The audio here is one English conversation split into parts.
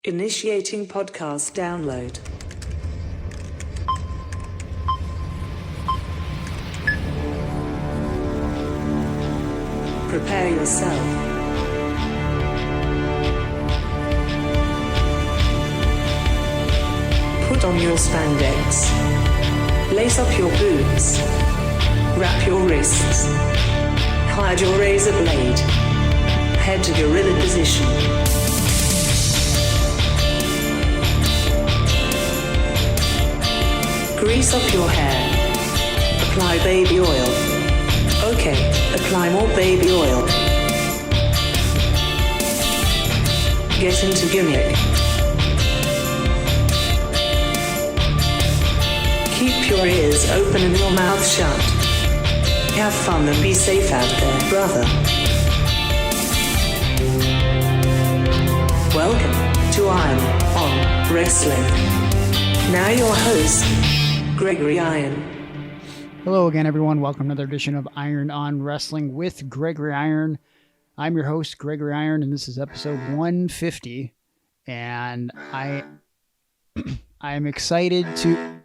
Initiating podcast download. Prepare yourself. Put on your spandex. Lace up your boots. Wrap your wrists. Hide your razor blade. Head to gorilla position. Grease up your hair. Apply baby oil. Okay, apply more baby oil. Get into gimmick. Keep your ears open and your mouth shut. Have fun and be safe out there, brother. Welcome to Iron on Wrestling. Now your host, Gregory Iron. Hello again, everyone. Welcome to another edition of Iron on Wrestling with Gregory Iron. I'm your host, Gregory Iron, and this is episode 150. And I am excited to...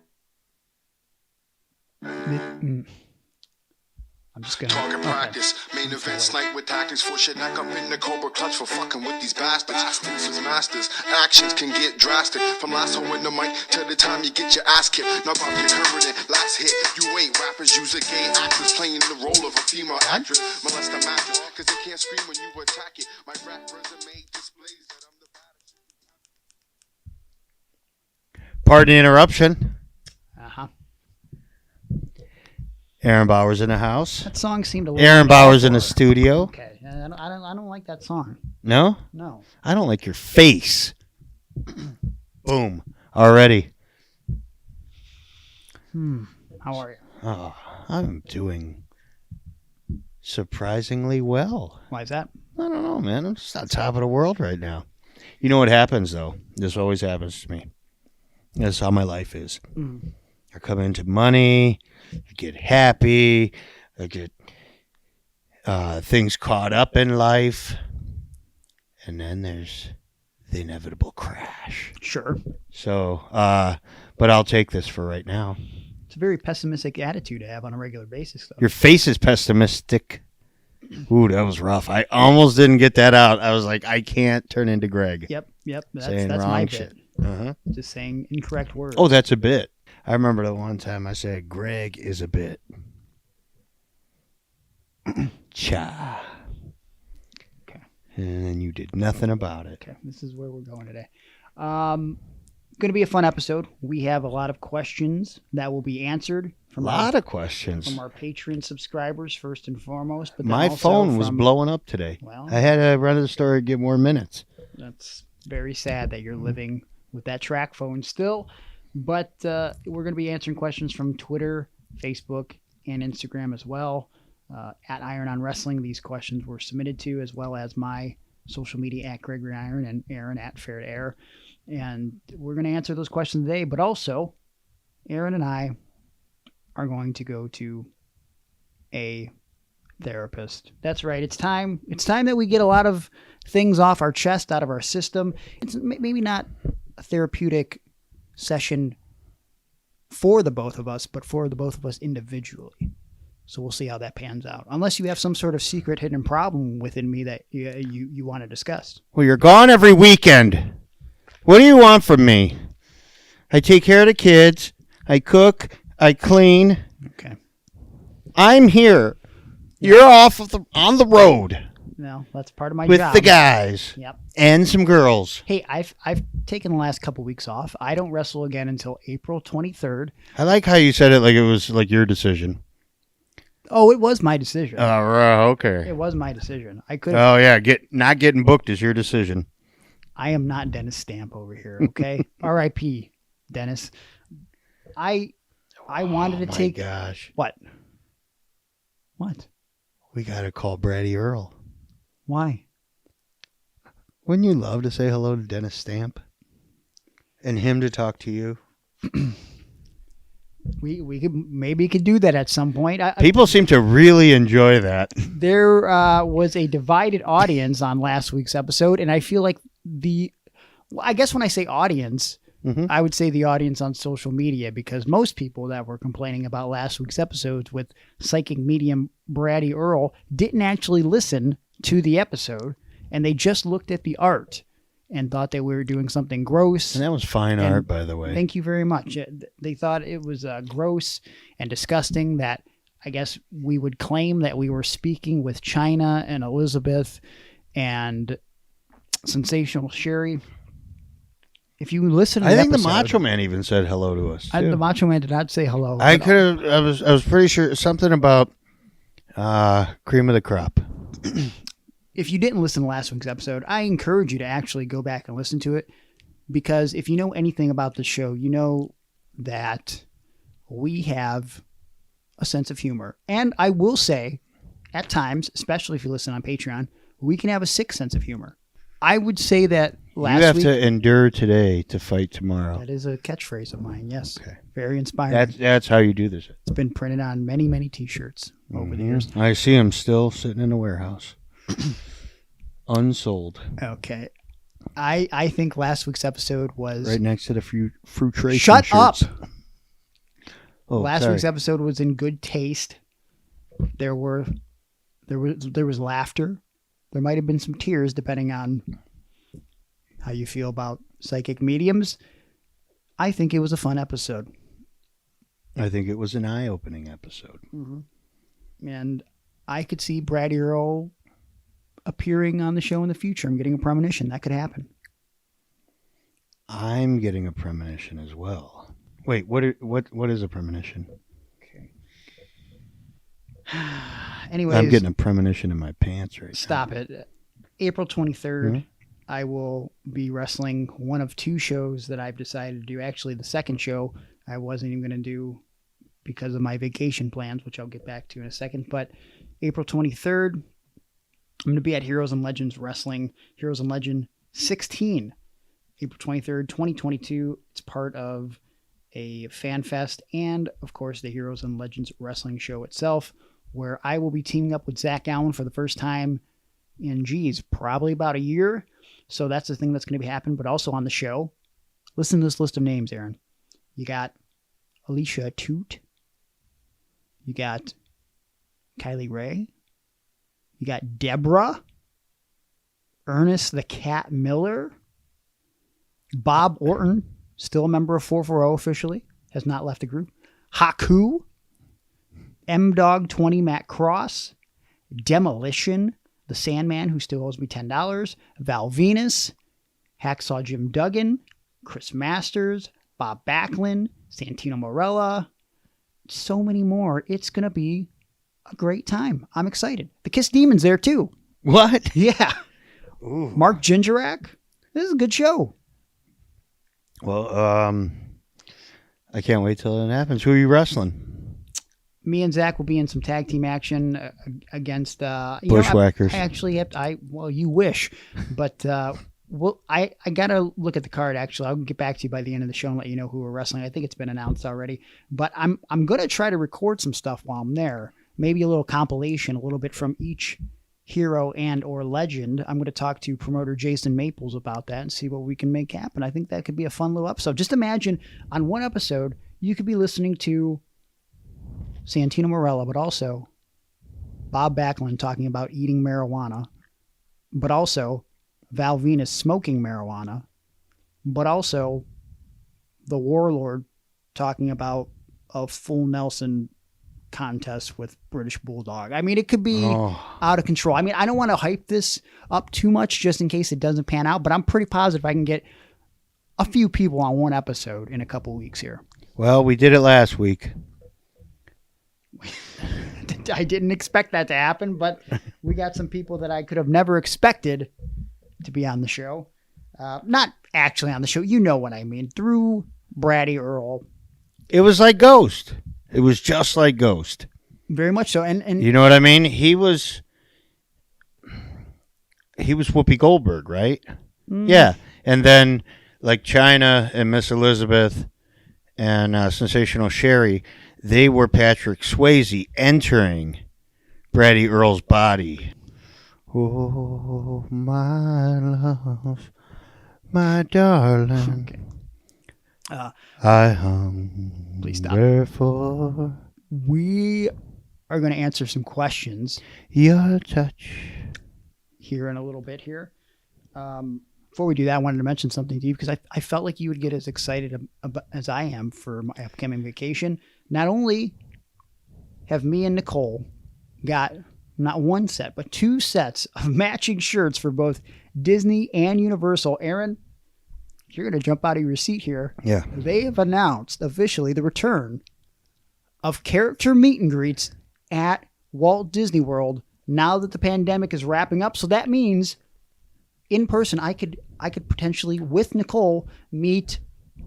I'm just gonna target practice, main events night with tactics for shit neck up in the cobra clutch for fucking with these bastards. Ruthless masters, actions can get drastic. From last hole in the mic till the time you get your ass kicked. Knock off your current last hit. You ain't rappers, use a gay actors playing the role of a female actress. Molest a mattress, cause they can't scream when you attack it. My rap resume displays that I'm the baddest. Pardon the interruption. Uh-huh. Aaron Bauer's in the house. That song seemed a little... Aaron Bauer's in the studio. Okay. I don't like that song. No? No. I don't like your face. Boom. Already. How are you? Oh, I'm doing surprisingly well. Why is that? I don't know, man. I'm just on top of the world right now. You know what happens, though? This always happens to me. That's how my life is. I come into money, I get happy, I get things caught up in life, and then there's the inevitable crash. Sure. So, but I'll take this for right now. It's a very pessimistic attitude to have on a regular basis, though. Your face is pessimistic. Ooh, that was rough. I almost didn't get that out. I was like, I can't turn into Greg. Yep. That's Saying my wrong bit. shit. Uh-huh. Just saying incorrect words. Oh, that's a bit. I remember the one time I said, Greg is a bit. Cha. Okay. And then you did nothing about it. Okay, this is where we're going today. Going to be a fun episode. We have a lot of questions that will be answered A lot of questions. from our Patreon subscribers, first and foremost. But then My also phone was from- blowing up today. Well, I had to run to the store to get more minutes. That's very sad that you're living with that track phone still. But we're going to be answering questions from Twitter, Facebook, and Instagram as well. At Iron on Wrestling, these questions were submitted to, as well as my social media at Gregory Iron and Aaron at Fair to Air. And we're going to answer those questions today. But also, Aaron and I are going to go to a therapist. That's right. It's time. It's time that we get a lot of things off our chest, out of our system. It's maybe not a therapeutic session for the both of us, but for the both of us individually. So we'll see how that pans out. Unless you have some sort of secret hidden problem within me that you want to discuss. Well, you're gone every weekend. What do you want from me? I take care of the kids. I cook. I clean. Okay. I'm here. You're off on the road No, that's part of my with job. the guys Yep. and some girls. Hey, I've taken the last couple weeks off. I don't wrestle again until April 23rd. I like how you said it like it was like your decision. Oh, it was my decision. Okay. It was my decision. I could. Oh yeah, not getting booked is your decision. I am not Dennis Stamp over here. Okay. R.I.P. Dennis. I wanted to take. Oh my gosh, What? What? we gotta call Brady Earl. Why? Wouldn't you love to say hello to Dennis Stamp and him to talk to you? We could do that at some point. People seem to really enjoy that. There was a divided audience on last week's episode, and I feel like the I guess when I say audience, I would say the audience on social media, because most people that were complaining about last week's episodes with psychic medium Braddy Earl didn't actually listen to the episode, and they just looked at the art and thought that we were doing something gross. And that was fine art, by the way. Thank you very much. They thought it was gross and disgusting that I guess we would claim that we were speaking with China and Elizabeth and Sensational Sherry. If you listen to I the think episode, the Macho Man even said hello to us. Too. The Macho Man did not say hello. I was pretty sure something about cream of the crop. If you didn't listen to last week's episode, I encourage you to actually go back and listen to it, because if you know anything about the show, you know that we have a sense of humor. And I will say, at times, especially if you listen on Patreon, we can have a sick sense of humor. I would say that last week... You have to endure today to fight tomorrow. That is a catchphrase of mine, yes. Okay. Very inspiring. That's how you do this. It's been printed on many, many T-shirts over the years. I see them still sitting in a warehouse. Unsold. Okay. I think last week's episode was... Right next to the fruit racing Shut shirts. up! Oh, last week's episode was in good taste. There was laughter. There might have been some tears, depending on how you feel about psychic mediums. I think it was a fun episode. I think it was an eye-opening episode. Mm-hmm. And I could see Braddy Earl appearing on the show in the future. I'm getting a premonition. That could happen. I'm getting a premonition as well. Wait, what is a premonition? Okay. Anyways, I'm getting a premonition in my pants right now. Stop it. April 23rd, I will be wrestling one of two shows that I've decided to do. Actually, the second show I wasn't even going to do because of my vacation plans, which I'll get back to in a second. But April 23rd, I'm going to be at Heroes and Legends Wrestling, Heroes and Legend 16, April 23rd, 2022. It's part of a fan fest and, of course, the Heroes and Legends Wrestling show itself, where I will be teaming up with Zach Allen for the first time in, probably about a year. So that's the thing that's going to be happening. But also on the show, listen to this list of names, Aaron. You got Alicia Toot. You got Kylie Ray. You got Deborah. Ernest the Cat Miller. Bob Orton, still a member of 440 officially, has not left the group. Haku. M-Dog 20 Matt Cross. Demolition, the Sandman, who still owes me $10. Val Venus. Hacksaw Jim Duggan. Chris Masters. Bob Backlund. Santino Marella. So many more. It's going to be a great time. I'm excited. The Kiss Demon's there too. What? Yeah. Ooh. Mark Gingerack. This is a good show. Well, I can't wait till it happens. Who are you wrestling? Me and Zach will be in some tag team action against Bushwhackers. I actually have to, well, you wish, but I gotta look at the card. Actually, I'll get back to you by the end of the show and let you know who we're wrestling. I think it's been announced already, but I'm gonna try to record some stuff while I'm there. Maybe a little compilation, a little bit from each hero and or legend. I'm going to talk to promoter Jason Maples about that and see what we can make happen. I think that could be a fun little episode. Just imagine on one episode, you could be listening to Santino Marella, but also Bob Backlund talking about eating marijuana, but also Val Venus smoking marijuana, but also the Warlord talking about a full Nelson contest with British Bulldog. I mean, it could be out of control. I mean, I don't want to hype this up too much just in case it doesn't pan out, but I'm pretty positive I can get a few people on one episode in a couple weeks here. Well, we did it last week. I didn't expect that to happen, but we got some people that I could have never expected to be on the show. Not actually on the show. You know what I mean. Through Braddy Earl. It was like Ghost. It was just like Ghost. Very much so. And you know what I mean? He was Whoopi Goldberg, right? Yeah. And then like China and Miss Elizabeth and Sensational Sherry, they were Patrick Swayze entering Braddy Earl's body. Oh, my love, my darling. Okay. I hunger Please stop. for We are going to answer some questions your touch. here in a little bit here. Before we do that, I wanted to mention something to you because I felt like you would get as excited as I am for my upcoming vacation. Not only have me and Nicole got not one set, but 2 sets of matching shirts for both Disney and Universal. Aaron, you're going to jump out of your seat here. Yeah. They have announced officially the return of character meet and greets at Walt Disney World now that the pandemic is wrapping up. So that means in person, I could potentially, with Nicole, meet,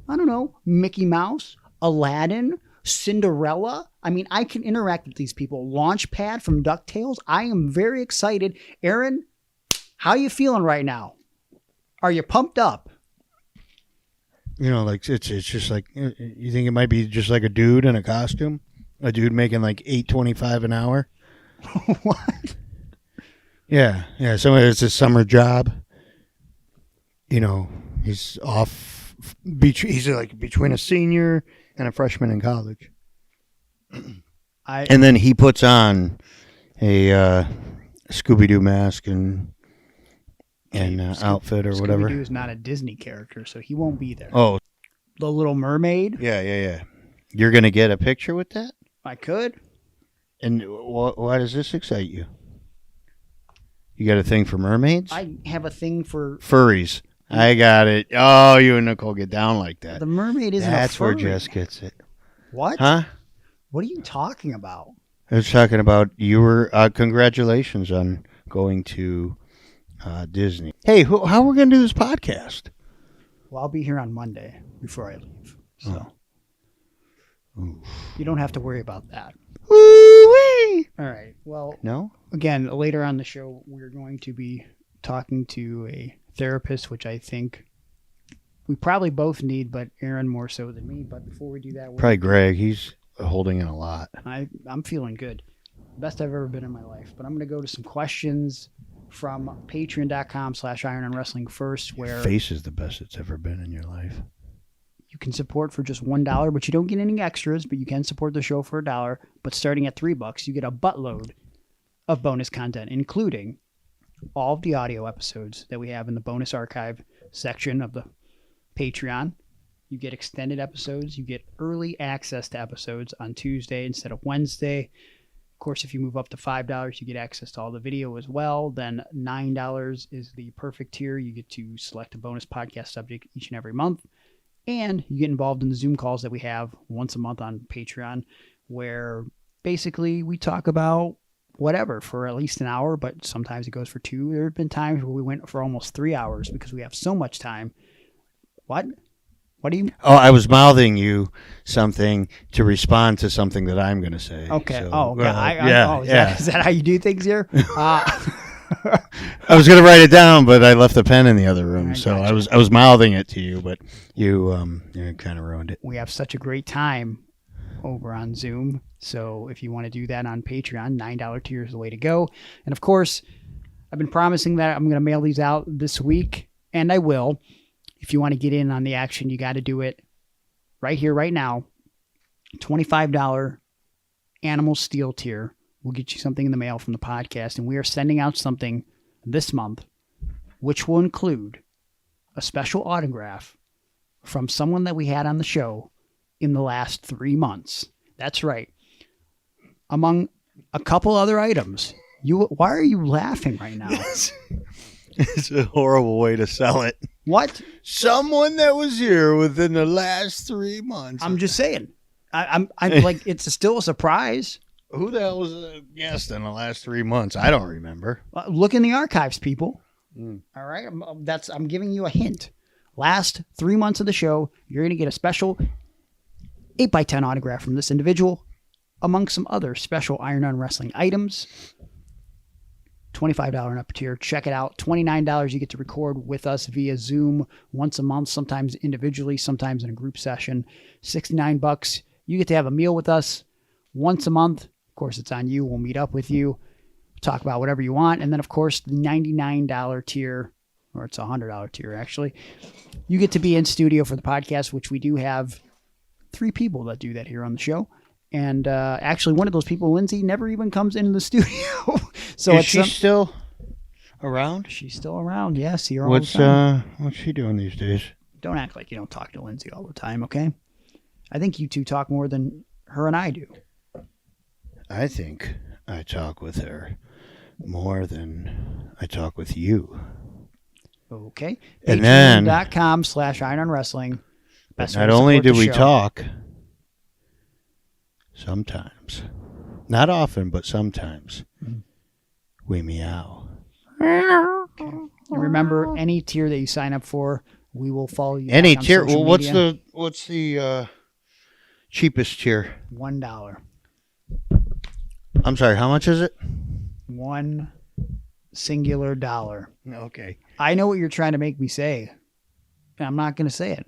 I don't know, Mickey Mouse, Aladdin, Cinderella. I mean, I can interact with these people. Launchpad from DuckTales. I am very excited. Aaron, how are you feeling right now? Are you pumped up? You know, like it's just like, you think it might be just like a dude in a costume, a dude making like $8.25 an hour. What? Yeah. Somebody it's a summer job. You know, he's off. He's like between a senior and a freshman in college. And then he puts on a Scooby-Doo mask and outfit or whatever. Scooby-Doo is not a Disney character, so he won't be there. Oh, The Little Mermaid. yeah. You're gonna get a picture with that? I could. And why does this excite you? You got a thing for mermaids? I have a thing for Furries. I got it. Oh, you and Nicole get down like that. the mermaid. Isn't That's a furry. where Jess gets it. What? Huh? What are you talking about? I was talking about you were. Congratulations on going to Disney. Hey, how are we going to do this podcast? Well, I'll be here on Monday before I leave, so Ooh. you don't have to worry about that. Woo-wee! All right. Well, No? again, later on the show, we're going to be talking to a therapist, which I think we probably both need, but Aaron more so than me. But before we do that, Probably Greg. He's holding in a lot. I'm feeling good. Best I've ever been in my life. But I'm going to go to some questions from patreon.com/Iron on Wrestling first, where Face is the best it's ever been in your life. you can support for just $1, but you don't get any extras, but you can support the show for $1. But starting at $3, you get a buttload of bonus content, including all of the audio episodes that we have in the bonus archive section of the Patreon. You get extended episodes. You get early access to episodes on Tuesday instead of Wednesday. Of course, if you move up to $5, you get access to all the video as well. Then $9 is the perfect tier. You get to select a bonus podcast subject each and every month. And you get involved in the Zoom calls that we have once a month on Patreon, where basically we talk about whatever for at least an hour, but sometimes it goes for 2. There have been times where we went for almost 3 hours because we have so much time. What? What do you... Oh, I was mouthing you something to respond to something that I'm going to say. Okay. So, Oh, okay. yeah. Is that how you do things here? I was going to write it down, but I left the pen in the other room, so gotcha. I was mouthing it to you, but you kind of ruined it. We have such a great time over on Zoom. So if you want to do that on Patreon, $9 tier is the way to go. And of course, I've been promising that I'm going to mail these out this week, and I will. If you want to get in on the action, you got to do it right here, right now. $25 Animal Steel tier will get you something in the mail from the podcast. And we are sending out something this month, which will include a special autograph from someone that we had on the show in the last 3 months. That's right. Among a couple other items. Why are you laughing right now? It's a horrible way to sell it. What? Someone that was here within the last 3 months. I'm just saying. I'm like, it's still a surprise. Who the hell was a guest in the last 3 months? I don't remember. Look in the archives, people. All right, I'm giving you a hint. Last 3 months of the show, you're going to get a special 8x10 autograph from this individual, among some other special Iron on Wrestling items. $25 and up tier. Check it out. $29, you get to record with us via Zoom once a month, sometimes individually, sometimes in a group session. $69, you get to have a meal with us once a month. Of course, it's on you. We'll meet up with you, talk about whatever you want. And then, of course, the $99 tier, or it's $100 tier actually, you get to be in studio for the podcast, which we do have 3 people that do that here on the show. And actually, one of those people, Lindsay, never even comes into the studio. So is she still around? She's still around. Yes, here all the time. What's she doing these days? Don't act like you don't talk to Lindsay all the time, okay? I think you two talk more than her and I do. I think I talk with her more than I talk with you. Okay. And then patreon.com/Iron Wrestling. Not only do we talk, sometimes, not often, but sometimes, we meow. Okay. And remember, any tier that you sign up for, we will follow you. Any on tier? social Well, media. what's the cheapest tier? $1. I'm sorry. How much is it? $1 singular dollar. Okay. I know what you're trying to make me say, and I'm not going to say it.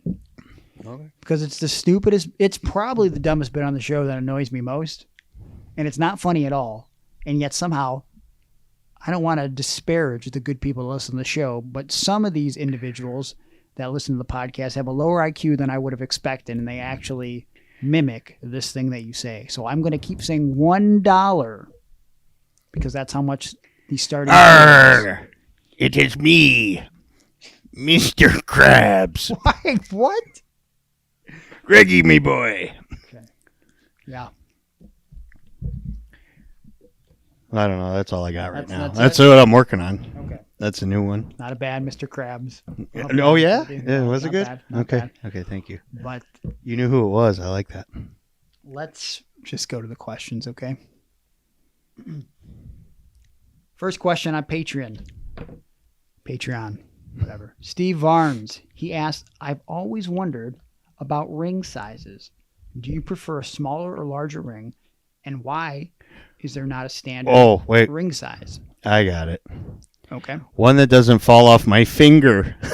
Okay. Because it's the stupidest. It's probably the dumbest bit on the show that annoys me most. And it's not funny at all. And yet somehow, I don't want to disparage the good people that listen to the show, but some of these individuals that listen to the podcast have a lower IQ than I would have expected, and they actually mimic this thing that you say. So I'm going to keep saying $1 because that's how much the starting. Arr, it is me, Mr. Krabs. Why? What? Greggy, me boy. Okay. Yeah. I don't know. That's all I got right now. That's That's it? what I'm working on. Okay. That's a new one. Not a bad Mr. Krabs. Oh, yeah? No, Was it not good? bad, not Okay. bad. Okay, thank you. But You knew who it was. I like that. let's just go to the questions, okay? First question on Patreon, whatever. Steve Varnes, he asked, I've always wondered about ring sizes. Do you prefer a smaller or larger ring? And why is there not a standard Oh, wait. ring size? I got it. Okay. One that doesn't fall off my finger. I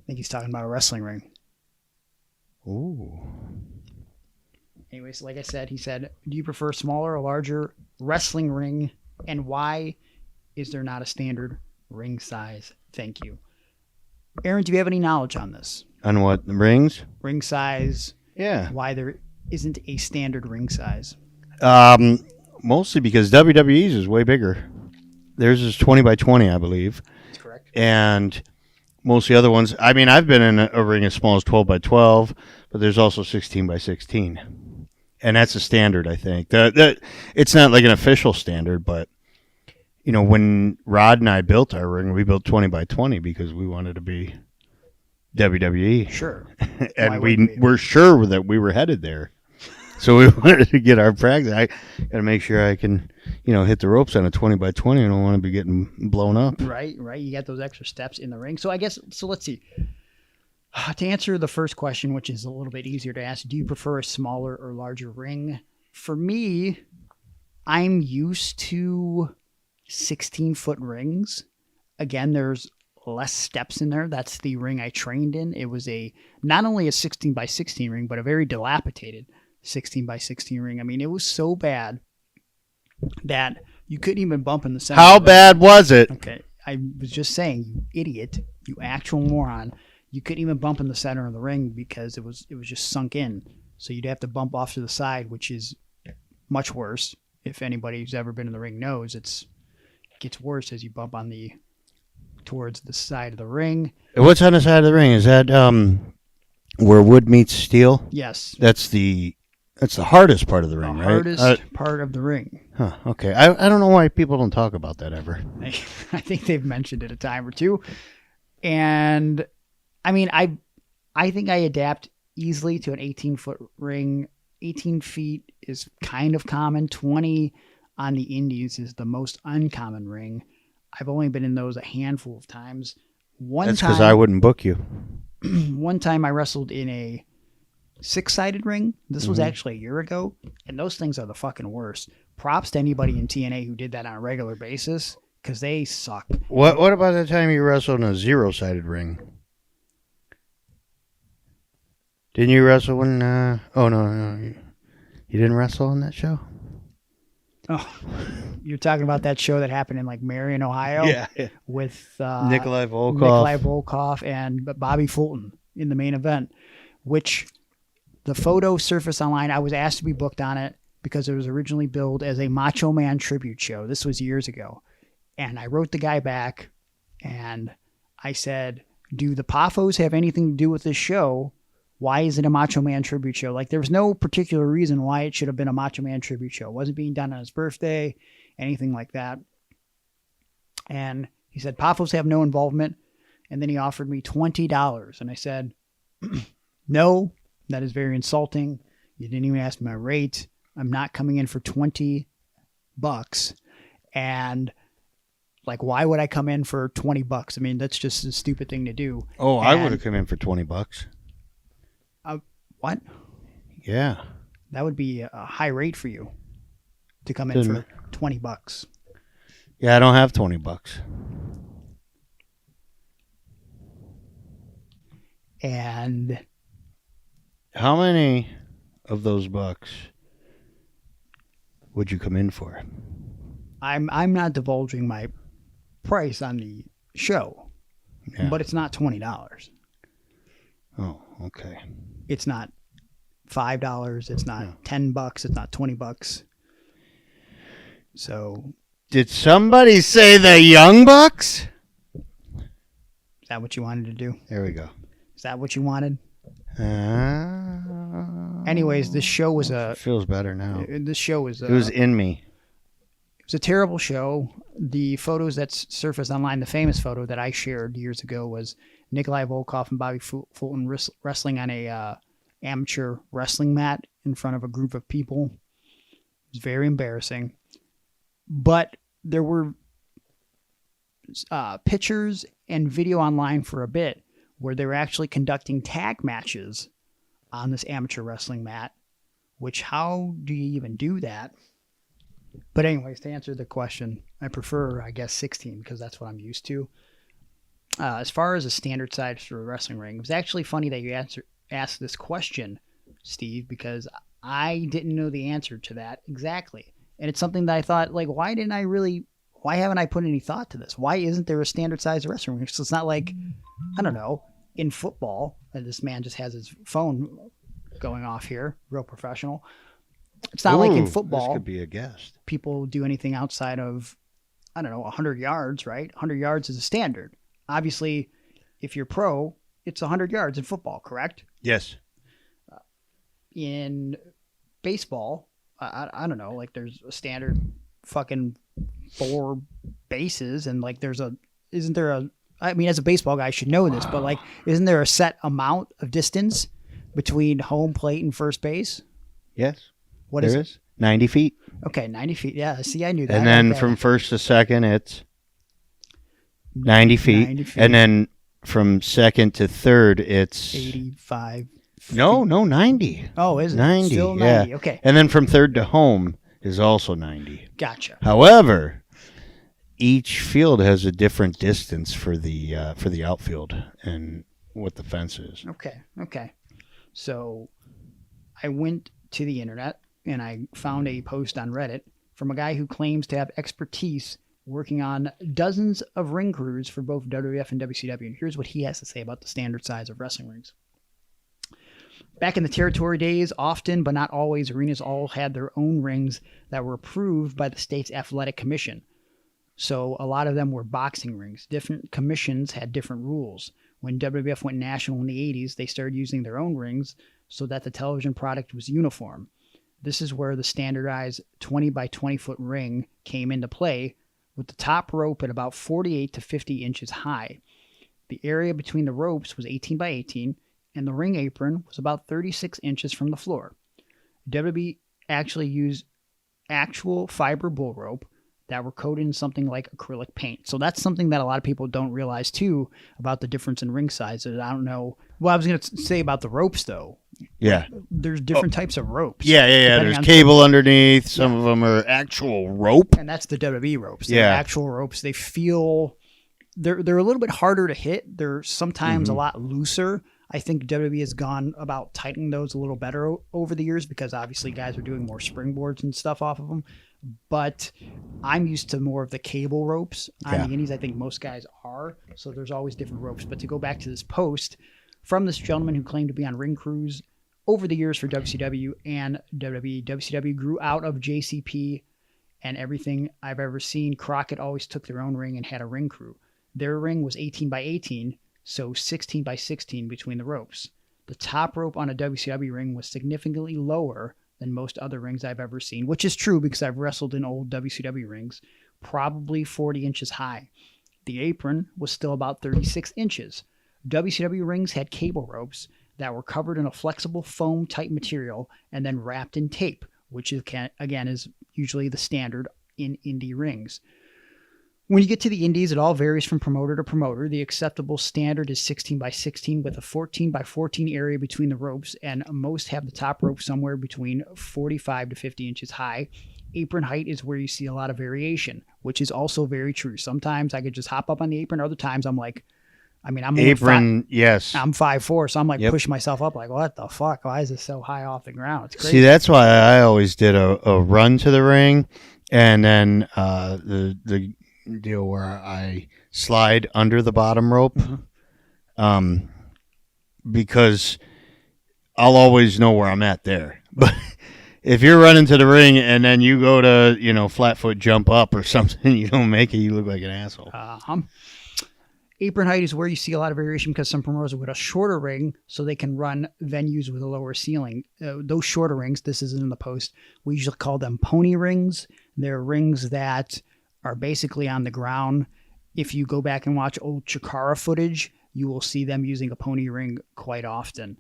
think he's talking about a wrestling ring. Ooh. Anyways, like I said, he said, do you prefer smaller or larger wrestling ring? And why is there not a standard ring size? Thank you. Aaron, do you have any knowledge on this? On what? The rings? Ring size, Yeah. why there isn't a standard ring size? Mostly because WWE's is way bigger. Theirs is 20 by 20, I believe. That's correct. And most of the other ones, I mean, I've been in a ring as small as 12 by 12, but there's also 16 by 16. And that's a standard, I think. It's not like an official standard, but, you know, when Rod and I built our ring, we built 20 by 20 because we wanted to be WWE. Sure. And Why we wouldn't we? were sure that we were headed there. So we wanted to get our practice. I got to make sure I can, you know, hit the ropes on a 20 by 20. I don't want to be getting blown up. Right. You got those extra steps in the ring. So I guess, so let's see. To answer the first question, which is a little bit easier to ask, do you prefer a smaller or larger ring? For me, I'm used to 16-foot rings. Again, there's less steps in there. That's the ring I trained in. It was not only a 16 by 16 ring, but a very dilapidated 16 by 16 ring. I mean, it was so bad that you couldn't even bump in the center. How bad was it? Okay, I was just saying, you idiot, you actual moron. You couldn't even bump in the center of the ring because it was just sunk in. So you'd have to bump off to the side, which is much worse. If anybody who's ever been in the ring knows, it gets worse as you bump towards the side of the ring. What's on the side of the ring? Is that where wood meets steel? Yes. That's the hardest part of the ring, The right? hardest part of the ring. Huh, okay. I don't know why people don't talk about that ever. I think they've mentioned it a time or two. And I mean, I think I adapt easily to an 18-foot ring. 18 feet is kind of common. 20 on the indies is the most uncommon ring. I've only been in those a handful of times. That's because I wouldn't book you. One time I wrestled in a 6-sided ring. This was actually a year ago, and those things are the fucking worst. Props to anybody in TNA who did that on a regular basis, because they suck. What about the time you wrestled in a 0-sided ring? Didn't you wrestle when? Oh no, you didn't wrestle on that show. Oh, you're talking about that show that happened in like Marion, Ohio, with Nikolai Volkov and Bobby Fulton in the main event, which the photo surfaced online. I was asked to be booked on it because it was originally billed as a Macho Man tribute show. This was years ago. And I wrote the guy back and I said, do the Poffos have anything to do with this show? Why is it a Macho Man tribute show? Like, there was no particular reason why it should have been a Macho Man tribute show. It wasn't being done on his birthday, anything like that. And he said, Poffos have no involvement. And then he offered me $20. And I said, no, that is very insulting. You didn't even ask me my rate. I'm not coming in for $20. And like, why would I come in for $20? I mean, that's just a stupid thing to do. Oh, I would have come in for $20. What? Yeah. That would be a high rate for you to come in for $20. Yeah, I don't have $20. And how many of those bucks would you come in for? I'm not divulging my price on the show, but it's not $20. Oh, okay. It's not $5. It's not $10. It's not $20. So, did somebody say the Young Bucks? Is that what you wanted to do? There we go. Is that what you wanted? Anyways, this show was feels better now. This show was. It was in me. It was a terrible show. The photos that surfaced online, the famous photo that I shared years ago, was Nikolai Volkov and Bobby Fulton wrestling on a amateur wrestling mat in front of a group of people. It was very embarrassing. But there were pictures and video online for a bit where they were actually conducting tag matches on this amateur wrestling mat, which how do you even do that? But anyways, to answer the question, I prefer, I guess, 16 because that's what I'm used to. As far as a standard size for a wrestling ring, it was actually funny that you asked this question, Steve, because I didn't know the answer to that exactly. And it's something that I thought, like, why haven't I put any thought to this? Why isn't there a standard size wrestling ring? So it's not like, I don't know, in football, and this man just has his phone going off here, real professional. It's not like in football, this could be a guest. People do anything outside of, I don't know, 100 yards, right? 100 yards is a standard. Obviously, if you're pro, it's 100 yards in football, correct? Yes. In baseball, I don't know, like there's a standard fucking 4 bases and like I mean, as a baseball guy, I should know this, but like, isn't there a set amount of distance between home plate and first base? Yes. What is it? 90 feet. Okay, 90 feet. Yeah, see, I knew that. And then from first to second, it's 90 feet. 90 feet. And then from second to third, it's 85 feet. No, 90. Oh, is it? 90. Still 90. Yeah. Okay. And then from third to home is also 90. Gotcha. However, each field has a different distance for the outfield and what the fence is. Okay. So I went to the internet and I found a post on Reddit from a guy who claims to have expertise working on dozens of ring crews for both WWF and WCW. And here's what he has to say about the standard size of wrestling rings. Back in the territory days, often but not always, arenas all had their own rings that were approved by the state's athletic commission. So a lot of them were boxing rings. Different commissions had different rules. When WWF went national in the 80s, they started using their own rings so that the television product was uniform. This is where the standardized 20 by 20 foot ring came into play, with the top rope at about 48 to 50 inches high. The area between the ropes was 18 by 18, and the ring apron was about 36 inches from the floor. WWE actually used actual fiber bull rope that were coated in something like acrylic paint. So that's something that a lot of people don't realize, too, about the difference in ring sizes. I don't know. Well, I was going to say about the ropes, though. Yeah. There's different types of ropes. Yeah. There's cable underneath. Some of them are actual rope. And that's the WWE ropes. They're actual ropes. They feel... They're a little bit harder to hit. They're sometimes a lot looser. I think WWE has gone about tightening those a little better over the years because obviously guys are doing more springboards and stuff off of them. but I'm used to more of the cable ropes on Yeah. the indies. I think most guys are. So there's always different ropes. But to go back to this post from this gentleman who claimed to be on ring crews over the years for WCW and WWE, WCW grew out of JCP and everything I've ever seen. Crockett always took their own ring and had a ring crew. Their ring was 18 by 18, so 16 by 16 between the ropes. The top rope on a WCW ring was significantly lower than most other rings I've ever seen, which is true because I've wrestled in old WCW rings, probably 40 inches high. The apron was still about 36 inches. WCW rings had cable ropes that were covered in a flexible foam type material and then wrapped in tape, which is, again is usually the standard in indie rings. When you get to the indies, it all varies from promoter to promoter. The acceptable standard is 16 by 16 with a 14 by 14 area between the ropes, and most have the top rope somewhere between 45 to 50 inches high. Apron height is where you see a lot of variation, which is also very true. Sometimes I could just hop up on the apron. Other times I'm like, I'm apron, yes. I'm 5'4", so I'm like Yep. pushing myself up like, what the fuck? Why is this so high off the ground? It's crazy. See, that's why I always did a run to the ring, and then the deal where I slide under the bottom rope, because I'll always know where I'm at there. But if you're running to the ring and then you go to, flat foot jump up or something, you don't make it, you look like an asshole. Apron height is where you see a lot of variation because some promoters with a shorter ring so they can run venues with a lower ceiling. Those shorter rings, this isn't in the post, we usually call them pony rings. They're rings that are basically on the ground. If you go back and watch old Chikara footage, you will see them using a pony ring quite often.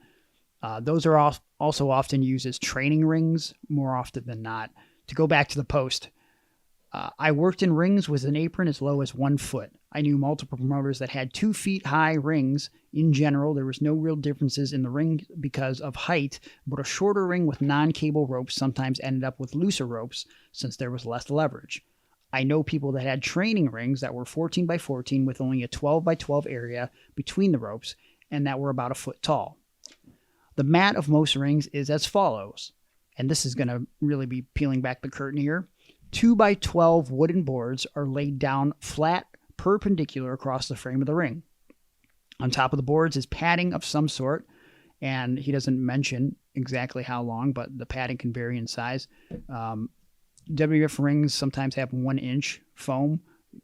Those are also often used as training rings more often than not. To go back to the post, I worked in rings with an apron as low as 1 foot. I knew multiple promoters that had 2 feet high rings. In general, there was no real differences in the ring because of height, but a shorter ring with non-cable ropes sometimes ended up with looser ropes since there was less leverage. I know people that had training rings that were 14 by 14 with only a 12 by 12 area between the ropes and that were about a foot tall. The mat of most rings is as follows, and this is going to really be peeling back the curtain here. 2 by 12 wooden boards are laid down flat perpendicular across the frame of the ring. On top of the boards is padding of some sort, and he doesn't mention exactly how long, but the padding can vary in size. WWF rings sometimes have 1 inch foam.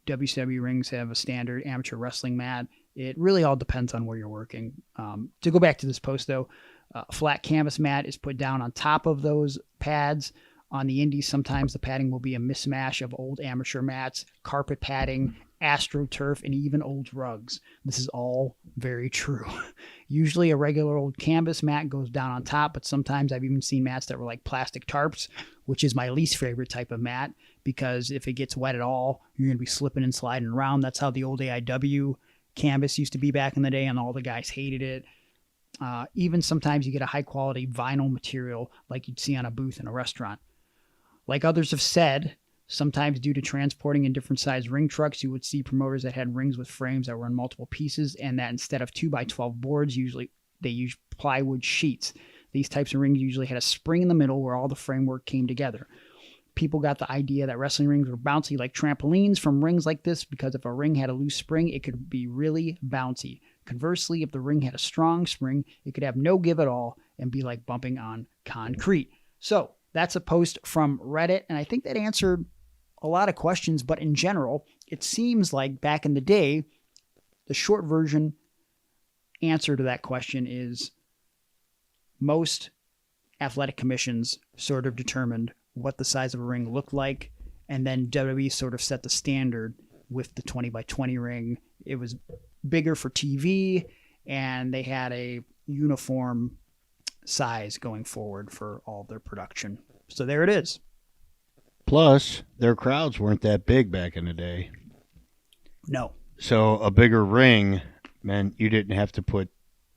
WCW rings have a standard amateur wrestling mat. It really all depends on where you're working. To go back to this post though, a flat canvas mat is put down on top of those pads. On the indies, sometimes the padding will be a mismatch of old amateur mats, carpet padding, AstroTurf, and even old rugs. This is all very true. Usually a regular old canvas mat goes down on top, but sometimes I've even seen mats that were like plastic tarps, which is my least favorite type of mat because if it gets wet at all, you're going to be slipping and sliding around. That's how the old AIW canvas used to be back in the day, and all the guys hated it. Even sometimes you get a high-quality vinyl material like you'd see on a booth in a restaurant. Like others have said, sometimes due to transporting in different size ring trucks, you would see promoters that had rings with frames that were in multiple pieces and that instead of 2 by 12 boards, they used plywood sheets. These types of rings usually had a spring in the middle where all the framework came together. People got the idea that wrestling rings were bouncy like trampolines from rings like this because if a ring had a loose spring, it could be really bouncy. Conversely, if the ring had a strong spring, it could have no give at all and be like bumping on concrete. So that's a post from Reddit, and I think that answered a lot of questions, but in general, it seems like back in the day, the short version answer to that question is most athletic commissions sort of determined what the size of a ring looked like, and then WWE sort of set the standard with the 20 by 20 ring. It was bigger for TV, and they had a uniform size going forward for all their production. So there it is. Plus, their crowds weren't that big back in the day. No. So a bigger ring meant you didn't have to put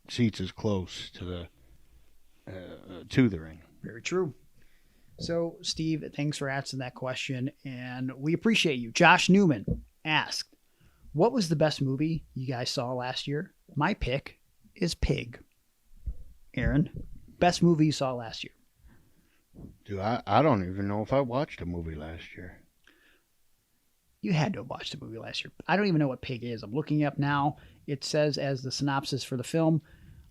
seats as close to the ring. Very true. So, Steve, thanks for asking that question, and we appreciate you. Josh Newman asked, what was the best movie you guys saw last year? My pick is Pig. Aaron, best movie you saw last year? Dude, I don't even know if I watched a movie last year. You had to have watched the movie last year. I don't even know what Pig is. I'm looking up now. It says as the synopsis for the film,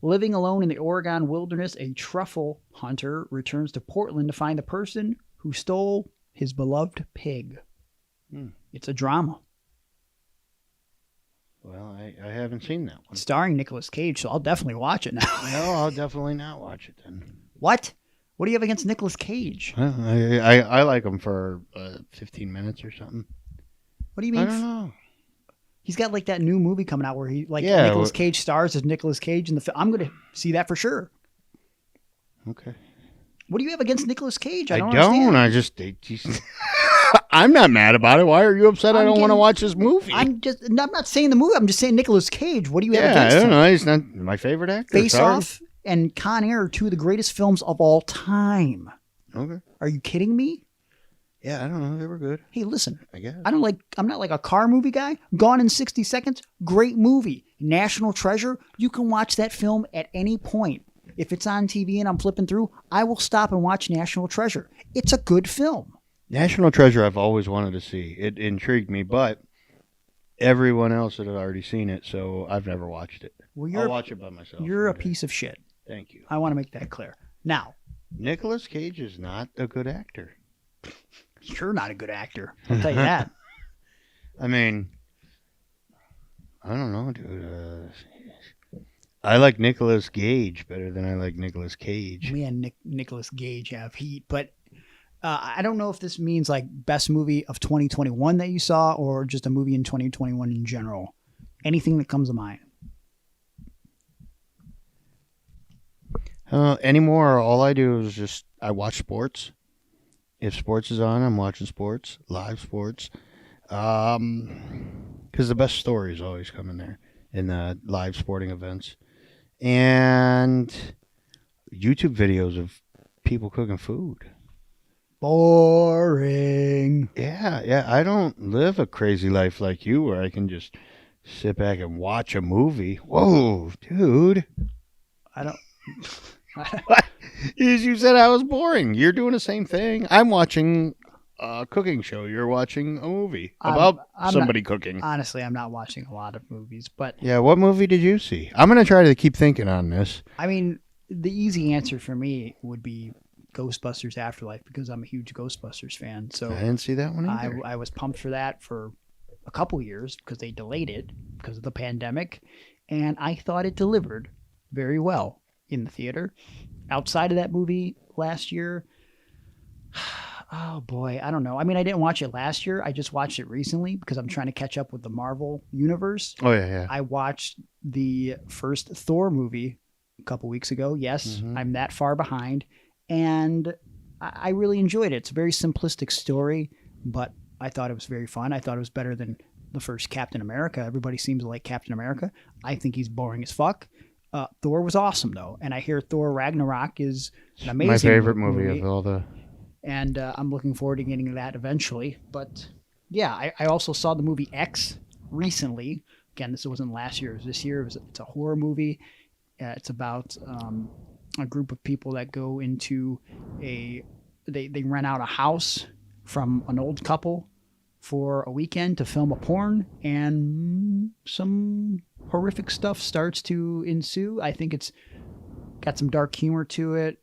living alone in the Oregon wilderness, a truffle hunter returns to Portland to find the person who stole his beloved pig. It's a drama. Well, I haven't seen that one. Starring Nicolas Cage, so I'll definitely watch it now. No, I'll definitely not watch it then. What? What do you have against Nicolas Cage? Well, I like him for 15 minutes or something. What do you mean? I don't know. He's got like that new movie coming out where he Nicolas Cage stars as Nicolas Cage in the film. I'm going to see that for sure. Okay. What do you have against Nicolas Cage? I don't. Understand. I'm not mad about it. Why are you upset? I don't want to watch this movie. I'm not saying the movie. I'm just saying Nicolas Cage. What do you have against him? I him? don't know. He's not my favorite actor. Face Off and Con Air are two of the greatest films of all time. Okay. Are you kidding me? Yeah, I don't know. They were good. Hey, listen. I guess. I'm not like a car movie guy. Gone in 60 Seconds, great movie. National Treasure, you can watch that film at any point. If it's on TV and I'm flipping through, I will stop and watch National Treasure. It's a good film. National Treasure I've always wanted to see. It intrigued me, but everyone else had already seen it, so I've never watched it. Well, I'll watch it by myself. You're a piece of shit. Thank you. I want to make that clear. Now, Nicolas Cage is not a good actor. You're not a good actor. I'll tell you that. I mean, I don't know, dude. I like Nicolas Gage better than I like Nicolas Cage. Me and Nicolas Gage have heat, but I don't know if this means like best movie of 2021 that you saw or just a movie in 2021 in general. Anything that comes to mind. Anymore, all I do is just I watch sports. If sports is on, I'm watching sports, live sports. Because the best stories always come in there in the live sporting events. And YouTube videos of people cooking food. Boring. Yeah. I don't live a crazy life like you where I can just sit back and watch a movie. Whoa, dude. I don't... You said I was boring. You're doing the same thing. I'm watching a cooking show. You're watching a movie about somebody cooking. Honestly, I'm not watching a lot of movies, but... Yeah, what movie did you see? I'm going to try to keep thinking on this. I mean, the easy answer for me would be Ghostbusters Afterlife because I'm a huge Ghostbusters fan. So I didn't see that one either. I was pumped for that for a couple years because they delayed it because of the pandemic, and I thought it delivered very well in the theater. Outside of that movie last year, oh boy, I don't know. I mean, I didn't watch it last year. I just watched it recently because I'm trying to catch up with the Marvel universe. Oh, yeah. I watched the first Thor movie a couple weeks ago. Yes, I'm that far behind. And I really enjoyed it. It's a very simplistic story, but I thought it was very fun. I thought it was better than the first Captain America. Everybody seems to like Captain America. I think he's boring as fuck. Thor was awesome, though. And I hear Thor Ragnarok is an amazing my favorite movie of all the... And I'm looking forward to getting to that eventually. But, yeah, I also saw the movie X recently. Again, this wasn't last year. It was this year. It's a horror movie. It's about a group of people that go into they rent out a house from an old couple for a weekend to film a porn, and some horrific stuff starts to ensue. I think it's got some dark humor to it.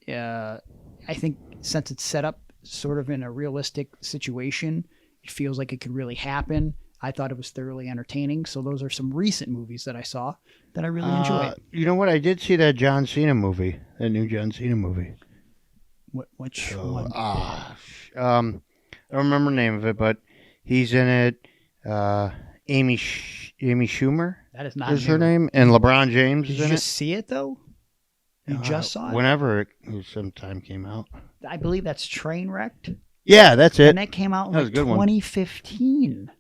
I think since it's set up sort of in a realistic situation, it feels like it could really happen. I thought it was thoroughly entertaining. So those are some recent movies that I saw that I really enjoyed. You know what? I did see that John Cena movie, that new John Cena movie. Which one? I don't remember the name of it, but he's in it. Amy Schumer. That is not is her name, and LeBron James is in it. Did you just see it though? You just saw it. Whenever it sometime came out. I believe that's Trainwrecked. Yeah, that's it. And that came out in like 2015.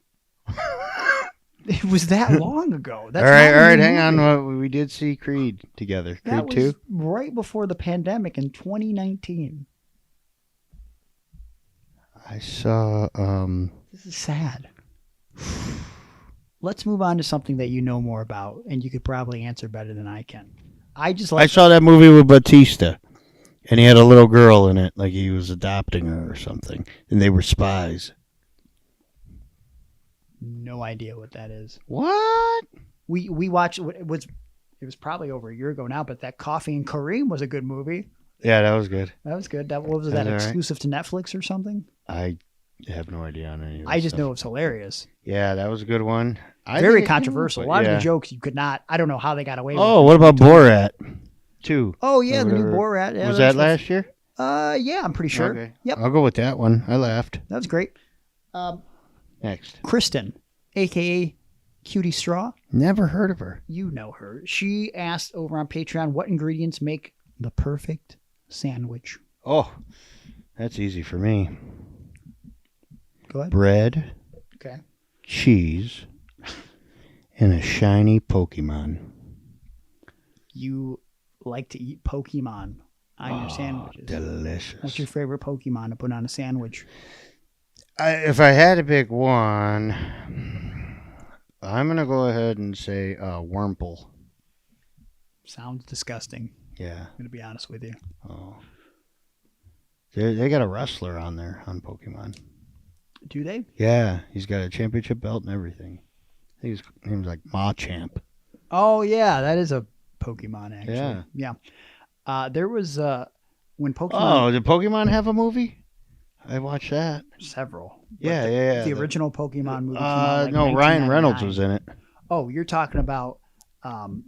It was that long ago. That's all right. Hang on. We did see Creed together. Creed 2. Right before the pandemic in 2019. I saw. This is sad. Let's move on to something that you know more about, and you could probably answer better than I can. I saw that movie with Batista. And he had a little girl in it, like he was adopting her or something. And they were spies. No idea what that is. What? We watched it was probably over a year ago now, but that Coffee and Kareem was a good movie. Yeah, that was good. That was good. What was that, all right? exclusive to Netflix or something? I have no idea on any of that I just stuff. know it was hilarious. Yeah, that was a good one. Very controversial. A lot of yeah. the jokes you could not. I don't know how they got away with. Oh, what about Borat 2? Oh yeah, the new whatever. Borat. Yeah, Was that last year? Yeah, I'm pretty sure. Okay. Yep, I'll go with that one. I laughed. that was great. Next. Kristen, aka Cutie Straw. Never heard of her. You know her. She asked over on Patreon what ingredients make the perfect sandwich. Oh, that's easy for me. Go ahead. Bread, Okay. cheese, and a shiny Pokemon. You like to eat Pokemon on your sandwiches. Delicious. What's your favorite Pokemon to put on a sandwich? If I had to pick one, I'm going to go ahead and say Wurmple. Sounds disgusting. Yeah. I'm going to be honest with you. Oh. They got a wrestler on there on Pokemon. Do they? Yeah, he's got a championship belt and everything. I think his name's like Machamp. Oh, yeah. That is a Pokemon, actually. Yeah. Yeah. There was, when Pokemon... Oh, did Pokemon have a movie? I watched that. Several. Yeah, But yeah. The original Pokemon movie came out like no, Ryan Reynolds 1999. was in it. Oh, you're talking about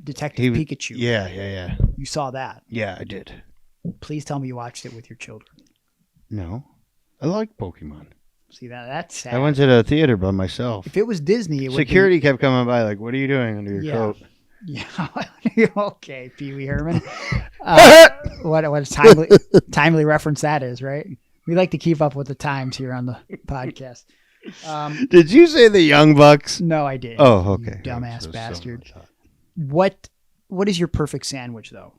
Detective Pikachu. Yeah. You saw that. Yeah, I did. Please tell me you watched it with your children. No, I like Pokemon. See, that's sad. I went to the theater by myself. If it was Disney, it would Security kept coming by like, what are you doing under your Yeah. coat? Yeah. Okay, Pee Wee Herman. What a timely reference that is, right? We like to keep up with the times here on the podcast. Did you say the Young Bucks? No, I didn't. Oh, okay. You dumbass So bastard. much. What is your perfect sandwich, though?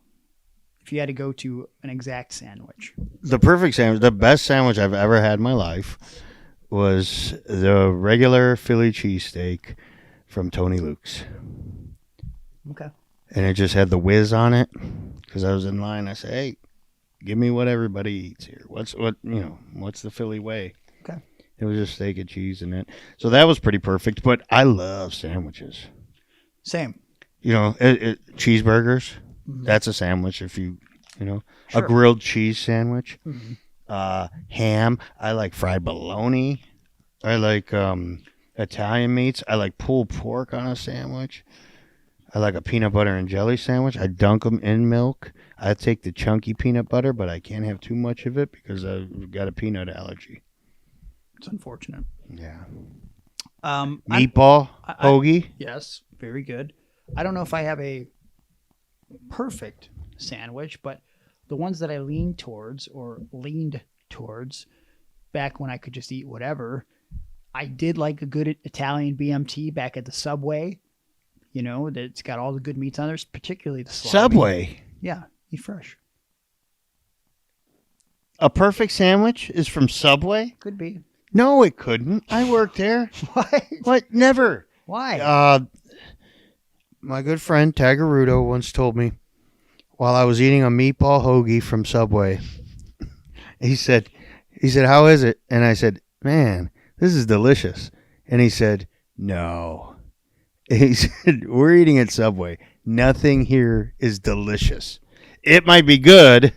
If you had to go to an exact sandwich. The perfect sandwich, the best sandwich I've ever had in my life was the regular Philly cheesesteak from Tony Luke's. Okay. And it just had the whiz on it because I was in line. I said, hey, give me what everybody eats here. What's the Philly way? Okay. It was just steak and cheese in it. So that was pretty perfect, but I love sandwiches. Same. Cheeseburgers, Mm-hmm. that's a sandwich if you Sure. a grilled cheese sandwich. Mhm. Ham, I like fried bologna. I like Italian meats. I like pulled pork on a sandwich. I like a peanut butter and jelly sandwich. I dunk them in milk. I take the chunky peanut butter, but I can't have too much of it because I've got a peanut allergy. It's unfortunate. Yeah. I- Meatball, hoagie. Yes, very good. I don't know if I have a perfect sandwich, but the ones that I leaned towards back when I could just eat whatever, I did like a good Italian BMT back at the Subway. You know, that's got all the good meats on there, particularly the salami. Subway. Yeah, eat fresh. A perfect sandwich is from Subway? Could be. No, it couldn't. I worked there. What? What? Never. Why? My good friend Tagarudo once told me while I was eating a meatball hoagie from Subway, he said, how is it? And I said, man, this is delicious. And he said, no. He said, we're eating at Subway. Nothing here is delicious. It might be good,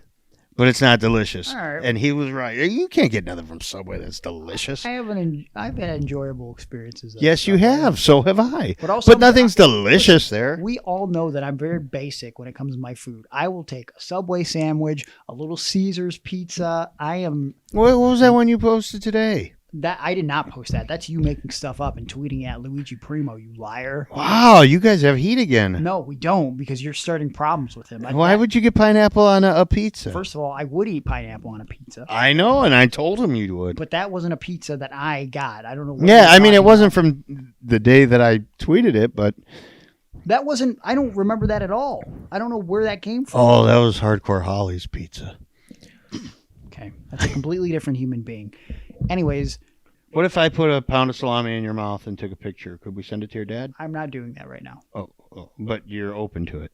but it's not delicious. All right. And he was right. You can't get nothing from Subway that's delicious. I've had enjoyable experiences. at Yes, you Subway. have. So have I. But also- nothing's delicious there. We all know that I'm very basic when it comes to my food. I will take a Subway sandwich, a little Caesar's pizza. What was that one you posted today? That I did not post that. That's you making stuff up and tweeting at Luigi Primo, you liar. Wow, you guys have heat again. No, we don't, because you're starting problems with him. Why would you get pineapple on a pizza? First of all, I would eat pineapple on a pizza, I know, and I told him you would. but that wasn't a pizza that I got. I don't know. What Yeah, you're I mean, it talking wasn't from the day that I tweeted it, but... about. That wasn't. I don't remember that at all. I don't know where that came from. Oh, that was Hardcore Holly's pizza. Okay, that's a completely different human being. Anyways, What if I put a pound of salami in your mouth and took a picture? Could we send it to your dad? I'm not doing that right now. Oh, but you're open to it.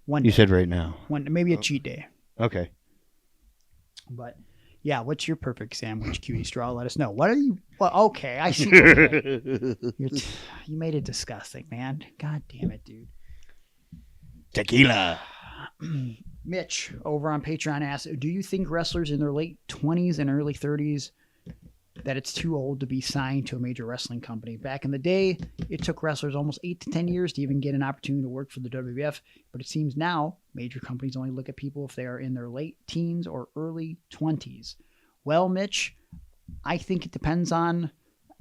One You day. said right now. Maybe a cheat day. Okay. But yeah, what's your perfect sandwich, Cutie Straw? Let us know. What are you? Well, okay, I see. You made it disgusting, man. God damn it, dude. Tequila. Mitch over on Patreon asks, do you think wrestlers in their late 20s and early 30s that it's too old to be signed to a major wrestling company? Back in the day, it took wrestlers almost 8 to 10 years to even get an opportunity to work for the WWF, but it seems now major companies only look at people if they are in their late teens or early 20s. Well, Mitch, I think it depends on,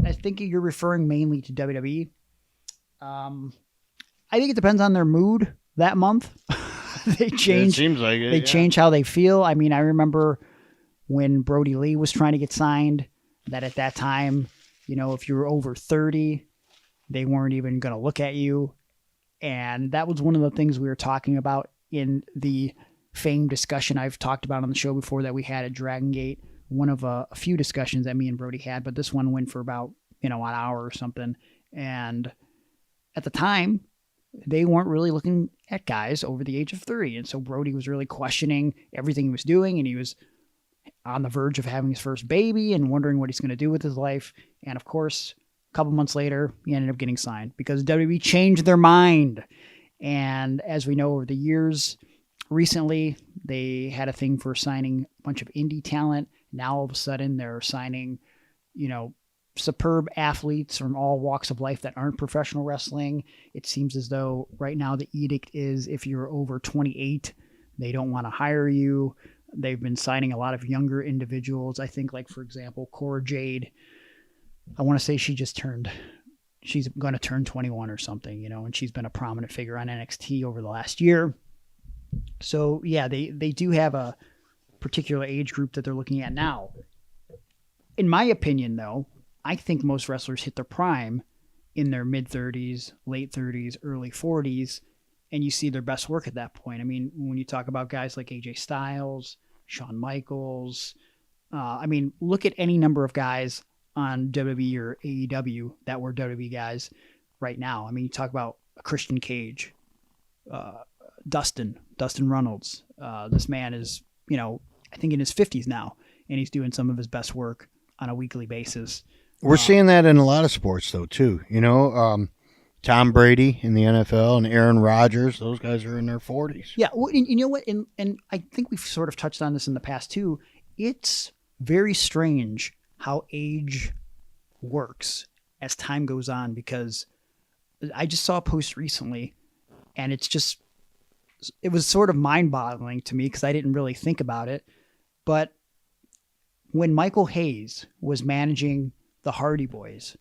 I think you're referring mainly to WWE. I think it depends on their mood that month. They change. It seems like it. They change how they feel. I mean, I remember when Brody Lee was trying to get signed, that at that time, you know, if you were over 30, they weren't even going to look at you. And that was one of the things we were talking about in the Fame discussion I've talked about on the show before that we had at Dragon Gate. One of a few discussions that me and Brody had, but this one went for about, an hour or something. And at the time, they weren't really looking at guys over the age of 30. And so Brody was really questioning everything he was doing, and he was on the verge of having his first baby and wondering what he's going to do with his life. And of course, a couple months later, he ended up getting signed because WWE changed their mind. And as we know over the years, recently, they had a thing for signing a bunch of indie talent. Now all of a sudden they're signing, superb athletes from all walks of life that aren't professional wrestling. It seems as though right now the edict is if you're over 28, they don't want to hire you. They've been signing a lot of younger individuals. I think, like, for example, Cora Jade, I want to say she's going to turn 21 or something, and she's been a prominent figure on NXT over the last year. So, yeah, they do have a particular age group that they're looking at now. In my opinion, though, I think most wrestlers hit their prime in their mid-30s, late 30s, early 40s, and you see their best work at that point. I mean, when you talk about guys like AJ Styles, Shawn Michaels, look at any number of guys on WWE or AEW that were WWE guys right now. I mean, you talk about Christian Cage, Dustin Runnels. This man is, I think in his 50s now, and he's doing some of his best work on a weekly basis. We're seeing that in a lot of sports, though, too. Tom Brady in the NFL and Aaron Rodgers, those guys are in their 40s. Yeah, well, you know what? And I think we've sort of touched on this in the past, too. It's very strange how age works as time goes on, because I just saw a post recently, and it was sort of mind-boggling to me because I didn't really think about it. But when Michael Hayes was managing the Hardy Boys,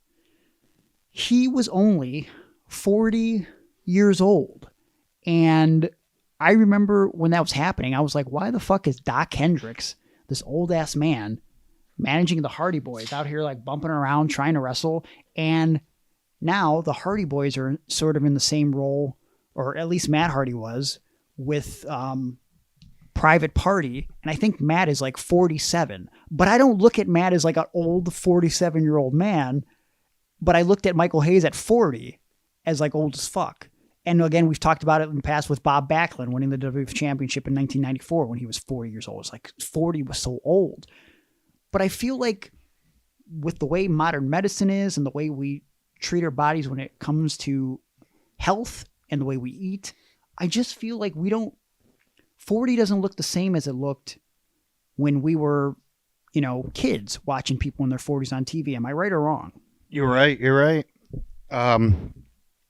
he was only 40 years old. And I remember when that was happening, I was like, why the fuck is Doc Hendricks, this old-ass man, managing the Hardy Boys out here like bumping around trying to wrestle? And now the Hardy Boys are sort of in the same role, or at least Matt Hardy was, with Private Party, and I think Matt is like 47. But I don't look at Matt as like an old 47-year-old man, but I looked at Michael Hayes at 40 as like old as fuck. And again, we've talked about it in the past with Bob Backlund winning the WWF Championship in 1994 when he was 40 years old. It's like 40 was so old. But I feel like with the way modern medicine is and the way we treat our bodies when it comes to health and the way we eat, I just feel like 40 doesn't look the same as it looked when we were, kids watching people in their 40s on TV. Am I right or wrong? You're right.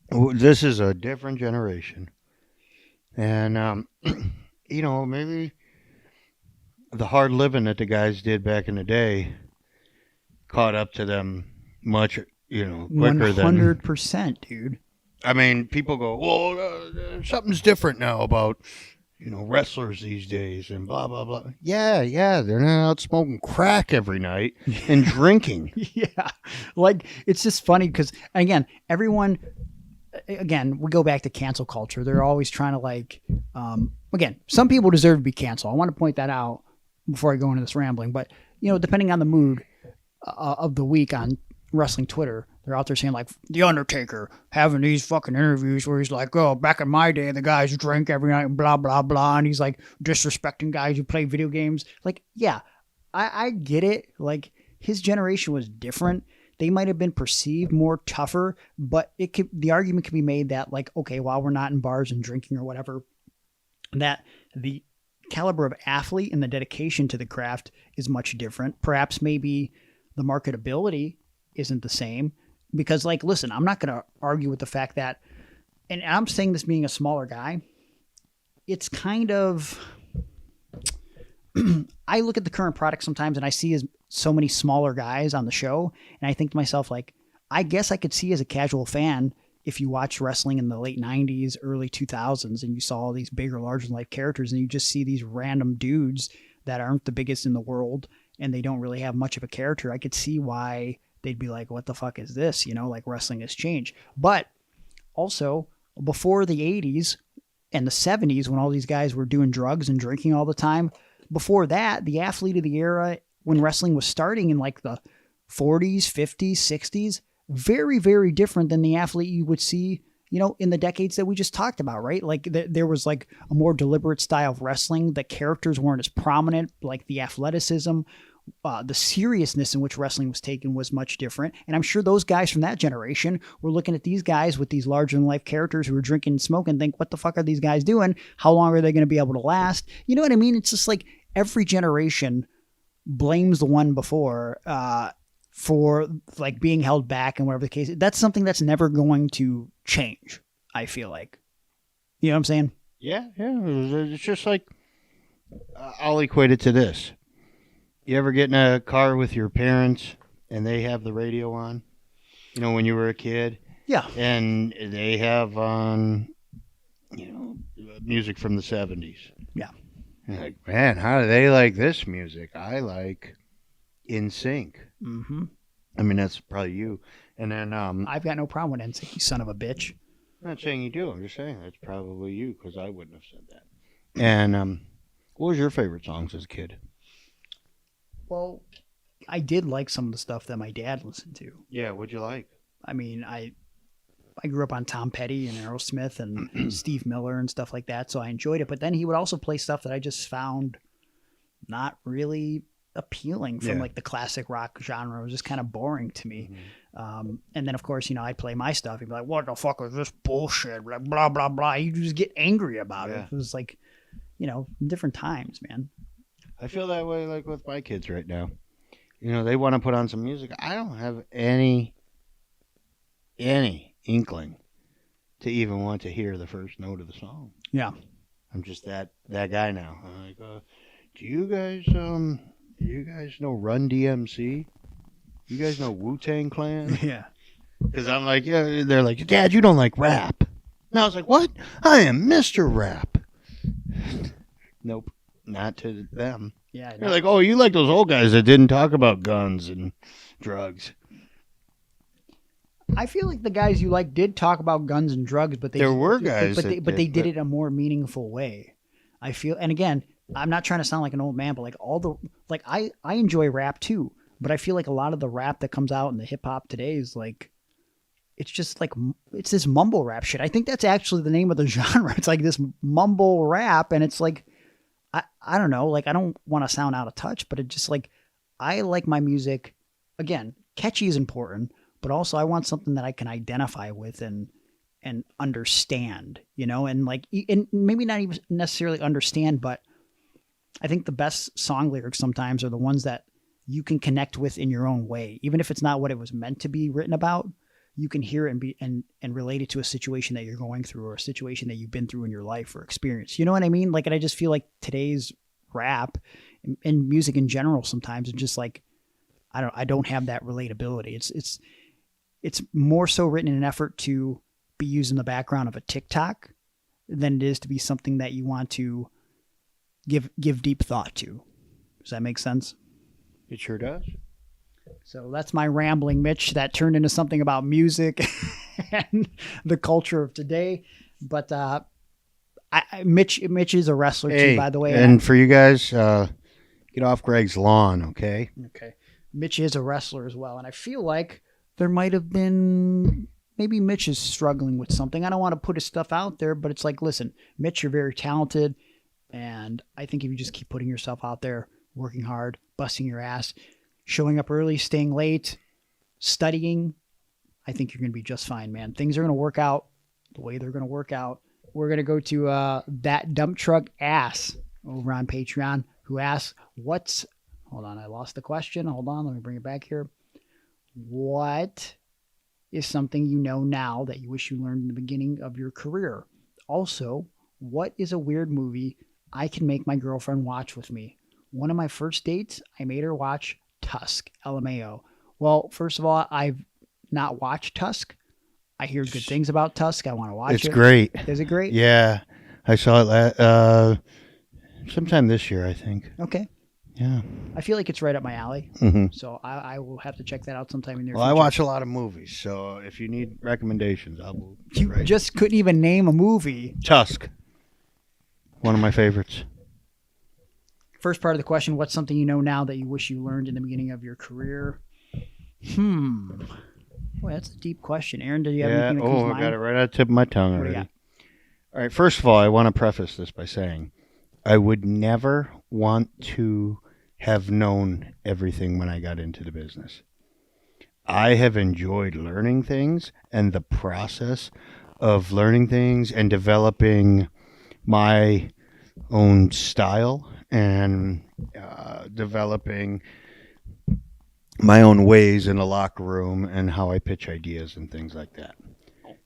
This is a different generation. And, maybe the hard living that the guys did back in the day caught up to them much, quicker 100%, dude. I mean, people go, well, something's different now about, wrestlers these days and blah, blah, blah. Yeah. They're not out smoking crack every night and drinking. Yeah. Like, it's just funny because, again, we go back to cancel culture. They're always trying to again, some people deserve to be canceled. I want to point that out before I go into this rambling. But, depending on the mood of the week on wrestling Twitter, they're out there saying like The Undertaker having these fucking interviews where he's like, oh, back in my day, the guys drink every night and blah, blah, blah. And he's like disrespecting guys who play video games. Like, yeah, I get it. Like his generation was different. They might have been perceived more tougher, but the argument can be made that like, okay, while we're not in bars and drinking or whatever, that the caliber of athlete and the dedication to the craft is much different. Perhaps maybe the marketability isn't the same because like, listen, I'm not going to argue with the fact that, and I'm saying this being a smaller guy, it's kind of, I look at the current product sometimes and I see so many smaller guys on the show. And I think to myself, like, I guess I could see as a casual fan, if you watched wrestling in the late 90s, early 2000s, and you saw all these bigger, larger than life characters, and you just see these random dudes that aren't the biggest in the world, and they don't really have much of a character, I could see why they'd be like, what the fuck is this? You know, like wrestling has changed. But also, before the 80s and the 70s, when all these guys were doing drugs and drinking all the time, before that, the athlete of the era, when wrestling was starting in like the 40s, 50s, 60s, very, very different than the athlete you would see, you know, in the decades that we just talked about, right? Like there was like a more deliberate style of wrestling. The characters weren't as prominent, like the athleticism, the seriousness in which wrestling was taken was much different. And I'm sure those guys from that generation were looking at these guys with these larger than life characters who were drinking and smoking and think, what the fuck are these guys doing? How long are they going to be able to last? You know what I mean? It's just like every generation blames the one before, for like being held back and whatever the case. That's something that's never going to change, I feel like. You know what I'm saying? Yeah. It's just like, I'll equate it to this. You ever get in a car with your parents and they have the radio on? You know, when you were a kid? Yeah. And they have on, you know, music from the 70s. Yeah. You're like, man, how do they like this music? I like In Sync. Mm-hmm. I mean, that's probably you. And then I've got no problem with NSYNC, you son of a bitch. I'm not saying you do. I'm just saying that's probably you because I wouldn't have said that. And what was your favorite songs as a kid? Well, I did like some of the stuff that my dad listened to. Yeah, what'd you like? I mean, I grew up on Tom Petty and Aerosmith and Steve Miller and stuff like that, so I enjoyed it. But then he would also play stuff that I just found not really appealing from like the classic rock genre. It was just kind of boring to me. Mm-hmm. And then of course, you know, I'd play my stuff. He'd be like, what the fuck is this bullshit? Like, blah, blah, blah. You just get angry about it. It was like, you know, different times, man. I feel that way like with my kids right now. You know, they want to put on some music. I don't have any inkling to even want to hear the first note of the song. Yeah. I'm just that guy now. I'm like, do you guys know Run DMC? You guys know Wu-Tang Clan? Yeah. Because I'm like, yeah, they're like, Dad, you don't like rap. And I was like, what? I am Mr. Rap. Nope, not to them. Yeah. They're like, oh, you like those old guys that didn't talk about guns and drugs. I feel like the guys you like did talk about guns and drugs, but they did it in a more meaningful way. I feel, and again, I'm not trying to sound like an old man, but like I enjoy rap too, but I feel like a lot of the rap that comes out in the hip hop today is like, it's just like, it's this mumble rap shit. I think that's actually the name of the genre. It's like this mumble rap, and it's like, I don't know, like I don't want to sound out of touch, but it just like, I like my music, again, catchy is important, but also I want something that I can identify with and understand, you know, and like, and maybe not even necessarily understand, but I think the best song lyrics sometimes are the ones that you can connect with in your own way. Even if it's not what it was meant to be written about, you can hear it and relate it to a situation that you're going through or a situation that you've been through in your life or experience. You know what I mean? Like, and I just feel like today's rap and music in general sometimes is just like, I don't have that relatability. It's more so written in an effort to be used in the background of a TikTok than it is to be something that you want to give deep thought to. Does that make sense? It sure does. So that's my rambling, Mitch, that turned into something about music and the culture of today. But Mitch is a wrestler too, by the way. And for you guys, get off Greg's lawn, okay? Okay. Mitch is a wrestler as well. And I feel like there might have been, maybe Mitch is struggling with something. I don't want to put his stuff out there, but it's like, listen, Mitch, you're very talented. And I think if you just keep putting yourself out there, working hard, busting your ass, showing up early, staying late, studying, I think you're going to be just fine, man. Things are going to work out the way they're going to work out. We're going to go to That Dump Truck Ass over on Patreon, who asks, hold on, I lost the question. Hold on, let me bring it back here. What is something you know now that you wish you learned in the beginning of your career? Also, what is a weird movie I can make my girlfriend watch with me? One of my first dates, I made her watch Tusk, LMAO. Well, first of all, I've not watched Tusk. I hear good things about Tusk. I want to watch it. It's great. Is it great? Yeah. I saw it sometime this year, I think. Okay. Yeah. I feel like it's right up my alley. Mm-hmm. So I will have to check that out sometime in the near Well, future. I watch a lot of movies, so if you need recommendations, I'll. You just couldn't even name a movie. Tusk. One of my favorites. First part of the question, what's something you know now that you wish you learned in the beginning of your career? Boy, that's a deep question. Aaron, do you have anything that comes to mind? I got it right at the tip of my tongue What do you already. got? All right, first of all, I want to preface this by saying I would never want to have known everything when I got into the business. I have enjoyed learning things and the process of learning things and developing my own style and developing my own ways in the locker room and how I pitch ideas and things like that.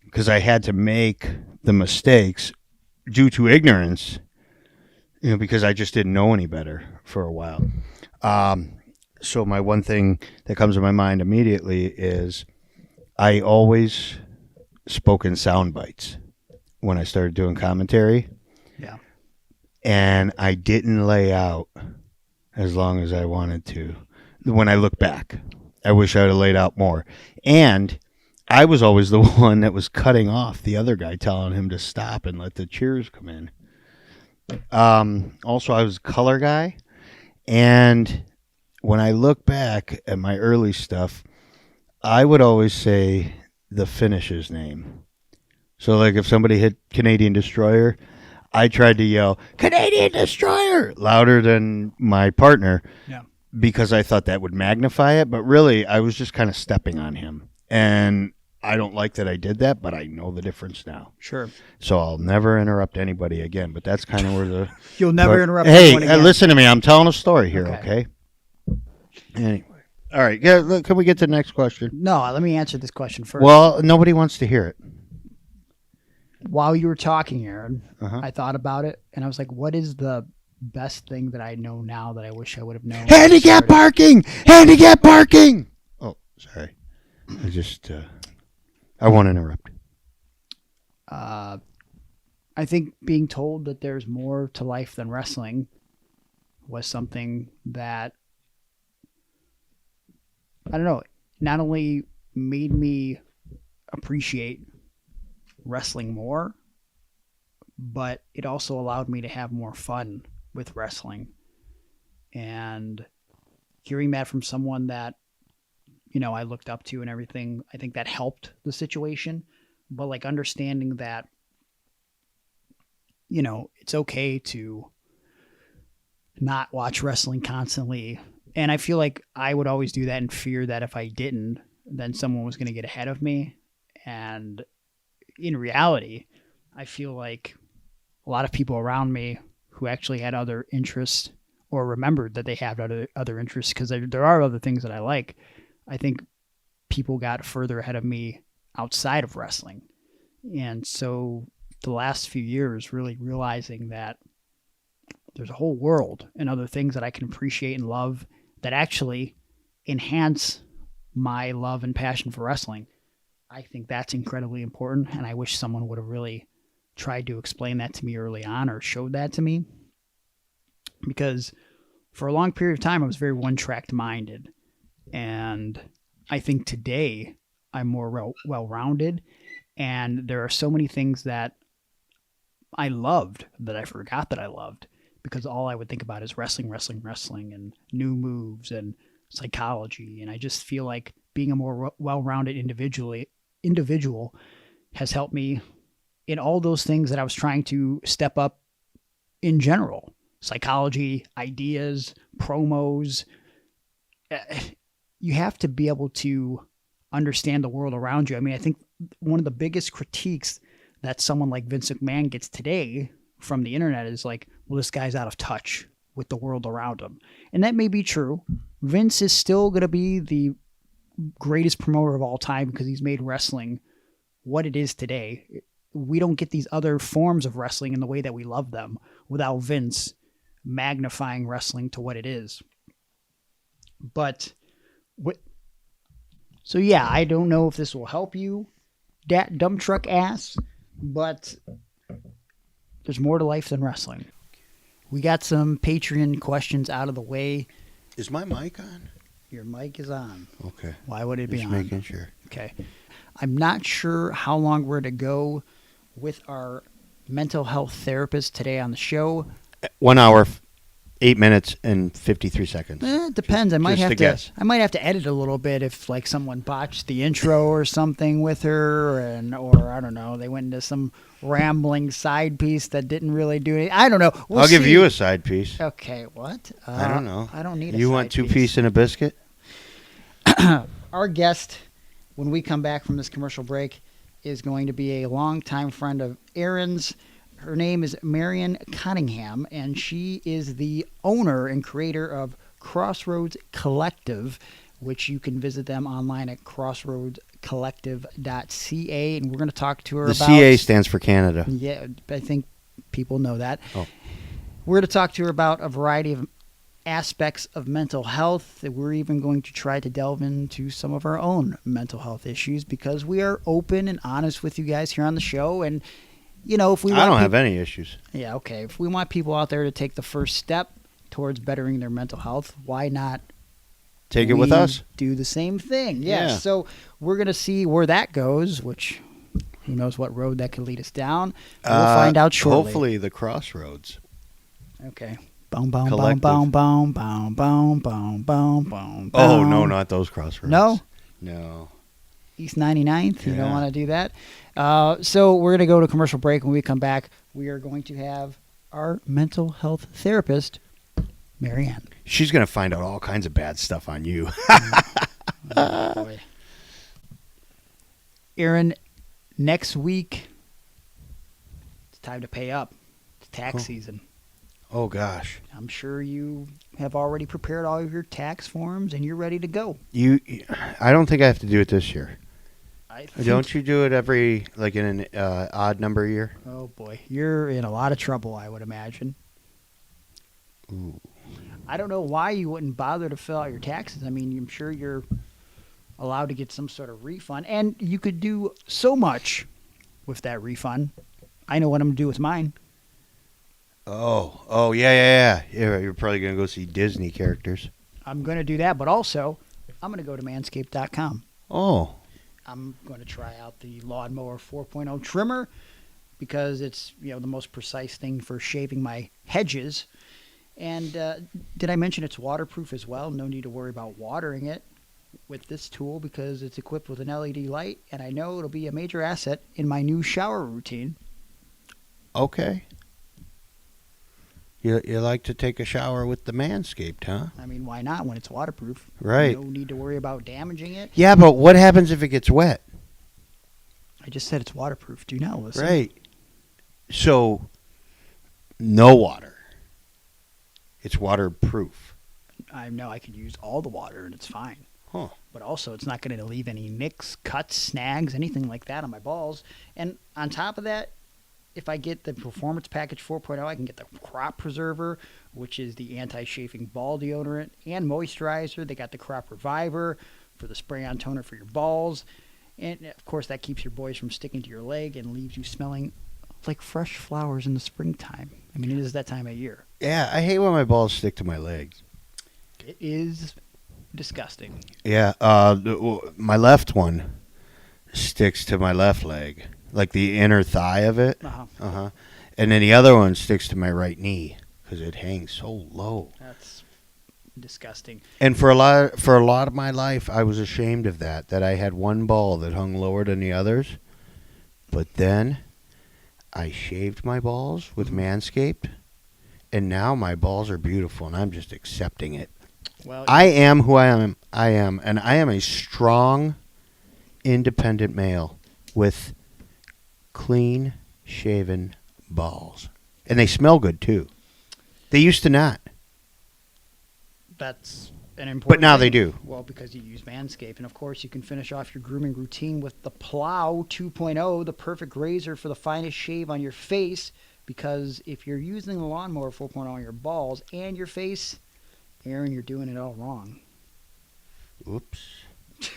Because I had to make the mistakes due to ignorance, because I just didn't know any better for a while. So my one thing that comes to my mind immediately is I always spoke in sound bites when I started doing commentary. Yeah. And I didn't lay out as long as I wanted to. When I look back, I wish I would have laid out more. And I was always the one that was cutting off the other guy, telling him to stop and let the cheers come in. Also, I was a color guy. And when I look back at my early stuff, I would always say the finisher's name. So, like, if somebody hit Canadian Destroyer, I tried to yell, Canadian Destroyer, louder than my partner. Yeah. Because I thought that would magnify it. But really, I was just kind of stepping on him. And I don't like that I did that, but I know the difference now. Sure. So I'll never interrupt anybody again. But that's kind of where the... You'll never interrupt Hey, anyone again. Listen to me. I'm telling a story here, okay? Anyway. All right. Yeah, can we get to the next question? No, let me answer this question first. Well, nobody wants to hear it. While you were talking, Aaron, Uh-huh. I thought about it, and I was like, what is the best thing that I know now that I wish I would have known? Handicap parking! Handicap parking! Oh, sorry. I just... I won't interrupt. I think being told that there's more to life than wrestling was something that, I don't know, not only made me appreciate wrestling more, but it also allowed me to have more fun with wrestling. And hearing that from someone that, I looked up to and everything, I think that helped the situation. But like understanding that, it's okay to not watch wrestling constantly. And I feel like I would always do that in fear that if I didn't, then someone was going to get ahead of me. And in reality, I feel like a lot of people around me who actually had other interests or remembered that they had other interests, because there are other things that I like. I think people got further ahead of me outside of wrestling. And so the last few years, really realizing that there's a whole world and other things that I can appreciate and love that actually enhance my love and passion for wrestling. I think that's incredibly important. And I wish someone would have really tried to explain that to me early on or showed that to me. Because for a long period of time, I was very one-track minded. And I think today I'm more well-rounded, and there are so many things that I loved that I forgot that I loved, because all I would think about is wrestling, and new moves and psychology. And I just feel like being a more well-rounded individual has helped me in all those things that I was trying to step up in general. Psychology, ideas, promos. You have to be able to understand the world around you. I mean, I think one of the biggest critiques that someone like Vince McMahon gets today from the internet is like, well, this guy's out of touch with the world around him. And that may be true. Vince is still going to be the greatest promoter of all time because he's made wrestling what it is today. We don't get these other forms of wrestling in the way that we love them without Vince magnifying wrestling to what it is. But so yeah, I don't know if this will help you, dumb truck ass, but there's more to life than wrestling. We got some Patreon questions out of the way. Is my mic on? Your mic is on. Okay. Why would it be Just on? making sure. Okay. I'm not sure how long we're to go with our mental health therapist today on the show. 1 hour, 8 minutes, and 53 seconds. It depends. I might Just have a to. guess. I might have to edit a little bit if like someone botched the intro or something with her, or I don't know, they went into some rambling side piece that didn't really do anything. I don't know. I'll give you a side piece. Okay, what? I don't know. I don't need. You want 2 piece and a biscuit? Our guest, when we come back from this commercial break, is going to be a longtime friend of Aaron's. Her name is Marianne Cottingham, and she is the owner and creator of Crossroads Collective, which you can visit them online at crossroadscollective.ca. And we're going to talk to her The about... CA stands for Canada. Yeah, I think people know that. Oh. We're going to talk to her about a variety of aspects of mental health. We're even going to try to delve into some of our own mental health issues because we are open and honest with you guys here on the show. And, you know, if we want I don't have any issues. Yeah, okay. If we want people out there to take the first step towards bettering their mental health, why not Take it with us. do the same thing? Yes. Yeah. So we're going to see where that goes, which who knows what road that could lead us down. We'll find out shortly. Hopefully the Crossroads. Okay. Boom, boom, boom, Collective. boom, boom, boom, boom, boom, boom, boom. Oh, no, not those Crossroads. No? No. East 99th. You don't Yeah. want to do that. So we're going to go to commercial break. When we come back, we are going to have our mental health therapist, Marianne. She's going to find out all kinds of bad stuff on you. Oh, boy. Aaron, next week, it's time to pay up. It's tax season. Oh, gosh. I'm sure you have already prepared all of your tax forms and you're ready to go. I don't think I have to do it this year. I think, Don't you do it every, like in an odd number year? Oh, boy. You're in a lot of trouble, I would imagine. Ooh. I don't know why you wouldn't bother to fill out your taxes. I mean, I'm sure you're allowed to get some sort of refund. And you could do so much with that refund. I know what I'm going to do with mine. Oh, yeah. You're probably going to go see Disney characters. I'm going to do that, but also I'm going to go to manscaped.com. Oh. I'm going to try out the Lawnmower 4.0 trimmer because it's, you know, the most precise thing for shaving my hedges. And did I mention it's waterproof as well? No need to worry about watering it with this tool because it's equipped with an LED light, and I know it'll be a major asset in my new shower routine. Okay. You like to take a shower with the Manscaped, huh? I mean, why not when it's waterproof? Right. No need to worry about damaging it. Yeah, but what happens if it gets wet? I just said it's waterproof. Do you not listen? Right. So, no water. It's waterproof. I know I could use all the water and it's fine. Huh. But also, it's not going to leave any nicks, cuts, snags, anything like that on my balls. And on top of that, if I get the Performance Package 4.0, I can get the Crop Preserver, which is the anti-chafing ball deodorant and moisturizer. They got the Crop Reviver for the spray-on toner for your balls. And, of course, that keeps your boys from sticking to your leg and leaves you smelling like fresh flowers in the springtime. I mean, it is that time of year. Yeah, I hate when my balls stick to my legs. It is disgusting. Yeah, my left one sticks to my left leg, like the inner thigh of it. Uh-huh. And then the other one sticks to my right knee because it hangs so low. That's disgusting. And for a lot of my life, I was ashamed of that I had one ball that hung lower than the others. But then I shaved my balls with Manscaped, and now my balls are beautiful, and I'm just accepting it. Well, I am who I am, and I am a strong, independent male with clean-shaven balls. And they smell good, too. They used to not. That's an important But now thing. they do. Well, because you use Manscaped. And, of course, you can finish off your grooming routine with the Plow 2.0, the perfect razor for the finest shave on your face. Because if you're using the Lawnmower 4.0 on your balls and your face, Aaron, you're doing it all wrong. Oops.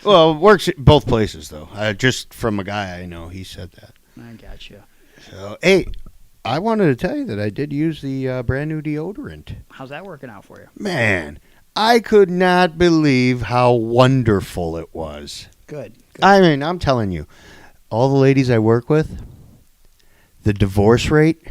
Well, it works at both places, though. Just from a guy I know, he said that. I gotcha. So, hey, I wanted to tell you that I did use the brand new deodorant. How's that working out for you? Man, I could not believe how wonderful it was. Good. I mean, I'm telling you, all the ladies I work with, the divorce rate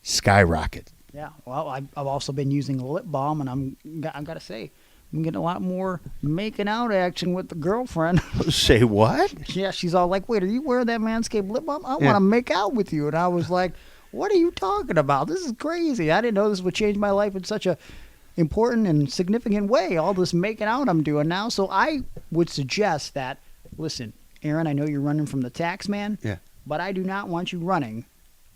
skyrocket. Yeah. Well, I've also been using a lip balm, and I've got to say, I'm getting a lot more making out action with the girlfriend. Say what? Yeah, she's all like, wait, are you wearing that Manscaped lip balm? I Yeah. want to make out with you. And I was like, what are you talking about? This is crazy. I didn't know this would change my life in such a important and significant way, all this making out I'm doing now. So I would suggest that, listen, Aaron, I know you're running from the tax man, Yeah. but I do not want you running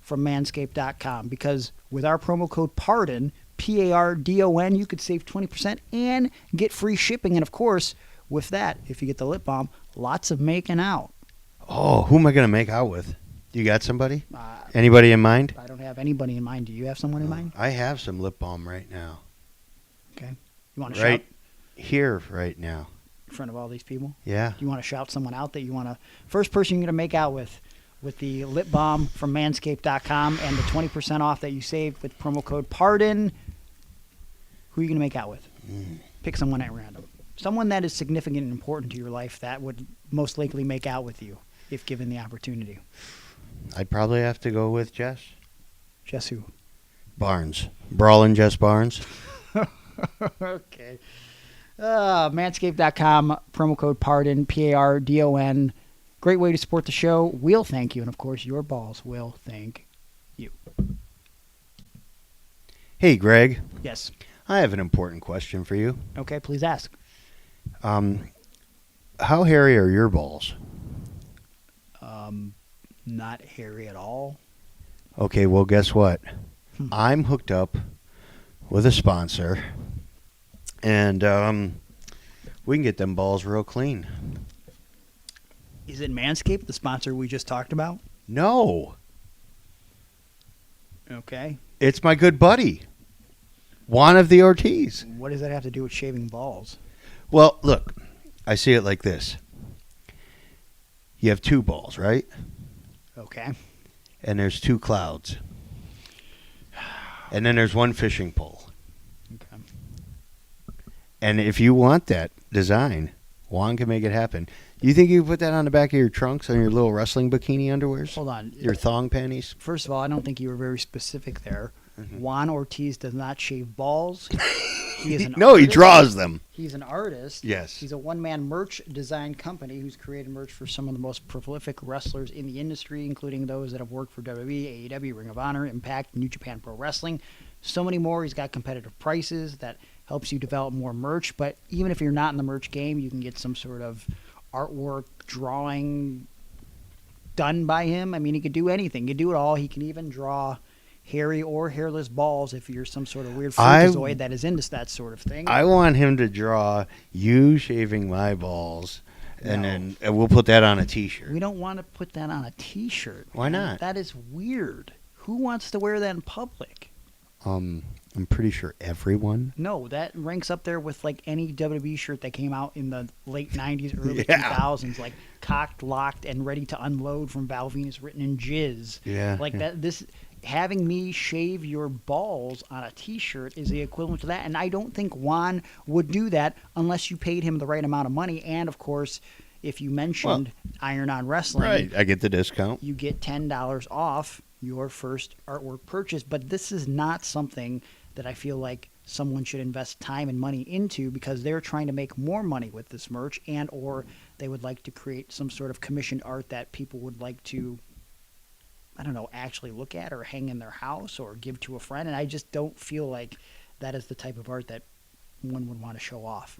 from manscaped.com, because with our promo code PARDON, PARDON, you could save 20% and get free shipping. And of course, with that, if you get the lip balm, lots of making out. Oh, who am I going to make out with? You got somebody? Uh, Anybody in mind? I don't have anybody in mind. Do you have someone in mind? I have some lip balm right now. Okay. You want to Right shout here, right now. in front of all these people? Yeah. Do you want to shout someone out that you want to, first person you're going to make out with the lip balm from manscaped.com and the 20% off that you saved with promo code PARDON, who are you going to make out with? Pick someone at random. Someone that is significant and important to your life that would most likely make out with you if given the opportunity. I'd probably have to go with Jess Jess who? Barnes. Brawlin' Jess Barnes. Okay. Manscaped.com, promo code PARDON, PARDON. Great way to support the show. We'll thank you. And, of course, your balls will thank you. Hey, Greg. Yes. I have an important question for you. Okay, please ask. How hairy are your balls? Not hairy at all. Okay, well, guess what? I'm hooked up with a sponsor, and we can get them balls real clean. Is it Manscaped, the sponsor we just talked about? No, Okay. it's my good buddy, Juan of the Ortiz. What does that have to do with shaving balls? Well, look, I see it like this. You have two balls, right? Okay. And there's two clouds. And then there's one fishing pole. Okay. And if you want that design, Juan can make it happen. You think you can put that on the back of your trunks on your little wrestling bikini underwears? Hold on. Your thong panties? First of all, I don't think you were very specific there. Juan Ortiz does not shave balls. He is an No, he artist. draws them. He's an artist. Yes. He's a one-man merch design company who's created merch for some of the most prolific wrestlers in the industry, including those that have worked for WWE, AEW, Ring of Honor, Impact, New Japan Pro Wrestling. So many more. He's got competitive prices that helps you develop more merch. But even if you're not in the merch game, you can get some sort of artwork, drawing done by him. I mean, he could do anything. He could do it all. He can even draw hairy or hairless balls if you're some sort of weird freakazoid that is into that sort of thing. I want him to draw you shaving my balls, and No. then we'll put that on a T-shirt. We don't want to put that on a T-shirt. Why man. not? That is weird. Who wants to wear that in public? I'm pretty sure everyone. No, that ranks up there with like any WWE shirt that came out in the late 90s, early Yeah. 2000s, like cocked, locked, and ready to unload from Val Venus written in jizz. Yeah. Like that. This having me shave your balls on a T-shirt is the equivalent to that, and I don't think Juan would do that unless you paid him the right amount of money. And of course, if you mentioned Iron on Wrestling, Right. I get the discount. you get $10 off your first artwork purchase. But this is not something that I feel like someone should invest time and money into, because they're trying to make more money with this merch, and or they would like to create some sort of commissioned art that people would like to, I don't know, actually look at or hang in their house or give to a friend. And I just don't feel like that is the type of art that one would want to show off.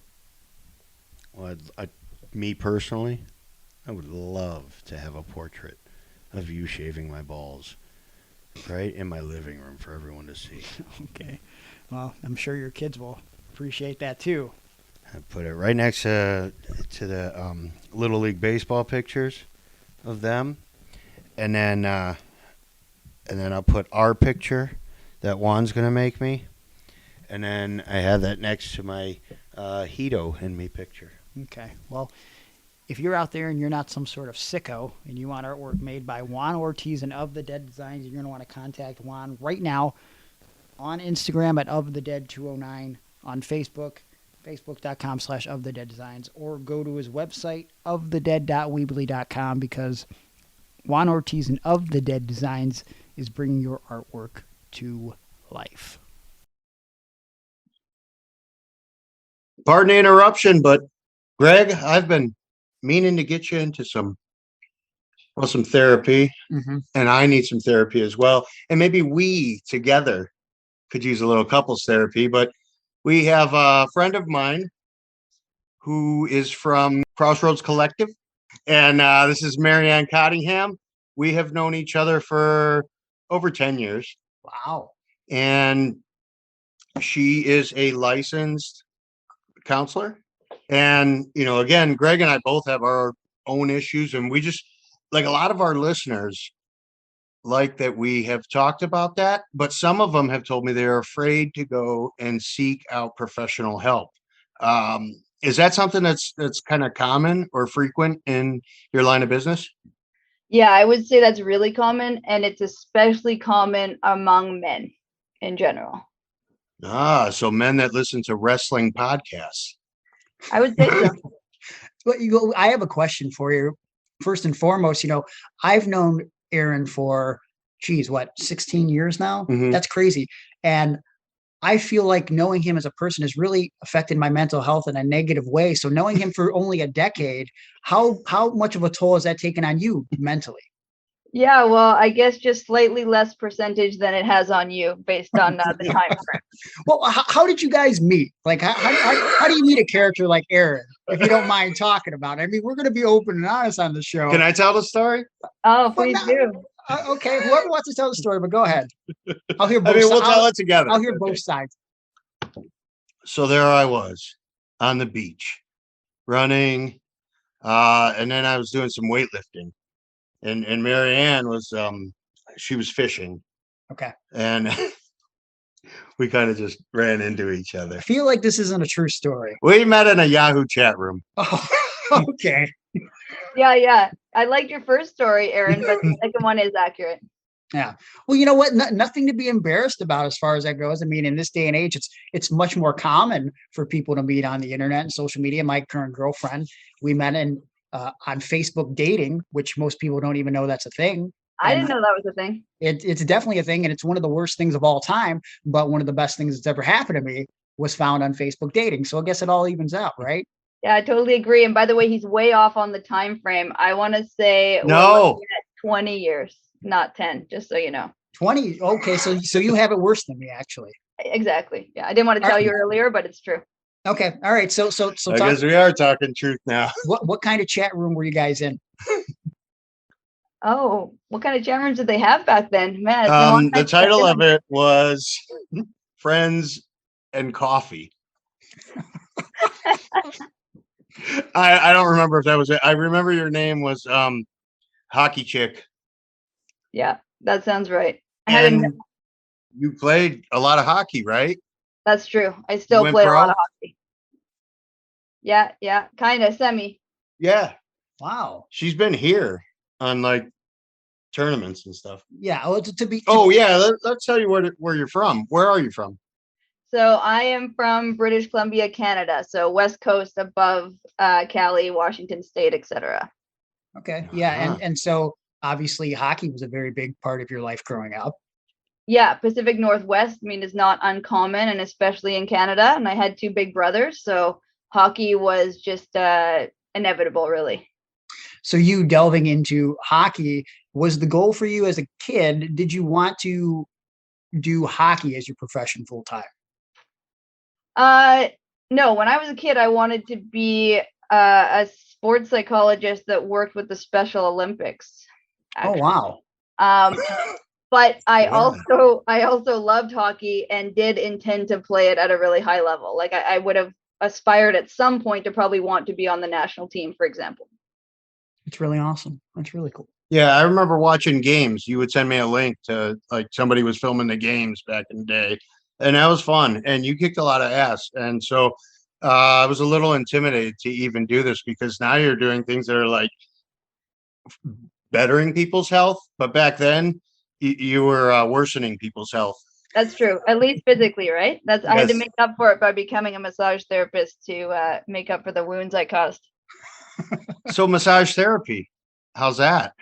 Well, me personally, I would love to have a portrait of you shaving my balls right in my living room for everyone to see. Okay. Well, I'm sure your kids will appreciate that too. I put it right next to the Little League Baseball pictures of them. And then I'll put our picture that Juan's going to make me. And then I have that next to my Hito and me picture. Okay. Well, if you're out there and you're not some sort of sicko and you want artwork made by Juan Ortiz and Of the Dead Designs, you're going to want to contact Juan right now on Instagram at ofthedead209, on Facebook, facebook.com/ofthedeaddesigns, or go to his website, ofthedead.weebly.com, because Juan Ortiz and Of the Dead Designs is bringing your artwork to life. Pardon the interruption, but Greg, I've been meaning to get you into some therapy, and I need some therapy as well. And maybe we together could use a little couples therapy, but we have a friend of mine who is from Crossroads Collective, and this is Marianne Cottingham. We have known each other for over 10 years. Wow. And she is a licensed counselor. And, again, Greg and I both have our own issues, and we just, like a lot of our listeners, like that we have talked about that, but some of them have told me they're afraid to go and seek out professional help. Is that something that's kind of common or frequent in your line of business? Yeah, I would say that's really common, and it's especially common among men in general. So men that listen to wrestling podcasts. I would say so. Well, I have a question for you. First and foremost, I've known Aaron for, 16 years now? Mhm. That's crazy. And I feel like knowing him as a person has really affected my mental health in a negative way. So knowing him for only a decade, how much of a toll has that taken on you mentally? Yeah, well, I guess just slightly less percentage than it has on you based on the time frame. Well, how did you guys meet? Like, how do you meet a character like Aaron, if you don't mind talking about it? I mean, we're going to be open and honest on the show. Can I tell the story? Oh, please do. Okay, whoever wants to tell the story, but go ahead. I'll hear both we'll tell it together. I'll hear both sides. So there I was on the beach running, and then I was doing some weightlifting, and Marianne was she was fishing. Okay. And we kind of just ran into each other. I feel like this isn't a true story. We met in a Yahoo chat room. Oh, okay. Yeah. I liked your first story, Aaron, but the second one is accurate. Yeah. Well, you know what? Nothing to be embarrassed about as far as that goes. I mean, in this day and age, it's much more common for people to meet on the internet and social media. My current girlfriend, we met on Facebook dating, which most people don't even know that's a thing. I didn't know that was a thing. It's definitely a thing, and it's one of the worst things of all time. But one of the best things that's ever happened to me was found on Facebook dating. So I guess it all evens out, right? Yeah, I totally agree. And by the way, he's way off on the time frame. I want to say No. we're looking at 20 years, not 10, just so you know. 20. Okay, so you have it worse than me, actually. Exactly. Yeah, I didn't want to tell you earlier, but it's true. Okay, all right. So I guess we are talking truth now. What kind of chat room were you guys in? Oh, what kind of chat rooms did they have back then? Man, it's been a long The time title since of it was Friends and Coffee. I don't remember if that was it. I remember your name was Hockey Chick. Yeah, that sounds right. And you played a lot of hockey, right? That's true. I still went play a pro? lot of hockey. Yeah, kind of semi. Yeah. Wow. She's been here on like tournaments and stuff. Yeah. Oh, to be. Yeah. Let's tell you where you're from. Where are you from? So I am from British Columbia, Canada. So West Coast above Cali, Washington State, etc. Okay. Yeah. And so obviously hockey was a very big part of your life growing up. Yeah, Pacific Northwest, I mean, is not uncommon, and especially in Canada. And I had two big brothers, so hockey was just inevitable, really. So you delving into hockey was the goal for you as a kid. Did you want to do hockey as your profession full time? No, when I was a kid, I wanted to be a sports psychologist that worked with the Special Olympics. Actually. Oh wow! But I Yeah. also loved hockey and did intend to play it at a really high level. Like I would have aspired at some point to probably want to be on the national team, for example. It's really awesome. That's really cool. Yeah, I remember watching games. You would send me a link to like somebody was filming the games back in the day, and that was fun. And you kicked a lot of ass. And so I was a little intimidated to even do this because now you're doing things that are like bettering people's health, but back then you were worsening people's health. That's true. At least physically, right? I had to Yes. make up for it by becoming a massage therapist to make up for the wounds I caused. So massage therapy, how's that?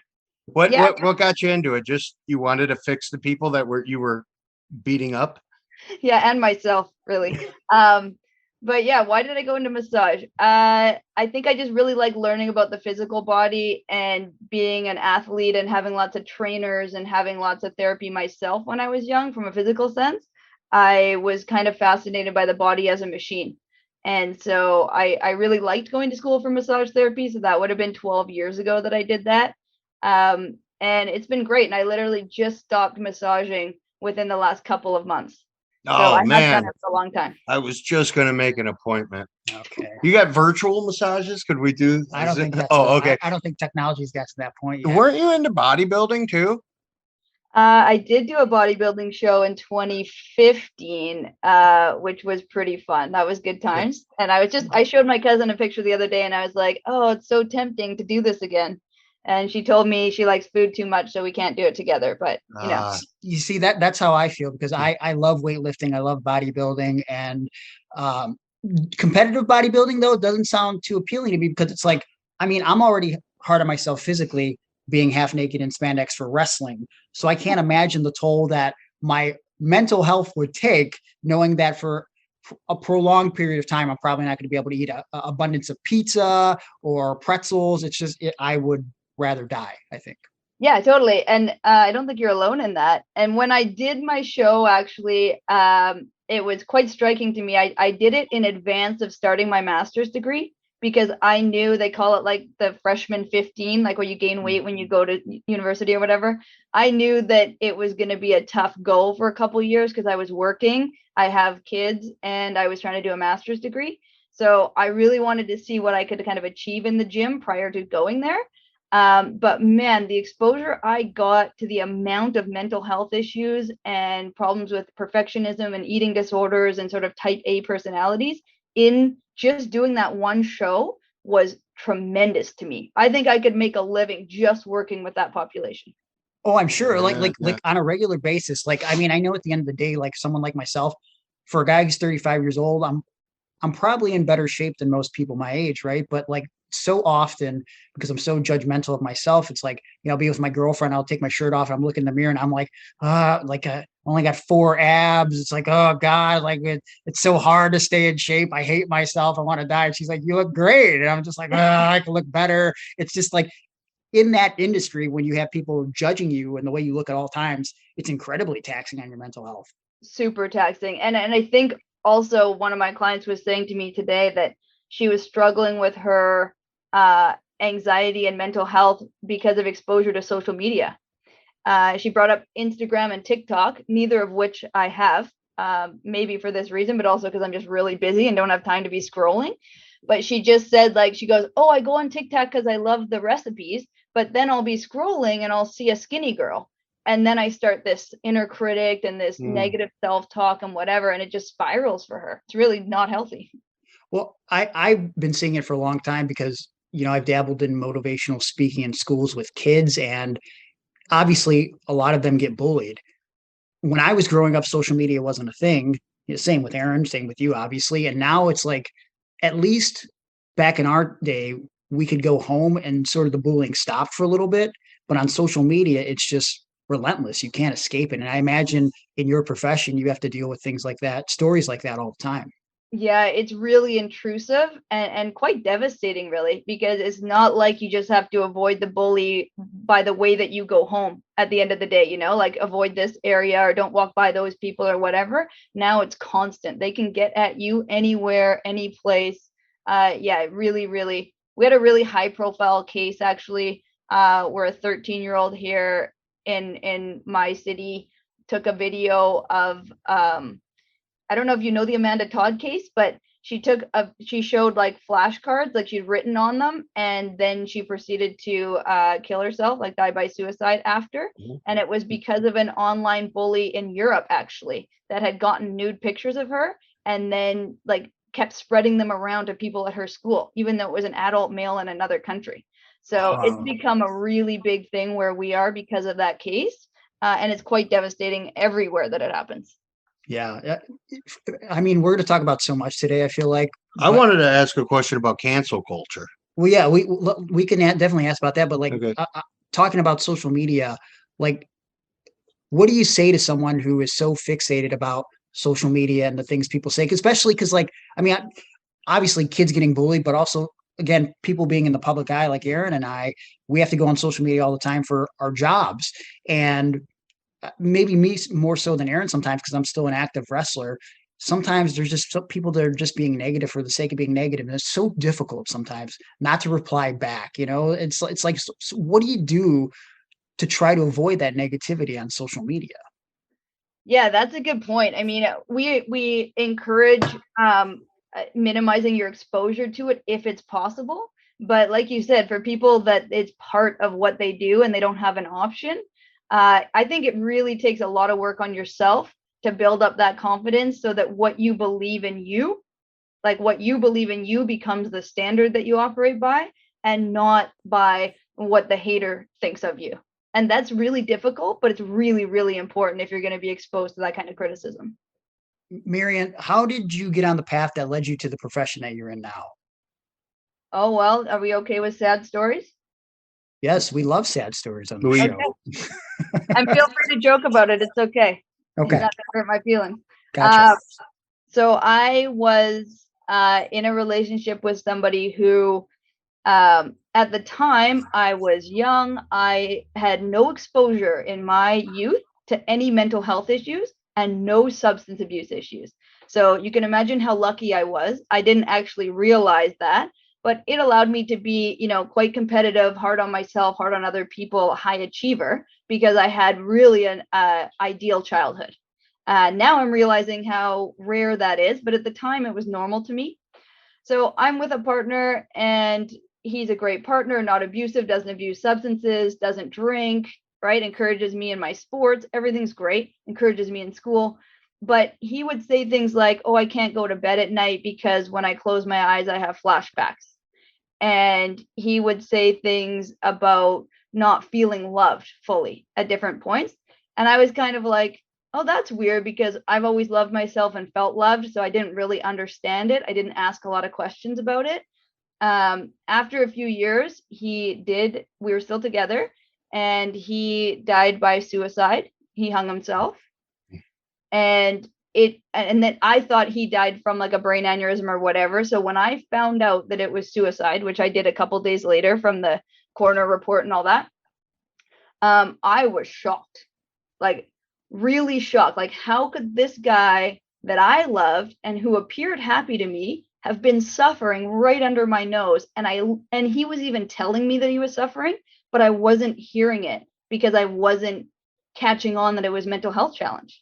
What Yeah. what got you into it? Just you wanted to fix the people that you were beating up? Yeah, and myself, really. But yeah, why did I go into massage? I think I just really like learning about the physical body and being an athlete and having lots of trainers and having lots of therapy myself when I was young from a physical sense. I was kind of fascinated by the body as a machine. And so I really liked going to school for massage therapy. So that would have been 12 years ago that I did that. And it's been great. And I literally just stopped massaging within the last couple of months. So Oh I have man, done it for a long time. I was just going to make an appointment. Okay. You got virtual massages? Could we do? I don't think that's. Oh, okay. I don't think technology's got to that point yet. Weren't you into bodybuilding too? I did do a bodybuilding show in 2015, which was pretty fun. That was good times. And I showed my cousin a picture the other day and I was like, oh, it's so tempting to do this again. And she told me she likes food too much, so we can't do it together. But you know, You see that's how I feel because I love weightlifting, I love bodybuilding, and competitive bodybuilding though doesn't sound too appealing to me because it's like, I mean, I'm already hard on myself physically being half naked in spandex for wrestling, so I can't imagine the toll that my mental health would take knowing that for a prolonged period of time I'm probably not going to be able to eat a abundance of pizza or pretzels. It's just I would rather die, I think. yeah, totally. And I don't think you're alone in that. And when I did my show, actually, it was quite striking to me. I did it in advance of starting my master's degree because I knew they call it like the freshman 15, like where you gain weight when you go to university or whatever. I knew that it was going to be a tough go for a couple of years because I was working, I have kids, and I was trying to do a master's degree. So I really wanted to see what I could kind of achieve in the gym prior to going there. But man, the exposure I got to the amount of mental health issues and problems with perfectionism and eating disorders and sort of type A personalities in just doing that one show was tremendous to me. I think I could make a living just working with that population. Oh, I'm sure. Like Yeah. on a regular basis. Like, I mean, I know at the end of the day, like someone like myself, for a guy who's 35 years old, I'm probably in better shape than most people my age, right? But like so often, because I'm so judgmental of myself, it's like, I'll be with my girlfriend, I'll take my shirt off and I'm looking in the mirror and I'm like, I only got 4 abs. It's like, oh God, like it's so hard to stay in shape. I hate myself. I want to die. And she's like, you look great. And I'm just like, I can look better. It's just like in that industry, when you have people judging you and the way you look at all times, it's incredibly taxing on your mental health. Super taxing. And I think also one of my clients was saying to me today that she was struggling with her anxiety and mental health because of exposure to social media. She brought up Instagram and TikTok, neither of which I have, maybe for this reason, but also because I'm just really busy and don't have time to be scrolling. But she just said, like, she goes, oh, I go on TikTok because I love the recipes, but then I'll be scrolling and I'll see a skinny girl. And then I start this inner critic and this negative self-talk and whatever, and it just spirals for her. It's really not healthy. Well, I've been seeing it for a long time because, I've dabbled in motivational speaking in schools with kids, and obviously a lot of them get bullied. When I was growing up, social media wasn't a thing. Same with Aaron, same with you, obviously. And now it's like, at least back in our day, we could go home and sort of the bullying stopped for a little bit. But on social media, it's just relentless. You can't escape it. And I imagine in your profession, you have to deal with things like that, stories like that all the time. Yeah, it's really intrusive and quite devastating, really, because it's not like you just have to avoid the bully by the way that you go home at the end of the day, you know, like avoid this area or don't walk by those people or whatever. Now it's constant. They can get at you anywhere, any place. Yeah, really, really. We had a really high profile case, actually, where a 13-year-old here in my city took a video of I don't know if you know the Amanda Todd case, but she showed like flashcards, like she'd written on them, and then she proceeded to kill herself, like die by suicide after. And it was because of an online bully in Europe, actually, that had gotten nude pictures of her and then like kept spreading them around to people at her school, even though it was an adult male in another country. So it's become a really big thing where we are because of that case. And it's quite devastating everywhere that it happens. Yeah. I mean, we're going to talk about so much today, I feel like. I wanted to ask a question about cancel culture. Well, yeah, we can definitely ask about that. But like Okay. talking about social media, like, what do you say to someone who is so fixated about social media and the things people say? Especially because, like, I mean, obviously kids getting bullied, but also, again, people being in the public eye, like Aaron and I, we have to go on social media all the time for our jobs. And maybe me more so than Aaron sometimes, because I'm still an active wrestler. Sometimes there's just people that are just being negative for the sake of being negative. And it's so difficult sometimes not to reply back. You know, it's like, so what do you do to try to avoid that negativity on social media? Yeah, that's a good point. I mean, we encourage minimizing your exposure to it if it's possible. But like you said, for people that it's part of what they do and they don't have an option, I think it really takes a lot of work on yourself to build up that confidence so that what you believe in you becomes the standard that you operate by and not by what the hater thinks of you. And that's really difficult, but it's really, really important if you're going to be exposed to that kind of criticism. Marianne, how did you get on the path that led you to the profession that you're in now? Oh, well, are we okay with sad stories? Yes, we love sad stories on the We- show. And feel free to joke about it. It's okay. Okay, It's not going to hurt my feelings. gotcha. So I was in a relationship with somebody who, at the time, I was young. I had no exposure in my youth to any mental health issues and no substance abuse issues. So you can imagine how lucky I was. I didn't actually realize that, but it allowed me to be, you know, quite competitive, hard on myself, hard on other people, high achiever, because I had really an ideal childhood. Now I'm realizing how rare that is, but at the time it was normal to me. So I'm with a partner and he's a great partner, not abusive, doesn't abuse substances, doesn't drink, right? Encourages me in my sports. Everything's great. Encourages me in school. But he would say things like, oh, I can't go to bed at night because when I close my eyes, I have flashbacks. And he would say things about not feeling loved fully at different points. And I was kind of like, oh, that's weird because I've always loved myself and felt loved. So I didn't really understand it. I didn't ask a lot of questions about it. After a few years, we were still together and he died by suicide. He hung himself. And then I thought he died from like a brain aneurysm or whatever. So when I found out that it was suicide, which I did a couple days later from the coroner report and all that, I was shocked, like really shocked. Like, how could this guy that I loved and who appeared happy to me have been suffering right under my nose? And he was even telling me that he was suffering, but I wasn't hearing it because I wasn't catching on that it was mental health challenge.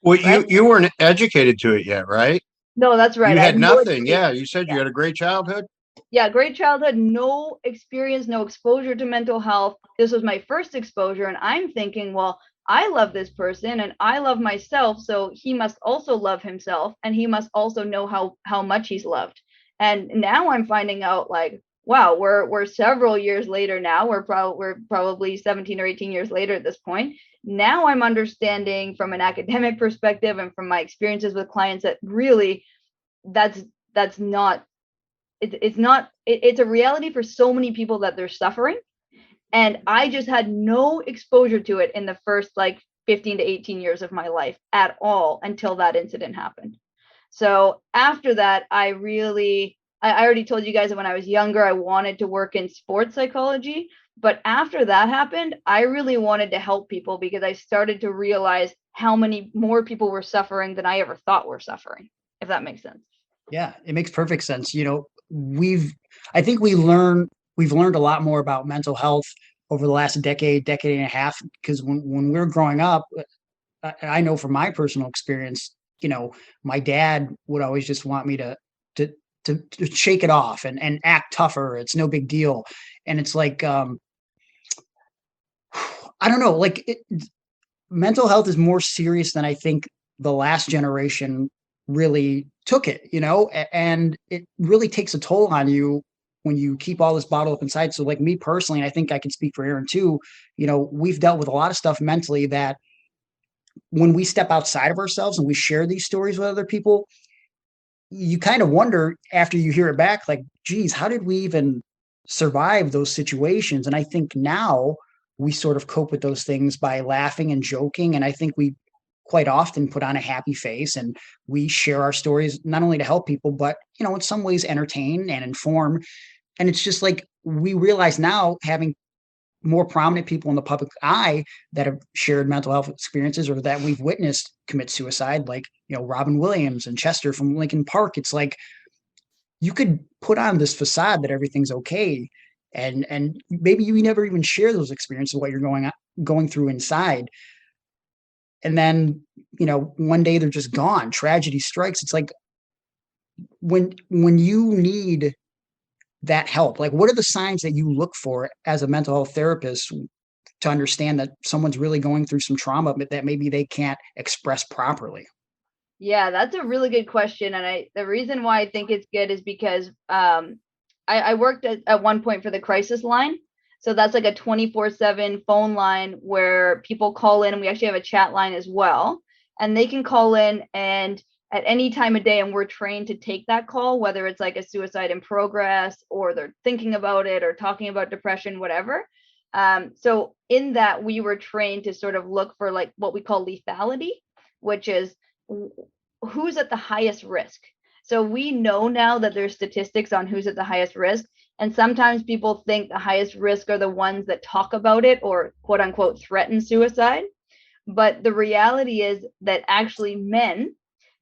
Well, Right? you weren't educated to it yet, right? No, that's right. You I had no nothing. experience. Yeah, you said you Yeah. had a great childhood. Yeah, great childhood, no experience, no exposure to mental health. This was my first exposure, and I'm thinking, well, I love this person and I love myself, so he must also love himself and he must also know how much he's loved. And now I'm finding out, like, wow, we're several years later now. We're probably 17 or 18 years later at this point. Now I'm understanding from an academic perspective and from my experiences with clients that really that's not it's a reality for so many people that they're suffering. And I just had no exposure to it in the first like 15 to 18 years of my life at all until that incident happened. So after that, I already told you guys that when I was younger, I wanted to work in sports psychology. But after that happened, I really wanted to help people because I started to realize how many more people were suffering than I ever thought were suffering, if that makes sense. Yeah, it makes perfect sense. I think we've learned a lot more about mental health over the last decade and a half, because when we were growing up, I know from my personal experience, my dad would always just want me to shake it off and act tougher. It's no big deal. And it's like, I don't know, like mental health is more serious than I think the last generation really took it, and it really takes a toll on you when you keep all this bottled up inside. So like me personally, and I think I can speak for Aaron too, we've dealt with a lot of stuff mentally that when we step outside of ourselves and we share these stories with other people, you kind of wonder after you hear it back, like, geez, how did we even survive those situations? And I think now we sort of cope with those things by laughing and joking. And I think we quite often put on a happy face and we share our stories, not only to help people, but, in some ways entertain and inform. And it's just like, we realize now, having more prominent people in the public eye that have shared mental health experiences or that we've witnessed commit suicide, like, Robin Williams and Chester from Lincoln Park. It's like, you could put on this facade that everything's okay. And maybe you never even share those experiences, what you're going through inside. And then, one day they're just gone. Tragedy strikes. It's like, when you need that help, like, what are the signs that you look for as a mental health therapist to understand that someone's really going through some trauma that maybe they can't express properly? Yeah, that's a really good question. And the reason why I think it's good is because I worked at one point for the crisis line. So that's like a 24/7 phone line where people call in, and we actually have a chat line as well. And they can call in and at any time of day, and we're trained to take that call, whether it's like a suicide in progress or they're thinking about it or talking about depression, whatever. So in that, we were trained to sort of look for like what we call lethality, which is who's at the highest risk. So we know now that there's statistics on who's at the highest risk. And sometimes people think the highest risk are the ones that talk about it or quote unquote threaten suicide. But the reality is that actually men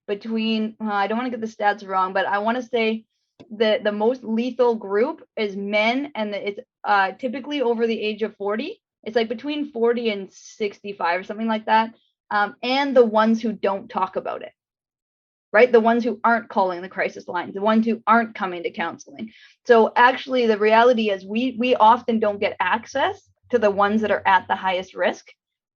between, I don't want to get the stats wrong, but I want to say the most lethal group is men, and it's typically over the age of 40. It's like between 40 and 65 or something like that. And the ones who don't talk about it, right? The ones who aren't calling the crisis lines, the ones who aren't coming to counseling. So actually the reality is we often don't get access to the ones that are at the highest risk.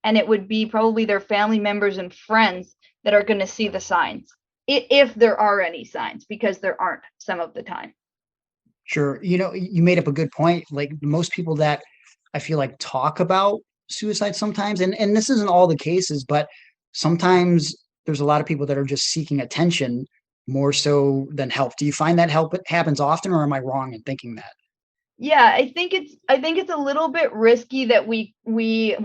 And it would be probably their family members and friends that are going to see the signs, if there are any signs, because there aren't some of the time. Sure. You made up a good point. Like, most people that I feel like talk about suicide sometimes, and this isn't all the cases, but sometimes there's a lot of people that are just seeking attention more so than help. Do you find that help happens often, or am I wrong in thinking that? Yeah, I think it's a little bit risky that we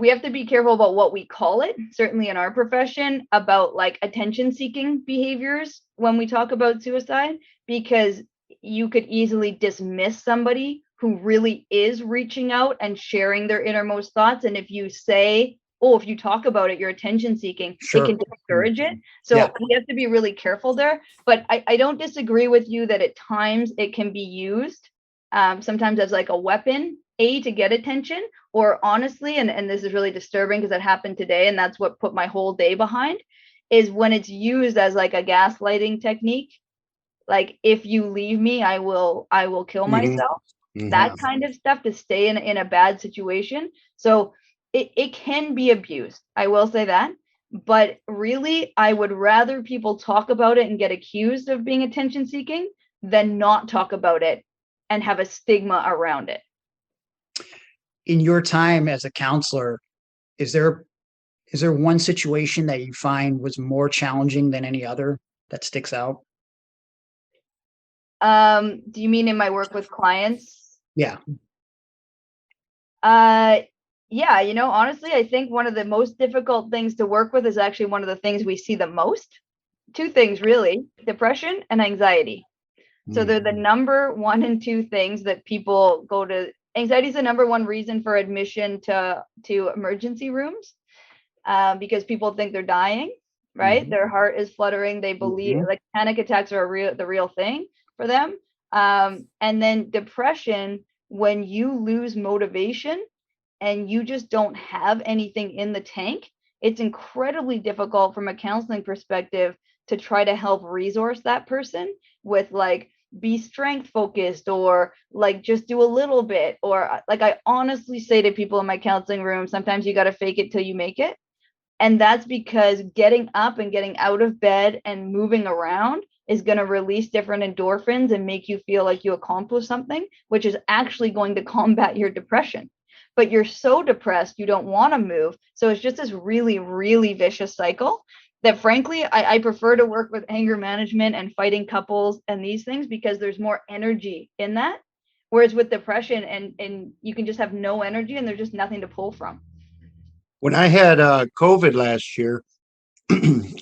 have to be careful about what we call it, certainly in our profession, about like attention seeking behaviors when we talk about suicide, because you could easily dismiss somebody who really is reaching out and sharing their innermost thoughts. And if you say, oh, if you talk about it, you're attention seeking, Sure. It can discourage it. So Yeah. we have to be really careful there. But I don't disagree with you that at times it can be used sometimes as like a weapon, to get attention, or honestly, and this is really disturbing because it happened today, and that's what put my whole day behind, is when it's used as like a gaslighting technique. Like, if you leave me, I will kill myself. Mhm. That kind of stuff, to stay in a bad situation. So it can be abused. I will say that. But really, I would rather people talk about it and get accused of being attention seeking than not talk about it and have a stigma around it. In your time as a counselor, is there one situation that you find was more challenging than any other that sticks out? Do you mean in my work with clients? Yeah. Yeah, honestly, I think one of the most difficult things to work with is actually one of the things we see the most. Two things really: depression and anxiety. So they're the number one and two things that people go to. Anxiety is the number one reason for admission to emergency rooms, because people think they're dying, right? Their heart is fluttering. They believe like panic attacks are the real thing for them. And then depression, when you lose motivation and you just don't have anything in the tank, it's incredibly difficult from a counseling perspective to try to help resource that person with like, be strength focused, or like just do a little bit, or like I honestly say to people in my counseling room, sometimes you got to fake it till you make it. And that's because getting up and getting out of bed and moving around is going to release different endorphins and make you feel like you accomplished something, which is actually going to combat your depression. But you're so depressed, you don't want to move. So it's just this really, really vicious cycle that frankly, I prefer to work with anger management and fighting couples and these things, because there's more energy in that. Whereas with depression and you can just have no energy and there's just nothing to pull from. When I had COVID last year,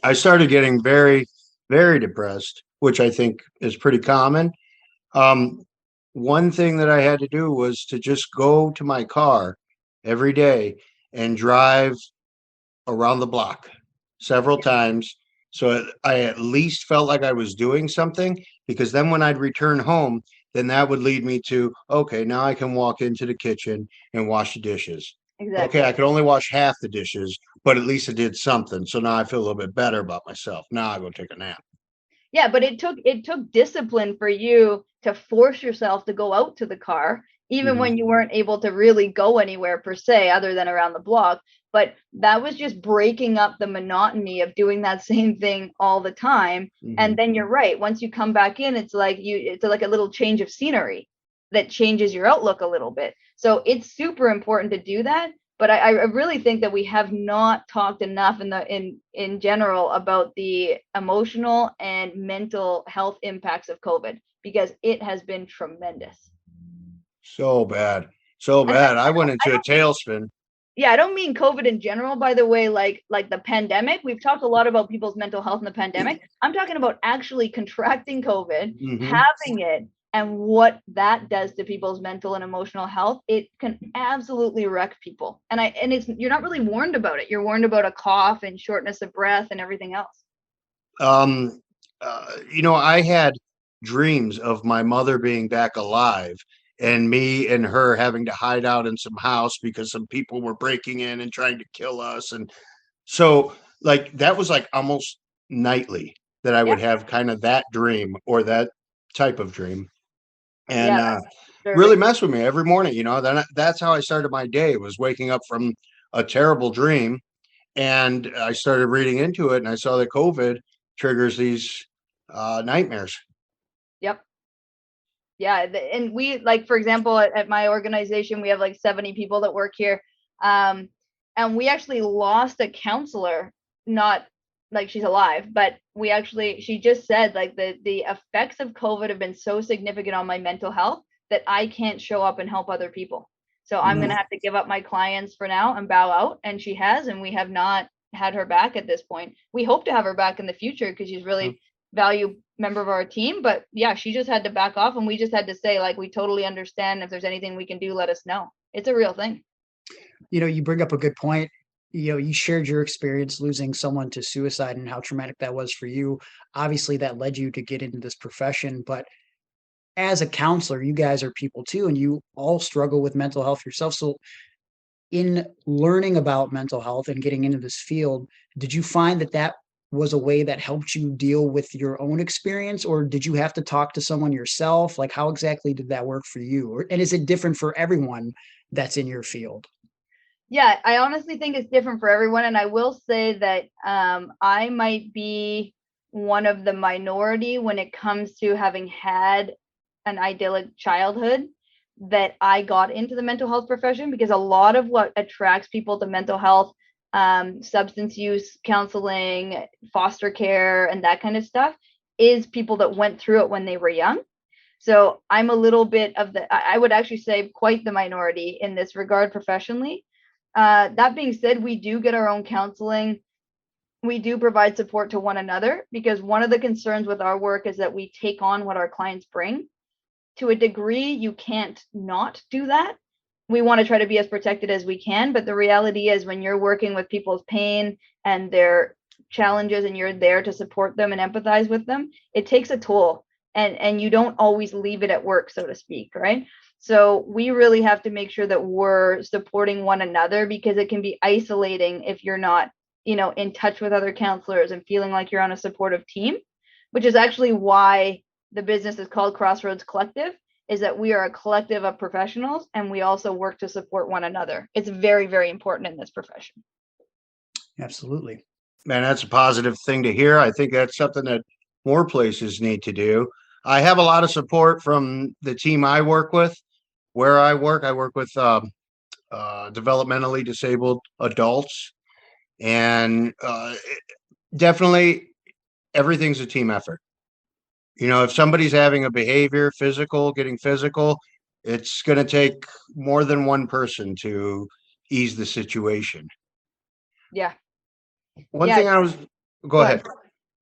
I started getting very, very depressed, which I think is pretty common. One thing that I had to do was to just go to my car every day and drive around the block several times. So I at least felt like I was doing something, because then when I'd return home, then that would lead me to, okay, now I can walk into the kitchen and wash the dishes. Exactly. Okay, I could only wash half the dishes, but at least I did something. So now I feel a little bit better about myself. Now I go take a nap. Yeah, but it took discipline for you to force yourself to go out to the car, even when you weren't able to really go anywhere per se, other than around the block. But that was just breaking up the monotony of doing that same thing all the time. And then you're right. Once you come back in, it's like a little change of scenery that changes your outlook a little bit. So it's super important to do that. But I really think that we have not talked enough in general about the emotional and mental health impacts of COVID, because it has been tremendous. So bad. So bad. I went into a tailspin. Yeah, I don't mean COVID in general, by the way, like the pandemic. We've talked a lot about people's mental health in the pandemic. I'm talking about actually contracting COVID, having it, and what that does to people's mental and emotional health. It can absolutely wreck people. And you're not really warned about it. You're warned about a cough and shortness of breath and everything else. I had dreams of my mother being back alive, and me and her having to hide out in some house because some people were breaking in and trying to kill us. And so like that was like almost nightly that I would have kind of that dream or that type of dream. And really mess with me every morning. Then that's how I started my day, was waking up from a terrible dream. And I started reading into it, and I saw that COVID triggers these nightmares. Yep. Yeah. And we, like, for example, at my organization, we have like 70 people that work here. And we actually lost a counselor, not like she's alive, but she just said like the effects of COVID have been so significant on my mental health that I can't show up and help other people. So I'm going to have to give up my clients for now and bow out. And she has, and we have not had her back at this point. We hope to have her back in the future because she's really valued member of our team. But yeah, she just had to back off, and we just had to say, like, we totally understand. If there's anything we can do, let us know. It's a real thing. You bring up a good point. You shared your experience losing someone to suicide and how traumatic that was for you. Obviously, that led you to get into this profession. But as a counselor, you guys are people too, and you all struggle with mental health yourself. So in learning about mental health and getting into this field, did you find that was a way that helped you deal with your own experience, or did you have to talk to someone yourself? Like, how exactly did that work for you? And is it different for everyone that's in your field? Yeah, I honestly think it's different for everyone. And I will say that I might be one of the minority when it comes to having had an idyllic childhood, that I got into the mental health profession, because a lot of what attracts people to mental health, substance use counseling, foster care, and that kind of stuff, is people that went through it when they were young. So I'm a little bit of I would actually say quite the minority in this regard professionally. That being said, we do get our own counseling. We do provide support to one another, because one of the concerns with our work is that we take on what our clients bring. To a degree, you can't not do that. We want to try to be as protected as we can, but the reality is when you're working with people's pain and their challenges and you're there to support them and empathize with them, it takes a toll, and you don't always leave it at work, so to speak, right? So we really have to make sure that we're supporting one another, because it can be isolating if you're not, in touch with other counselors and feeling like you're on a supportive team, which is actually why the business is called Crossroads Collective, is that we are a collective of professionals and we also work to support one another. It's very, very important in this profession. Absolutely. Man, that's a positive thing to hear. I think that's something that more places need to do. I have a lot of support from the team I work with. Where I work with developmentally disabled adults, and definitely everything's a team effort. If somebody's having a behavior, getting physical, it's going to take more than one person to ease the situation. Yeah. One Yeah. thing go ahead.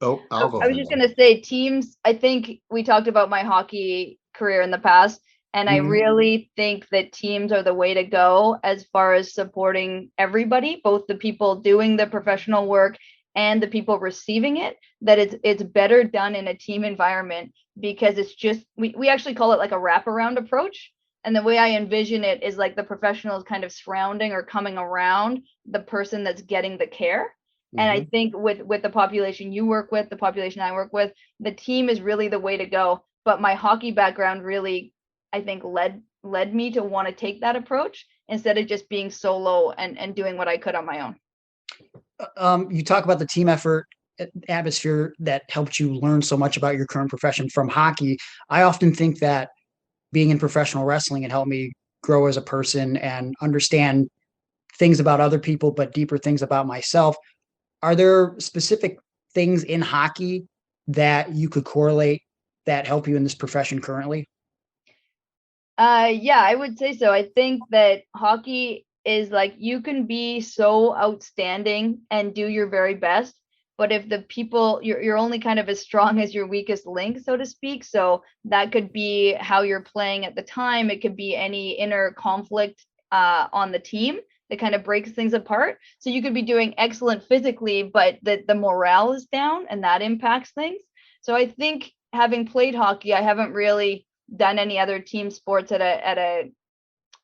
Oh, I'll go I was ahead. just going to say teams. I think we talked about my hockey career in the past, and I really think that teams are the way to go as far as supporting everybody, both the people doing the professional work and the people receiving it, that it's better done in a team environment, because it's just, we actually call it like a wraparound approach. And the way I envision it is like the professionals kind of surrounding or coming around the person that's getting the care. And I think with the population you work with, the population I work with, the team is really the way to go. But my hockey background really, I think, led me to want to take that approach instead of just being solo and doing what I could on my own. You talk about the team effort atmosphere that helped you learn so much about your current profession from hockey. I often think that being in professional wrestling, it helped me grow as a person and understand things about other people, but deeper things about myself. Are there specific things in hockey that you could correlate that help you in this profession currently? Yeah, I would say so. I think that hockey is like, you can be so outstanding and do your very best, but if the people, you're only kind of as strong as your weakest link, so to speak. So that could be how you're playing at the time. It could be any inner conflict on the team that kind of breaks things apart. So you could be doing excellent physically, but the morale is down, and that impacts things. So I think, having played hockey, I haven't really done any other team sports at a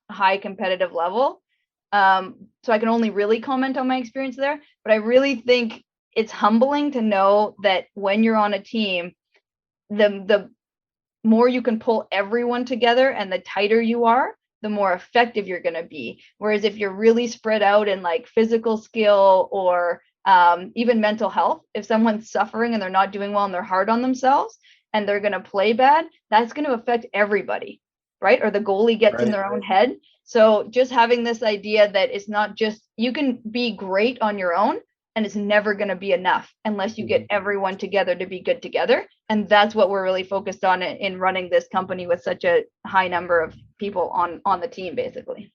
high competitive level. So I can only really comment on my experience there, but I really think it's humbling to know that when you're on a team, the more you can pull everyone together and the tighter you are, the more effective you're going to be. Whereas if you're really spread out in like physical skill or even mental health, if someone's suffering and they're not doing well and they're hard on themselves and they're going to play bad, that's going to affect everybody, right? Or the goalie gets in their own head. So just having this idea that it's not just, you can be great on your own, and it's never going to be enough unless you get everyone together to be good together. And that's what we're really focused on in running this company with such a high number of people on the team, basically.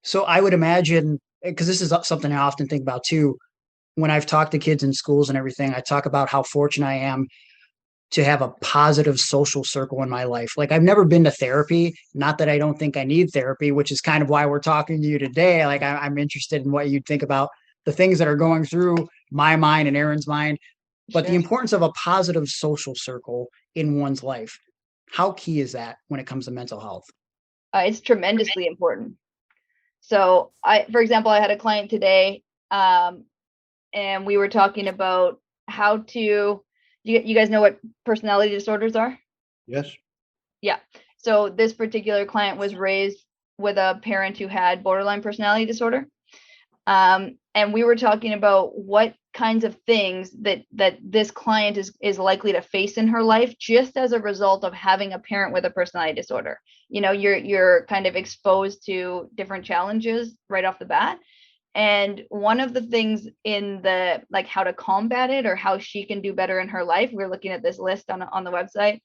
So I would imagine, because this is something I often think about too, when I've talked to kids in schools and everything, I talk about how fortunate I am to have a positive social circle in my life. Like, I've never been to therapy, not that I don't think I need therapy, which is kind of why we're talking to you today. Like, I'm interested in what you'd think about the things that are going through my mind and Aaron's mind, but the importance of a positive social circle in one's life. How key is that when it comes to mental health? It's tremendously important. So for example, I had a client today, and we were talking about how to, you guys know what personality disorders are? Yes. Yeah. So this particular client was raised with a parent who had borderline personality disorder. And we were talking about what kinds of things that this client is likely to face in her life just as a result of having a parent with a personality disorder. You're kind of exposed to different challenges right off the bat. And one of the things in the, like, how to combat it or how she can do better in her life, we're looking at this list on the website.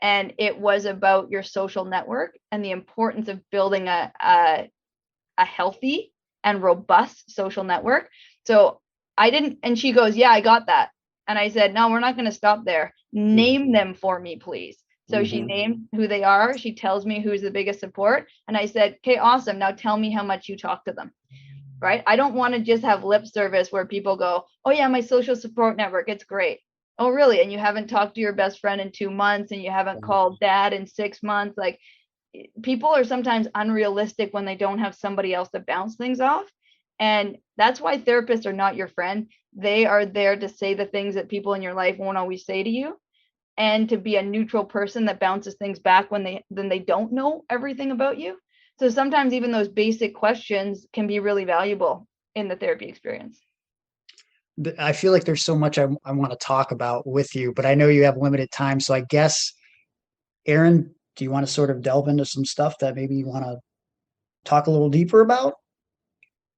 and it was about your social network and the importance of building a healthy and robust social network. So and she goes, yeah, I got that. And I said, no, we're not going to stop there. Name them for me, please. So she named who they are. She tells me who's the biggest support. And I said, okay, awesome. Now tell me how much you talk to them. Right? I don't want to just have lip service where people go, oh yeah, my social support network, it's great. Oh really? And you haven't talked to your best friend in 2 months, and you haven't called dad in 6 months. Like, people are sometimes unrealistic when they don't have somebody else to bounce things off. And that's why therapists are not your friend. They are there to say the things that people in your life won't always say to you, and to be a neutral person that bounces things back when they don't know everything about you. So sometimes even those basic questions can be really valuable in the therapy experience. I feel like there's so much I want to talk about with you, but I know you have limited time. So I guess, Aaron, do you want to sort of delve into some stuff that maybe you want to talk a little deeper about?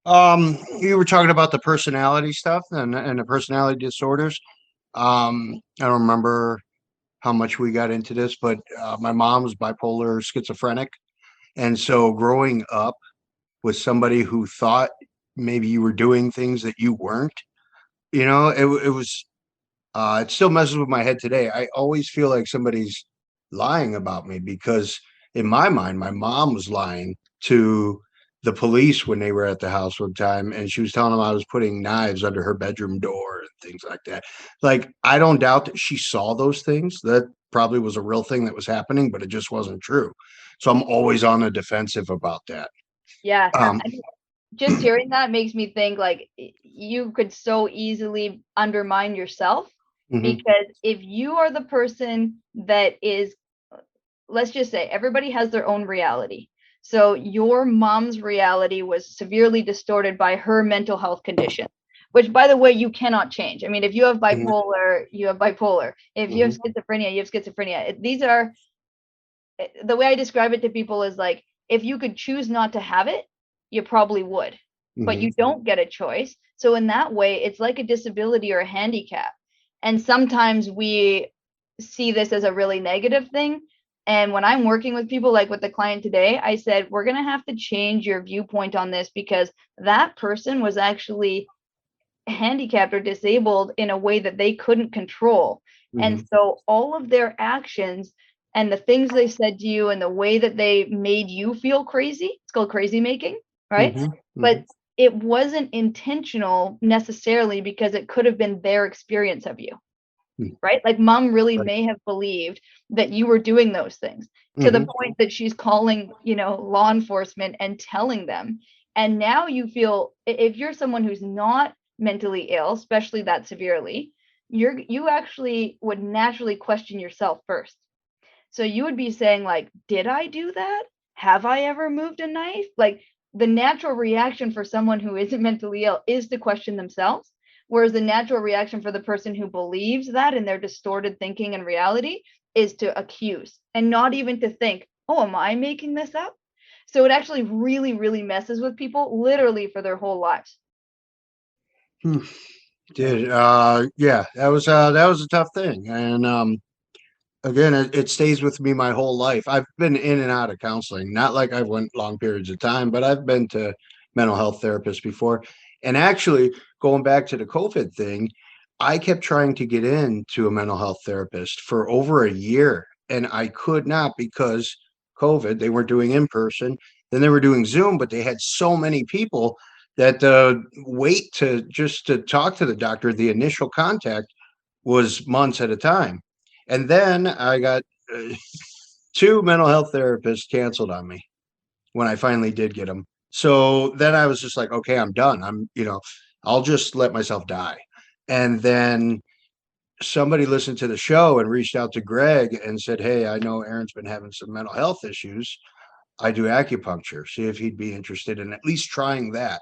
You were talking about the personality stuff and the personality disorders. I don't remember how much we got into this, but my mom was bipolar schizophrenic. And so growing up with somebody who thought maybe you were doing things that you weren't, it was, it still messes with my head today. I always feel like somebody's lying about me, because in my mind, my mom was lying to the police when they were at the house one time, and she was telling them I was putting knives under her bedroom door and things like that. Like, I don't doubt that she saw those things. That probably was a real thing that was happening, but it just wasn't true. So I'm always on the defensive about that. Yeah. Just hearing that makes me think, like, you could so easily undermine yourself, because if you are the person that is, let's just say everybody has their own reality. So your mom's reality was severely distorted by her mental health condition, which, by the way, you cannot change. I mean, if you have bipolar, you have bipolar. If you have schizophrenia, you have schizophrenia. These are, the way I describe it to people is like, if you could choose not to have it, you probably would, but you don't get a choice. So in that way, it's like a disability or a handicap. And sometimes we see this as a really negative thing. And when I'm working with people, like with the client today, I said, we're going to have to change your viewpoint on this, because that person was actually handicapped or disabled in a way that they couldn't control. And so all of their actions and the things they said to you and the way that they made you feel crazy, it's called crazy making, right? But it wasn't intentional necessarily, because it could have been their experience of you, right? Like, mom really may have believed that you were doing those things to the point that she's calling, law enforcement and telling them. And now you feel, if you're someone who's not mentally ill, especially that severely, you actually would naturally question yourself first. So you would be saying, like, did I do that? Have I ever moved a knife? Like, the natural reaction for someone who isn't mentally ill is to question themselves. Whereas the natural reaction for the person who believes that in their distorted thinking and reality is to accuse, and not even to think, oh, am I making this up? So it actually really, really messes with people literally for their whole lives. Dude, yeah, that was a tough thing. And again, it stays with me my whole life. I've been in and out of counseling, not like I've went long periods of time, but I've been to mental health therapists before. And actually, going back to the COVID thing, I kept trying to get into a mental health therapist for over a year, and I could not, because COVID, they weren't doing in person. Then they were doing Zoom, but they had so many people that the wait to talk to the doctor, the initial contact, was months at a time. And then I got 2 mental health therapists canceled on me when I finally did get them. So then I was just like, okay, I'm done. I'll just let myself die. And then somebody listened to the show and reached out to Greg and said, hey, I know Aaron's been having some mental health issues. I do acupuncture. See if he'd be interested in at least trying that.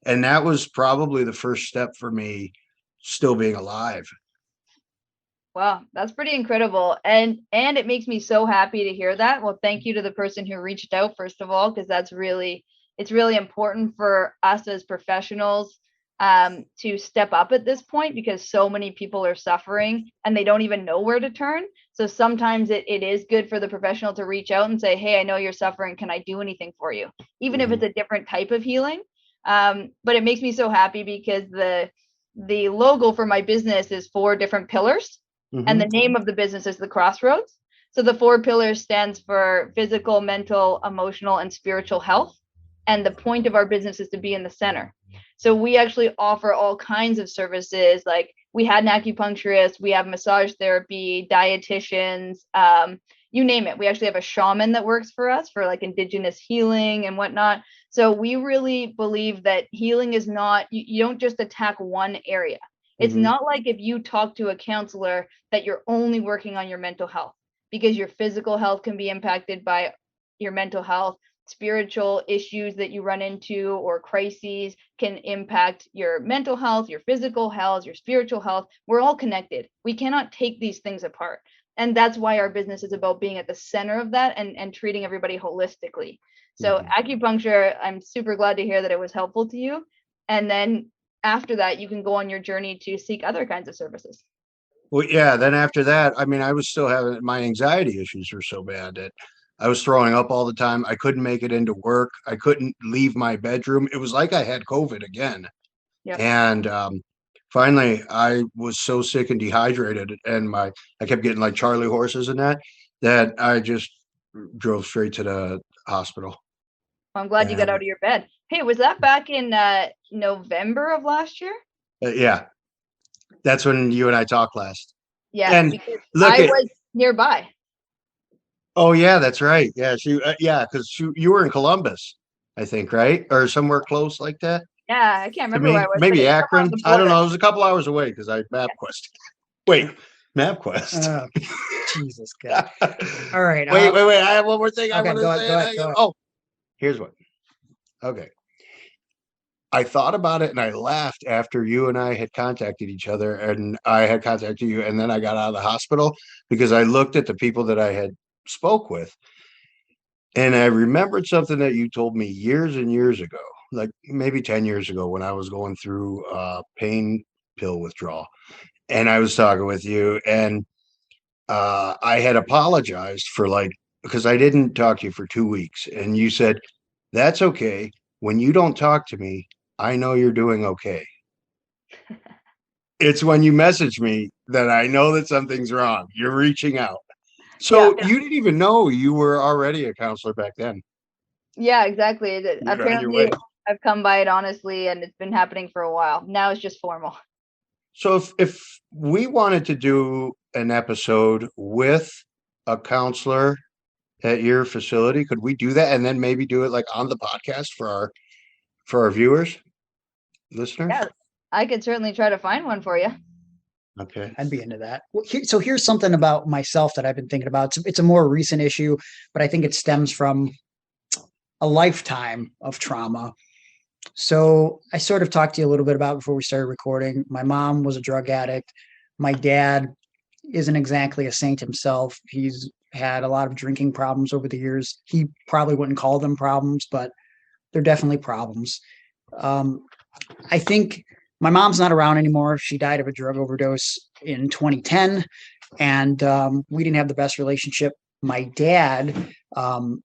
And that was probably the first step for me still being alive. Wow, that's pretty incredible. And it makes me so happy to hear that. Well, thank you to the person who reached out, first of all, because it's really important for us as professionals to step up at this point because so many people are suffering and they don't even know where to turn. So sometimes it is good for the professional to reach out and say, hey, I know you're suffering. Can I do anything for you? Even if it's a different type of healing. But it makes me so happy because the logo for my business is 4 different pillars, and the name of the business is the Crossroads. So the 4 pillars stands for physical, mental, emotional, and spiritual health. And the point of our business is to be in the center. So we actually offer all kinds of services. Like we had an acupuncturist, we have massage therapy, dietitians, you name it. We actually have a shaman that works for us for like indigenous healing and whatnot. So we really believe that healing is not, you don't just attack one area. It's not like if you talk to a counselor that you're only working on your mental health, because your physical health can be impacted by your mental health. Spiritual issues that you run into or crises can impact your mental health, your physical health, your spiritual health. We're all connected. We cannot take these things apart. And that's why our business is about being at the center of that and treating everybody holistically. So acupuncture, I'm super glad to hear that it was helpful to you. And then after that, you can go on your journey to seek other kinds of services. Well, yeah. Then after that, I mean, I was still having my anxiety issues were so bad that I was throwing up all the time. I couldn't make it into work. I couldn't leave my bedroom. It was like I had COVID again. Yep. And finally, I was so sick and dehydrated, and I kept getting like Charlie horses and that I just drove straight to the hospital. Well, I'm glad you got out of your bed. Hey, was that back in November of last year? Yeah. That's when you and I talked last. Yeah, and because I was nearby. Oh yeah, that's right. Yeah, because you were in Columbus, I think, right, or somewhere close like that. Yeah, I can't remember where I was. Maybe Akron. I don't know. It was a couple hours away because I MapQuest. Wait, MapQuest. Jesus God! All right. Wait. I have one more thing. I want to say. Go ahead. Oh, here's what. Okay. I thought about it and I laughed after you and I had contacted each other, and I had contacted you, and then I got out of the hospital because I looked at the people that I had spoke with, and I remembered something that you told me years and years ago, like maybe 10 years ago, when I was going through pain pill withdrawal, and I was talking with you, and I had apologized for because I didn't talk to you for 2 weeks, and you said, that's okay. When you don't talk to me, I know you're doing okay. It's when you message me that I know that something's wrong. You're reaching out. So you didn't even know you were already a counselor back then. Yeah, exactly. Apparently, I've come by it honestly, and it's been happening for a while. Now it's just formal. So if we wanted to do an episode with a counselor at your facility, could we do that and then maybe do it like on the podcast for our viewers, listeners? Yeah, I could certainly try to find one for you. Okay. I'd be into that. So here's something about myself that I've been thinking about. It's a more recent issue, but I think it stems from a lifetime of trauma. So I sort of talked to you a little bit about before we started recording. My mom was a drug addict. My dad isn't exactly a saint himself. He's had a lot of drinking problems over the years. He probably wouldn't call them problems, but they're definitely problems. I think my mom's not around anymore. She died of a drug overdose in 2010, and we didn't have the best relationship. My dad, I'm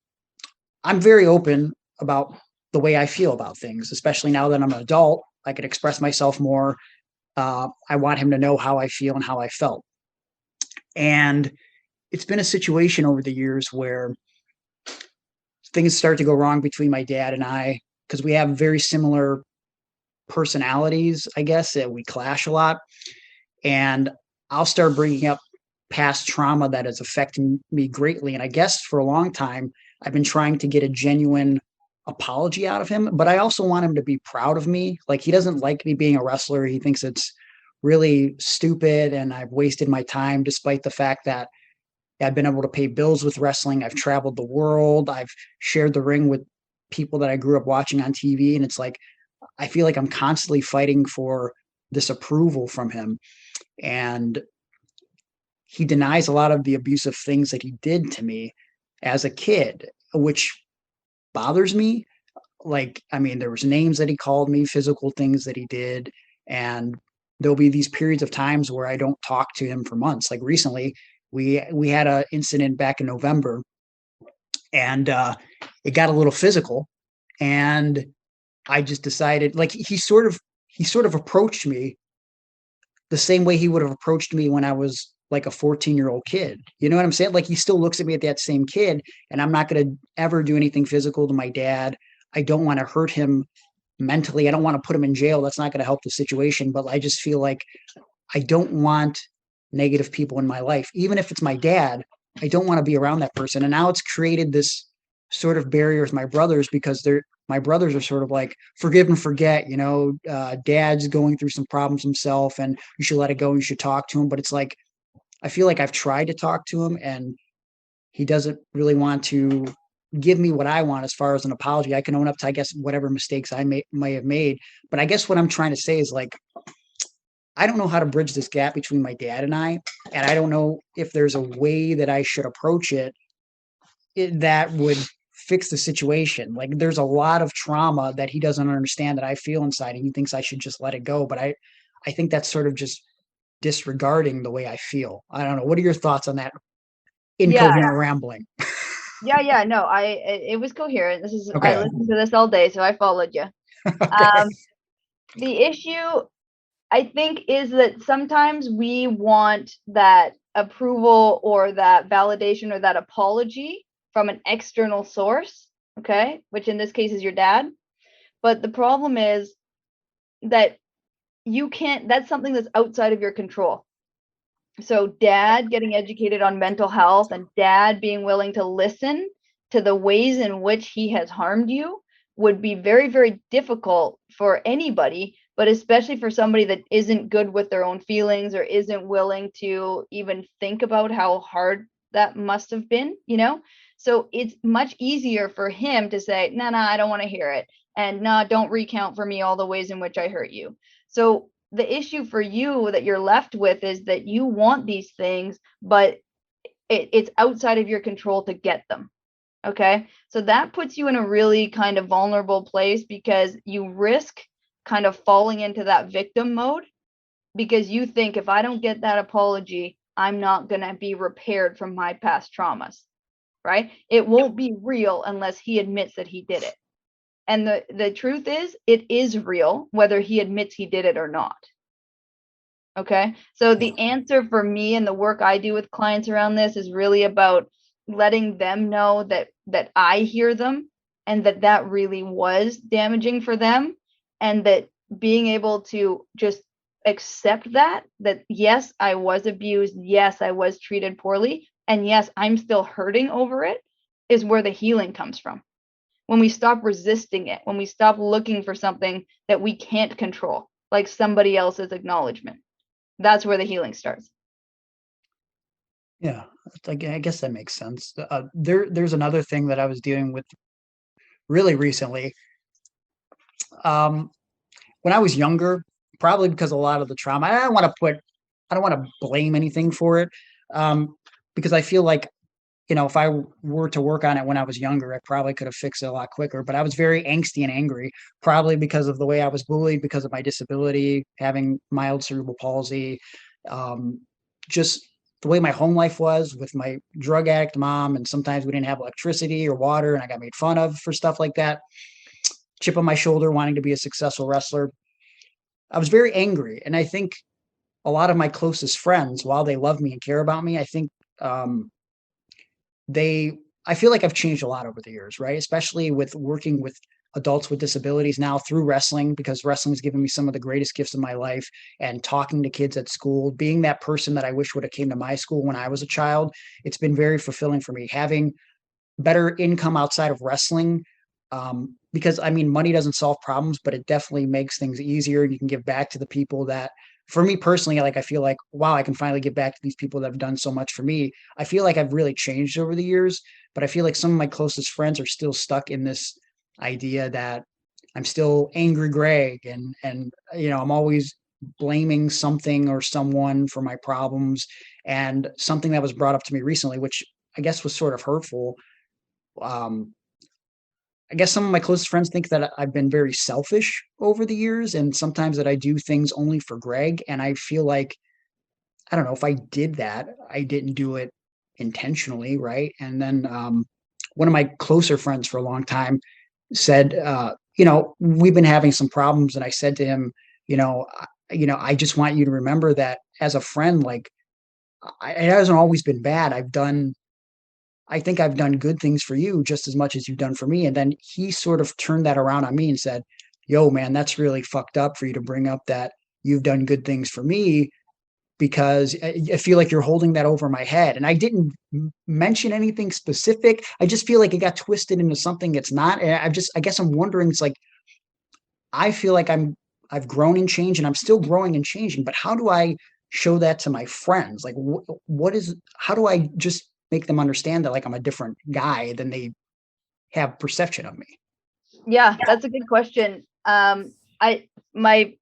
very open about the way I feel about things, especially now that I'm an adult. I can express myself more. I want him to know how I feel and how I felt. And it's been a situation over the years where things start to go wrong between my dad and I, because we have very similar personalities, I guess, that we clash a lot. And I'll start bringing up past trauma that is affecting me greatly. And I guess for a long time, I've been trying to get a genuine apology out of him, but I also want him to be proud of me. Like, he doesn't like me being a wrestler. He thinks it's really stupid and I've wasted my time, despite the fact that I've been able to pay bills with wrestling. I've traveled the world. I've shared the ring with people that I grew up watching on TV. And it's like, I feel like I'm constantly fighting for this approval from him. And he denies a lot of the abusive things that he did to me as a kid, which bothers me. like, I mean, there was names that he called me, physical things that he did, and there'll be these periods of times where I don't talk to him for months. Like recently, we had a incident back in November, and it got a little physical, and I just decided, like, he sort of approached me the same way he would have approached me when I was like a 14-year-old kid. You know what I'm saying? Like, he still looks at me at that same kid, and I'm not going to ever do anything physical to my dad. I don't want to hurt him mentally. I don't want to put him in jail. That's not going to help the situation. But I just feel like I don't want negative people in my life. Even if it's my dad, I don't want to be around that person. And now it's created this sort of barrier with my brothers, because my brothers are sort of like, forgive and forget, dad's going through some problems himself and you should let it go. You should talk to him. But it's like, I feel like I've tried to talk to him and he doesn't really want to give me what I want as far as an apology. I can own up to, I guess, whatever mistakes I may have made. But I guess what I'm trying to say is, like, I don't know how to bridge this gap between my dad and I don't know if there's a way that I should approach it that would fix the situation. Like, there's a lot of trauma that he doesn't understand that I feel inside, and he thinks I should just let it go. But I think that's sort of just disregarding the way I feel. I don't know. What are your thoughts on that incoherent rambling? Yeah. No, it was coherent. Okay. I listened to this all day, so I followed you. Okay. The issue, I think, is that sometimes we want that approval or that validation or that apology from an external source, okay, which in this case is your dad. But the problem is that that's something that's outside of your control. So dad getting educated on mental health and dad being willing to listen to the ways in which he has harmed you would be very, very difficult for anybody, but especially for somebody that isn't good with their own feelings or isn't willing to even think about how hard that must have been, So it's much easier for him to say, no, I don't want to hear it. And no, don't recount for me all the ways in which I hurt you. So the issue for you that you're left with is that you want these things, but it's outside of your control to get them. Okay. So that puts you in a really kind of vulnerable place, because you risk kind of falling into that victim mode, because you think, if I don't get that apology, I'm not going to be repaired from my past traumas, right? It won't be real unless he admits that he did it. And the truth is, it is real, whether he admits he did it or not. Okay. So the answer for me and the work I do with clients around this is really about letting them know that I hear them, and that really was damaging for them, and that being able to just accept that yes, I was abused. Yes, I was treated poorly. And yes, I'm still hurting over it, is where the healing comes from. When we stop resisting it, when we stop looking for something that we can't control, like somebody else's acknowledgement, that's where the healing starts. Yeah, I guess that makes sense. There's another thing that I was dealing with really recently. When I was younger, probably because a lot of the trauma, I don't want to blame anything for it, because I feel like, if I were to work on it when I was younger, I probably could have fixed it a lot quicker. But I was very angsty and angry, probably because of the way I was bullied, because of my disability, having mild cerebral palsy, just the way my home life was with my drug addict mom. And sometimes we didn't have electricity or water, and I got made fun of for stuff like that. Chip on my shoulder, wanting to be a successful wrestler. I was very angry. And I think a lot of my closest friends, while they love me and care about me, I think, I feel like I've changed a lot over the years, right? Especially with working with adults with disabilities now through wrestling, because wrestling has given me some of the greatest gifts of my life, and talking to kids at school, being that person that I wish would have came to my school when I was a child. It's been very fulfilling for me, having better income outside of wrestling. Because money doesn't solve problems, but it definitely makes things easier. You can give back to the people that, for me personally, like, I feel like, wow, I can finally give back to these people that have done so much for me. I feel like I've really changed over the years, but I feel like some of my closest friends are still stuck in this idea that I'm still angry Greg, and I'm always blaming something or someone for my problems. And something that was brought up to me recently, which I guess was sort of hurtful. I guess some of my closest friends think that I've been very selfish over the years, and sometimes that I do things only for Greg. And I feel like, I don't know if I did that, I didn't do it intentionally, right? And then one of my closer friends for a long time said, we've been having some problems, and I said to him, I just want you to remember that as a friend, like it hasn't always been bad. I think I've done good things for you just as much as you've done for me. And then he sort of turned that around on me and said, yo, man, that's really fucked up for you to bring up that you've done good things for me, because I feel like you're holding that over my head. And I didn't mention anything specific. I just feel like it got twisted into something it's not. And I guess I'm wondering, it's like, I feel like I've grown and changed, and I'm still growing and changing, but how do I show that to my friends? Like, how do I just make them understand that like I'm a different guy than they have perception of me? Yeah, that's a good question. My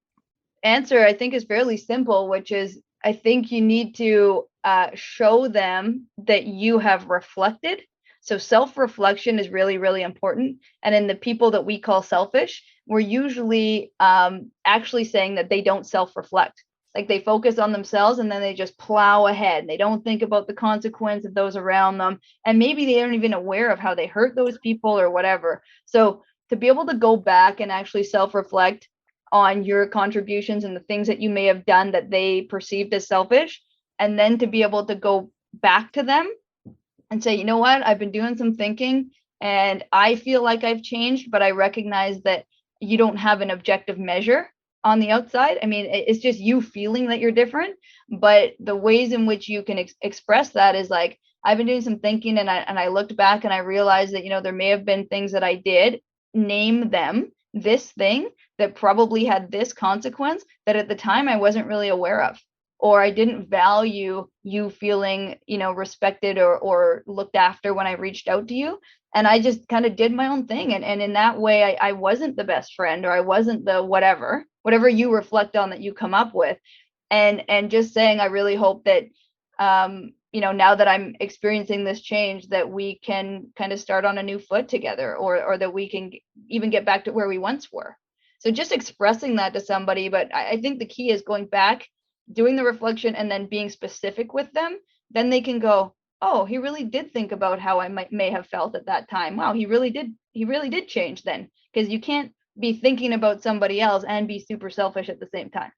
answer, I think, is fairly simple, which is I think you need to show them that you have reflected. So self-reflection is really, really important. And in the people that we call selfish, we're usually actually saying that they don't self-reflect. Like they focus on themselves and then they just plow ahead. They don't think about the consequence of those around them. And maybe they aren't even aware of how they hurt those people or whatever. So to be able to go back and actually self-reflect on your contributions and the things that you may have done that they perceived as selfish, and then to be able to go back to them and say, you know what, I've been doing some thinking and I feel like I've changed, but I recognize that you don't have an objective measure on the outside. I mean, it's just you feeling that you're different, but the ways in which you can express that is like, I've been doing some thinking and I looked back and I realized that, there may have been things that I did, name them, this thing that probably had this consequence that at the time I wasn't really aware of, or I didn't value you feeling, respected or looked after when I reached out to you. And I just kind of did my own thing. And in that way, I wasn't the best friend, or I wasn't the whatever you reflect on that you come up with. And just saying, I really hope that, now that I'm experiencing this change, that we can kind of start on a new foot together, or that we can even get back to where we once were. So just expressing that to somebody. But I think the key is going back, doing the reflection, and then being specific with them. Then they can go, oh, he really did think about how I may have felt at that time. Wow, he really did change then. Because you can't be thinking about somebody else and be super selfish at the same time.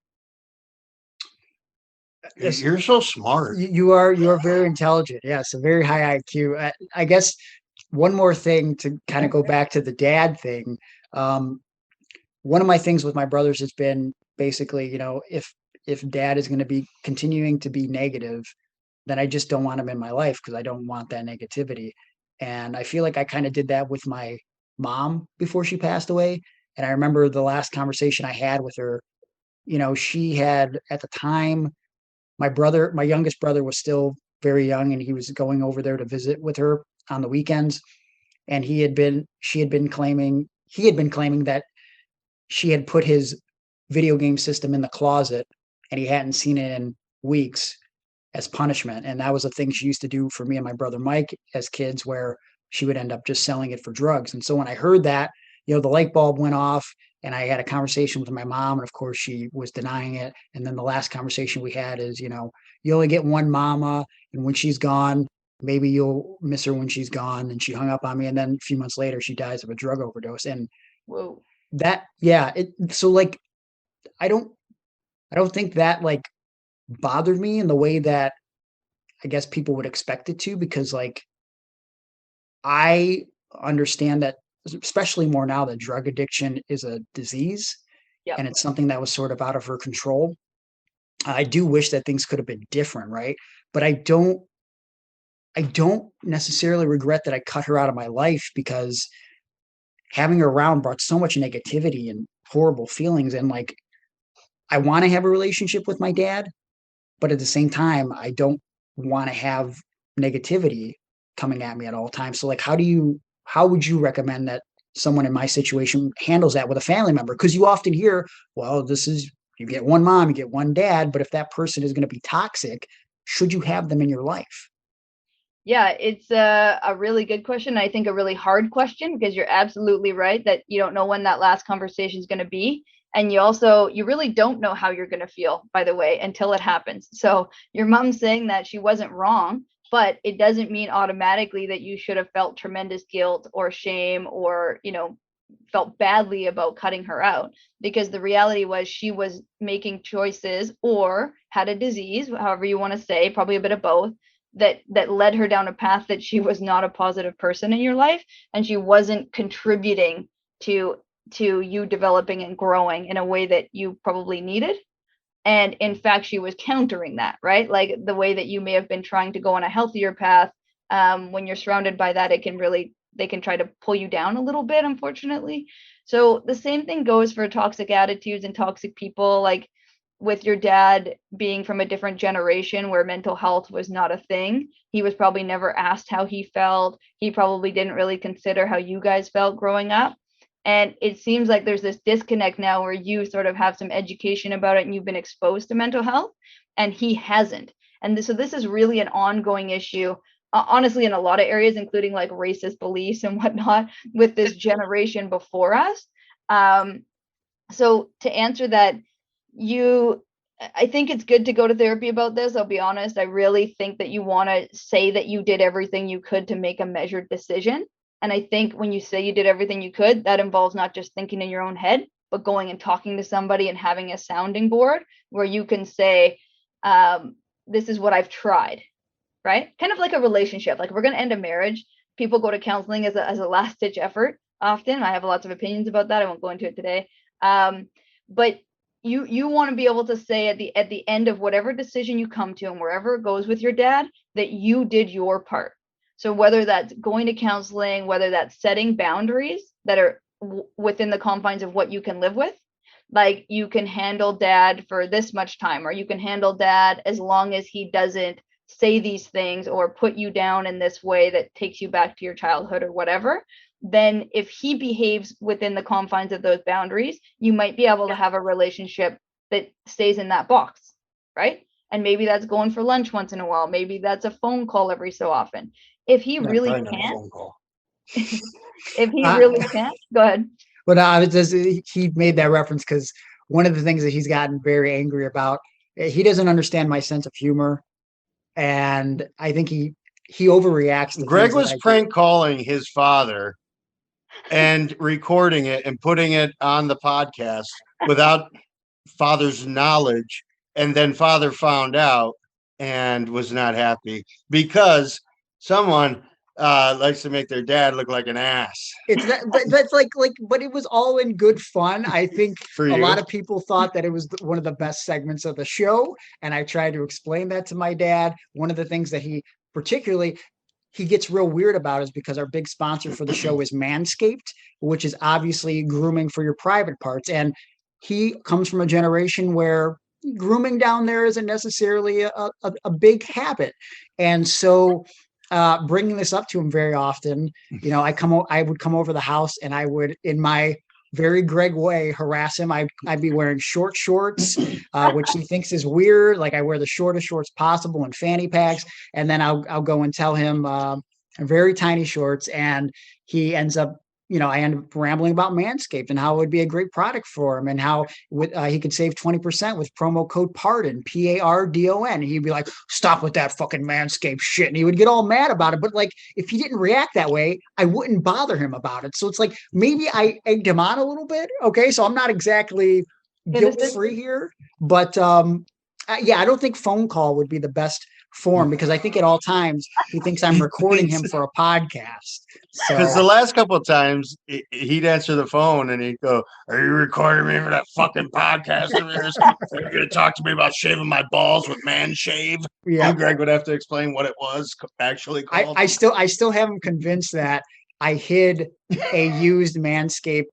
You're so smart. You are very intelligent. Yes, a very high IQ. I guess one more thing to kind of go back to the dad thing. One of my things with my brothers has been basically, if dad is going to be continuing to be negative, then I just don't want him in my life, because I don't want that negativity. And I feel like I kind of did that with my mom before she passed away. And I remember the last conversation I had with her, she had, at the time, my youngest brother was still very young, and he was going over there to visit with her on the weekends. And he had been claiming that she had put his video game system in the closet and he hadn't seen it in weeks as punishment. And that was a thing she used to do for me and my brother Mike as kids, where she would end up just selling it for drugs. And so when I heard that, the light bulb went off, and I had a conversation with my mom, and of course she was denying it. And then the last conversation we had is, you only get one mama, and when she's gone, maybe you'll miss her when she's gone. And she hung up on me. And then a few months later, she dies of a drug overdose. And Whoa. So like, I don't think that like bothered me in the way that I guess people would expect it to, because like I understand that, especially more now, that drug addiction is a disease. Yep. And it's something that was sort of out of her control. I do wish that things could have been different, right? But I don't necessarily regret that I cut her out of my life, because having her around brought so much negativity and horrible feelings. And like, I want to have a relationship with my dad, but at the same time, I don't want to have negativity coming at me at all times. So like, how would you recommend that someone in my situation handles that with a family member? Because you often hear, well, you get one mom, you get one dad, but if that person is going to be toxic, should you have them in your life? Yeah, it's a really good question. I think a really hard question, because you're absolutely right that you don't know when that last conversation is going to be. And you really don't know how you're going to feel, by the way, until it happens. So your mom saying that she wasn't wrong, but it doesn't mean automatically that you should have felt tremendous guilt or shame or, felt badly about cutting her out, because the reality was she was making choices or had a disease, however you want to say, probably a bit of both, that led her down a path that she was not a positive person in your life, and she wasn't contributing to you developing and growing in a way that you probably needed. And in fact, she was countering that, right? Like the way that you may have been trying to go on a healthier path. When you're surrounded by that, they can try to pull you down a little bit, unfortunately. So the same thing goes for toxic attitudes and toxic people. Like with your dad being from a different generation where mental health was not a thing, he was probably never asked how he felt. He probably didn't really consider how you guys felt growing up. And it seems like there's this disconnect now where you sort of have some education about it and you've been exposed to mental health, and he hasn't. And so this is really an ongoing issue, honestly, in a lot of areas, including like racist beliefs and whatnot with this generation before us. So to answer that, I think it's good to go to therapy about this. I'll be honest. I really think that you want to say that you did everything you could to make a measured decision. And I think when you say you did everything you could, that involves not just thinking in your own head, but going and talking to somebody and having a sounding board where you can say, this is what I've tried, right? Kind of like a relationship. Like if we're going to end a marriage, people go to counseling as a last ditch effort. Often I have lots of opinions about that. I won't go into it today. But you want to be able to say at the end of whatever decision you come to and wherever it goes with your dad, that you did your part. So whether that's going to counseling, whether that's setting boundaries that are within the confines of what you can live with, like you can handle dad for this much time, or you can handle dad as long as he doesn't say these things or put you down in this way that takes you back to your childhood or whatever. Then if he behaves within the confines of those boundaries, you might be able to have a relationship that stays in that box, right? And maybe that's going for lunch once in a while. Maybe that's a phone call every so often. If he really can't, if he really can't, go ahead. But he made that reference because one of the things that he's gotten very angry about, he doesn't understand my sense of humor, and I think he overreacts. To Greg was prank calling his father and recording it and putting it on the podcast without father's knowledge, and then father found out and was not happy because someone likes to make their dad look like an ass. It's that, that's like, but it was all in good fun. I think a lot of people thought that it was one of the best segments of the show, and I tried to explain that to my dad. One of the things that he gets real weird about is because our big sponsor for the show is Manscaped, which is obviously grooming for your private parts. And he comes from a generation where grooming down there isn't necessarily a big habit. And so bringing this up to him very often, I would come over the house and I would, in my very Greg way, harass him. I'd be wearing short shorts, which he thinks is weird. Like I wear the shortest shorts possible and fanny packs. And then I'll go and tell him very tiny shorts. And he ends up, I end up rambling about Manscaped and how it would be a great product for him and how he could save 20% with promo code PARDON, PARDON. He'd be like, stop with that fucking Manscaped shit. And he would get all mad about it. But like, if he didn't react that way, I wouldn't bother him about it. So it's like, maybe I egged him on a little bit. Okay. So I'm not exactly guilt-free here, but I don't think phone call would be the best form because I think at all times he thinks I'm recording him for a podcast. Because the last couple of times he'd answer the phone and he'd go, "Are you recording me for that fucking podcast of yours? Are you going to talk to me about shaving my balls with Man Shave?" Yeah, and Greg would have to explain what it was actually called. I still haven't convinced that I hid a used Manscaped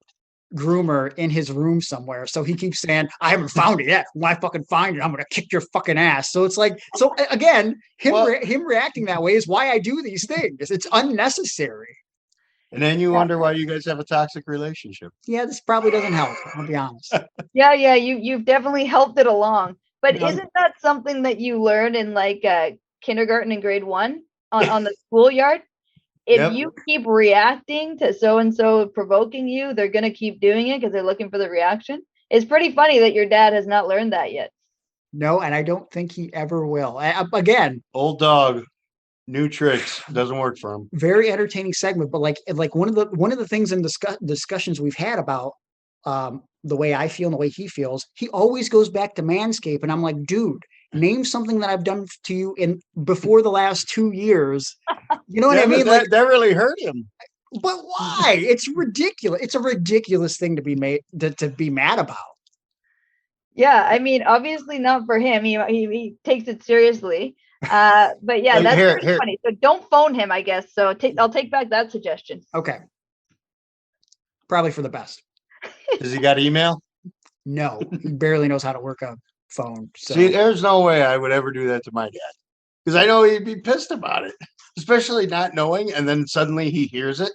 groomer in his room somewhere. So he keeps saying, I haven't found it yet. When I fucking find it, I'm going to kick your fucking ass. So it's like, so again, him reacting that way is why I do these things. It's unnecessary. And then you wonder why you guys have a toxic relationship. Yeah, this probably doesn't help. I'll be honest. Yeah, you've definitely helped it along. But isn't that something that you learned in like kindergarten and grade 1? on the schoolyard. If Yep. you keep reacting to so-and-so provoking you, they're going to keep doing it because they're looking for the reaction. It's pretty funny that your dad has not learned that yet. No, and I don't think he ever will. Again, Old dog, new tricks, doesn't work for him. very entertaining segment, but like one of the things in discussions we've had about the way I feel and the way he feels, he always goes back to Manscaped, and I'm like, dude, name something that I've done to you in before the last 2 years. You know what I mean? That really hurt him. But why? It's ridiculous. It's a ridiculous thing to be to be mad about. Yeah, I mean, obviously not for him. He takes it seriously. But yeah, that's pretty funny. So don't phone him, I guess. So I'll take back that suggestion. Okay. Probably for the best. Does he got email? No, he barely knows how to work a phone. So. See, there's no way I would ever do that to my dad, because I know he'd be pissed about it, especially not knowing. And then suddenly he hears it.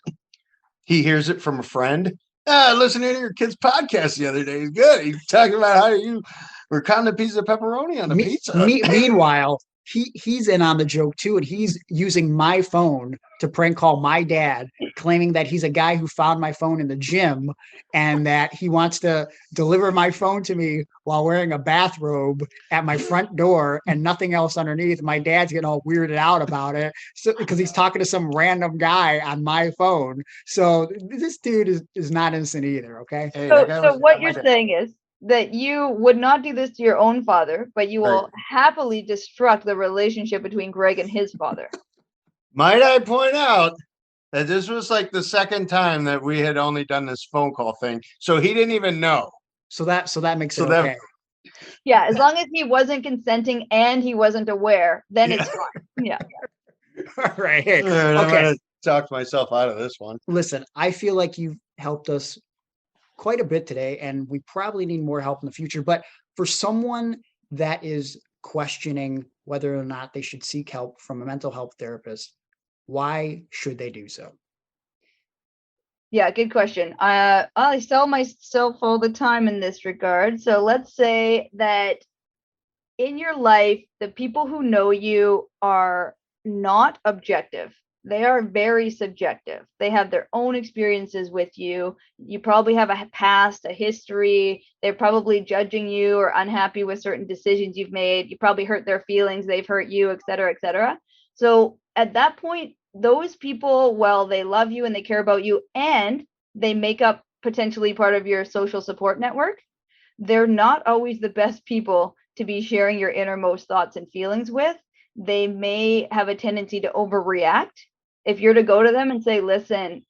He hears it from a friend. Listening to your kid's podcast the other day is good. He's talking about how you were cutting a piece of pepperoni on the pizza. Meanwhile, he's in on the joke too, and he's using my phone to prank call my dad, claiming that he's a guy who found my phone in the gym and that he wants to deliver my phone to me while wearing a bathrobe at my front door and nothing else underneath. My dad's getting all weirded out about it, so because he's talking to some random guy on my phone. So this dude is not innocent either. Okay. Hey, so what you're saying is that you would not do this to your own father, but you will happily destruct the relationship between Greg and his father. Might I point out that this was like the second time that we had only done this phone call thing, so he didn't even know. So that makes it okay. Yeah, as long as he wasn't consenting and he wasn't aware, then it's fine. Yeah. All right. Hey, I'm gonna talk myself out of this one. Listen, I feel like you've helped us quite a bit today, and we probably need more help in the future. But for someone that is questioning whether or not they should seek help from a mental health therapist, why should they do so? Yeah, good question. I sell myself all the time in this regard. So let's say that in your life, the people who know you are not objective. They are very subjective. They have their own experiences with you. You probably have a past, a history. They're probably judging you or unhappy with certain decisions you've made. You probably hurt their feelings. They've hurt you, et cetera, et cetera. So at that point, those people, well, they love you and they care about you, and they make up potentially part of your social support network. They're not always the best people to be sharing your innermost thoughts and feelings with. They may have a tendency to overreact. If you're to go to them and say, listen,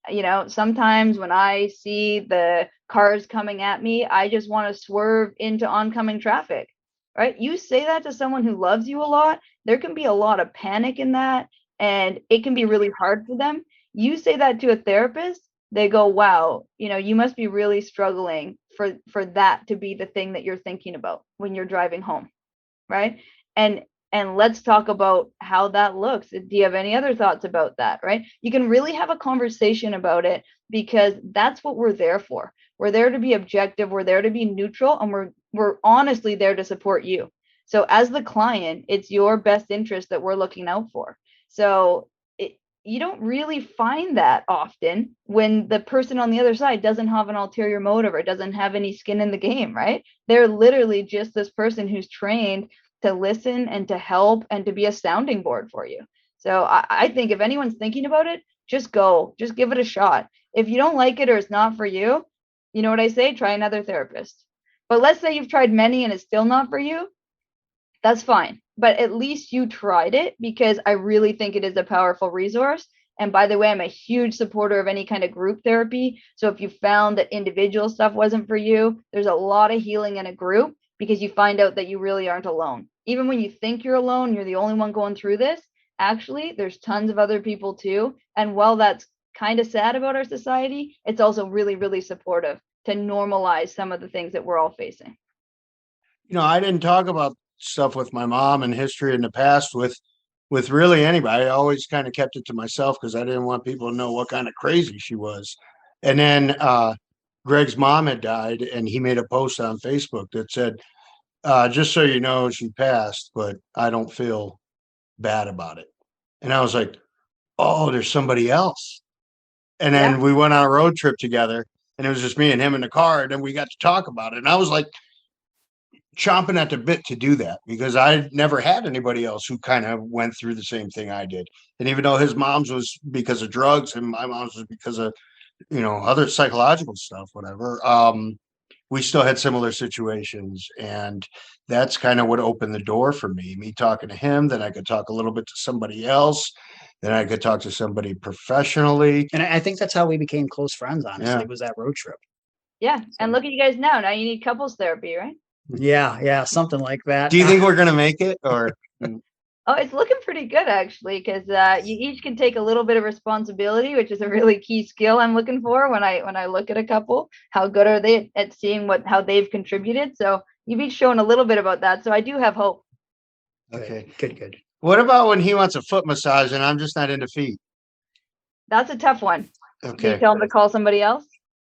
sometimes when I see the cars coming at me, I just want to swerve into oncoming traffic, right? You say that to someone who loves you a lot, there can be a lot of panic in that, and it can be really hard for them. You say that to a therapist, they go, wow, you must be really struggling for that to be the thing that you're thinking about when you're driving home, right? And let's talk about how that looks. Do you have any other thoughts about that, right? You can really have a conversation about it, because that's what we're there for. We're there to be objective. We're there to be neutral, and we're honestly there to support you. So as the client, it's your best interest that we're looking out for. So you don't really find that often when the person on the other side doesn't have an ulterior motive or doesn't have any skin in the game, right? They're literally just this person who's trained to listen and to help and to be a sounding board for you. So I think if anyone's thinking about it, just give it a shot. If you don't like it or it's not for you, you know what I say? Try another therapist. But let's say you've tried many and it's still not for you. That's fine. But at least you tried it, because I really think it is a powerful resource. And by the way, I'm a huge supporter of any kind of group therapy. So if you found that individual stuff wasn't for you, there's a lot of healing in a group, because you find out that you really aren't alone. Even when you think you're alone, you're the only one going through this. Actually, there's tons of other people too. And while that's kind of sad about our society, it's also really, really supportive to normalize some of the things that we're all facing. I didn't talk about stuff with my mom and history in the past with really anybody. I always kind of kept it to myself, because I didn't want people to know what kind of crazy she was. And then Greg's mom had died, and he made a post on Facebook that said, just so you know, she passed, but I don't feel bad about it. And I was like, oh, there's somebody else. And then we went on a road trip together, and it was just me and him in the car, and then we got to talk about it. And I was like chomping at the bit to do that, because I never had anybody else who kind of went through the same thing I did. And even though his mom's was because of drugs and my mom's was because of, other psychological stuff, whatever, we still had similar situations. And that's kind of what opened the door for me talking to him. Then I could talk a little bit to somebody else. Then I could talk to somebody professionally. And I think that's how we became close friends, honestly, was that road trip. Yeah. And look at you guys now. Now you need couples therapy, right? Yeah, something like that. Do you think we're going to make it, or? Oh, it's looking pretty good, actually, because you each can take a little bit of responsibility, which is a really key skill I'm looking for when I look at a couple. How good are they at seeing how they've contributed? So you've each shown a little bit about that. So I do have hope. Okay, good. What about when he wants a foot massage and I'm just not into feet? That's a tough one. Okay. Do you tell him to call somebody else?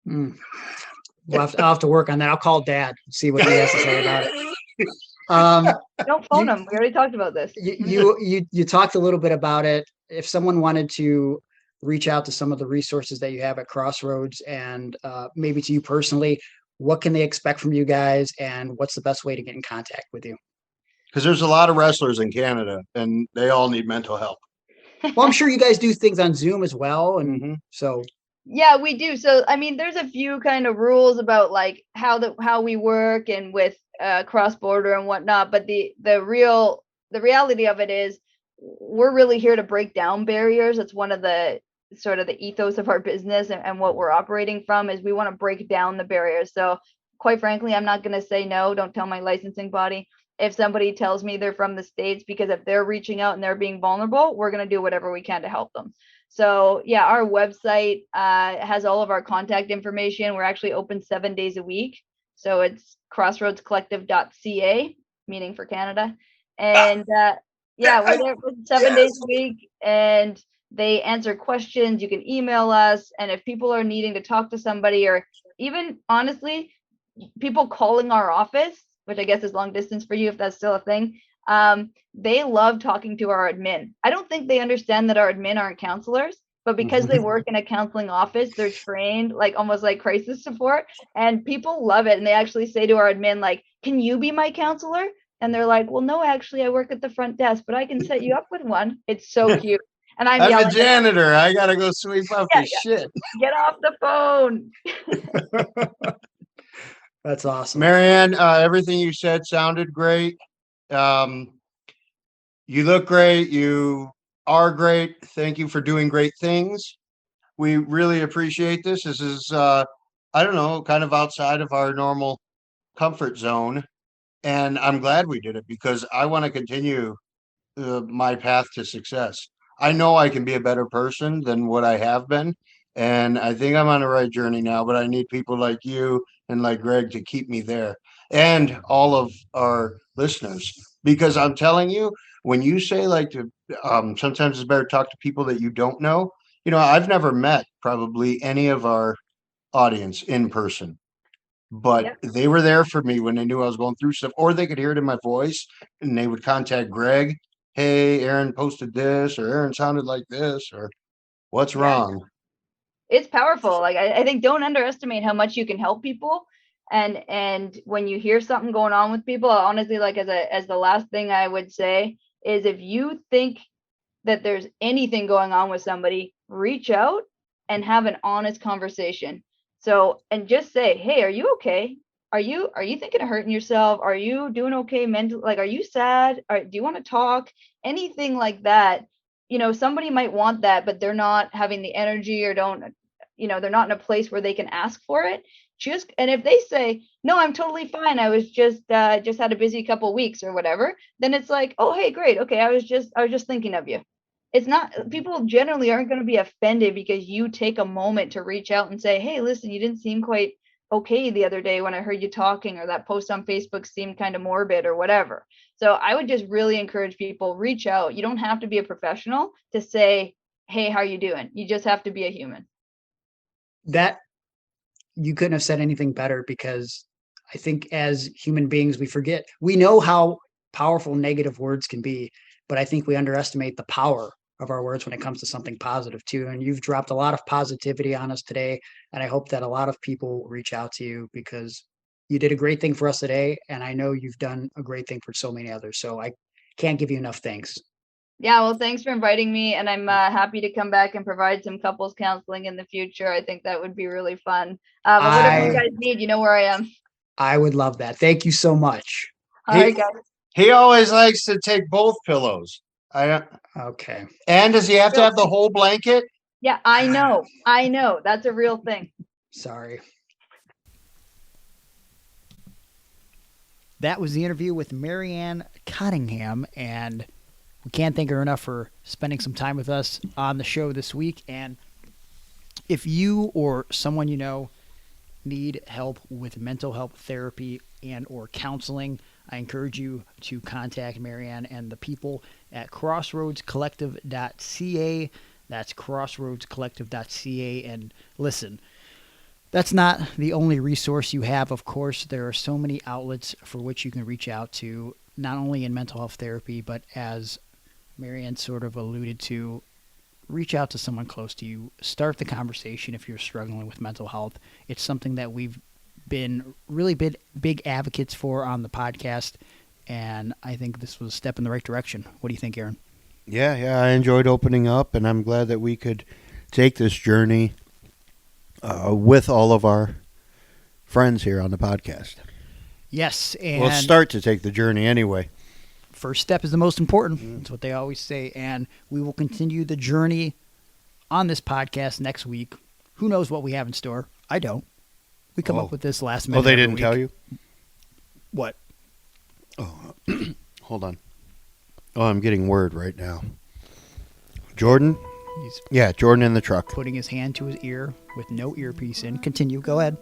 I'll have to work on that. I'll call Dad, see what he has to say about it. Don't phone him. We already talked about this. You talked a little bit about it. If someone wanted to reach out to some of the resources that you have at Crossroads, and maybe to you personally, what can they expect from you guys, and what's the best way to get in contact with you? Because there's a lot of wrestlers in Canada, and they all need mental help. Well, I'm sure you guys do things on Zoom as well, and so. Yeah, we do. So, I mean, there's a few kind of rules about like how we work and with cross-border and whatnot. But the reality of it is we're really here to break down barriers. It's one of the sort of the ethos of our business, and what we're operating from is we want to break down the barriers. So quite frankly, I'm not going to say no. Don't tell my licensing body. If somebody tells me they're from the States, because if they're reaching out and they're being vulnerable, we're going to do whatever we can to help them. So yeah, our website has all of our contact information. We're actually open 7 days a week. So it's crossroadscollective.ca, meaning for Canada. And yeah, we're there for 7 days a week, and they answer questions. You can email us. And if people are needing to talk to somebody, or even honestly, people calling our office, which I guess is long distance for you, if that's still a thing, they love talking to our admin. I don't think they understand that our admin aren't counselors, but because they work in a counseling office, they're trained like almost like crisis support, and people love it. And they actually say to our admin, like, can you be my counselor? And they're like, well, no, actually I work at the front desk, but I can set you up with one. It's so cute. And I'm a janitor. I got to go sweep up this shit. Get off the phone. That's awesome. Marianne, everything you said sounded great. You look great. You are great. Thank you for doing great things. We really appreciate this. This is, I don't know, kind of outside of our normal comfort zone. And I'm glad we did it, because I want to continue my path to success. I know I can be a better person than what I have been. And I think I'm on the right journey now, but I need people like you and like Greg to keep me there, and all of our listeners, because I'm telling you, when you say like to, sometimes it's better to talk to people that you don't know. I've never met probably any of our audience in person, but they were there for me when they knew I was going through stuff, or they could hear it in my voice and they would contact Greg. Hey, Aaron posted this, or Aaron sounded like this, or what's wrong? It's powerful. Like I think don't underestimate how much you can help people. And when you hear something going on with people, honestly, like as the last thing I would say is, if you think that there's anything going on with somebody, reach out and have an honest conversation. So, and just say, hey, are you okay? Are you thinking of hurting yourself? Are you doing okay mentally? Like, are you sad? Do you want to talk? Anything like that. Somebody might want that, but they're not having the energy, or they're not in a place where they can ask for it. And if they say, no, I'm totally fine, I was just had a busy couple weeks or whatever, then it's like, oh, hey, great. Okay. I was just thinking of you. It's not, people generally aren't going to be offended because you take a moment to reach out and say, hey, listen, you didn't seem quite okay the other day when I heard you talking, or that post on Facebook seemed kind of morbid or whatever. So I would just really encourage people, reach out. You don't have to be a professional to say, hey, how are you doing? You just have to be a human. That you couldn't have said anything better, because I think as human beings, we forget. We know how powerful negative words can be, but I think we underestimate the power of our words when it comes to something positive too. And you've dropped a lot of positivity on us today. And I hope that a lot of people reach out to you because you did a great thing for us today. And I know you've done a great thing for so many others. So I can't give you enough thanks. Yeah, well, thanks for inviting me, and I'm happy to come back and provide some couples counseling in the future. I think that would be really fun. But whatever you guys need, you know where I am. I would love that. Thank you so much. All right, guys. He always likes to take both pillows. Okay. And does he have to have the whole blanket? Yeah, I know. That's a real thing. Sorry. That was the interview with Marianne Cottingham, and we can't thank her enough for spending some time with us on the show this week. And if you or someone you know need help with mental health therapy and or counseling, I encourage you to contact Marianne and the people at crossroadscollective.ca. That's crossroadscollective.ca. And listen, that's not the only resource you have. Of course, there are so many outlets for which you can reach out to, not only in mental health therapy, but as Marianne sort of alluded to, reach out to someone close to you. Start the conversation if you're struggling with mental health. It's something that we've been really big advocates for on the podcast, and I think this was a step in the right direction. What do you think, Aaron? Yeah, I enjoyed opening up, and I'm glad that we could take this journey with all of our friends here on the podcast. Yes, and we'll start to take the journey anyway. First step is the most important. That's what they always say. And we will continue the journey on this podcast next week. Who knows what we have in store? I don't. We come up with this last minute. Oh, they didn't tell you? What? Oh, hold on. Oh, I'm getting word right now. Jordan? Jordan in the truck. Putting his hand to his ear with no earpiece in. Continue. Go ahead.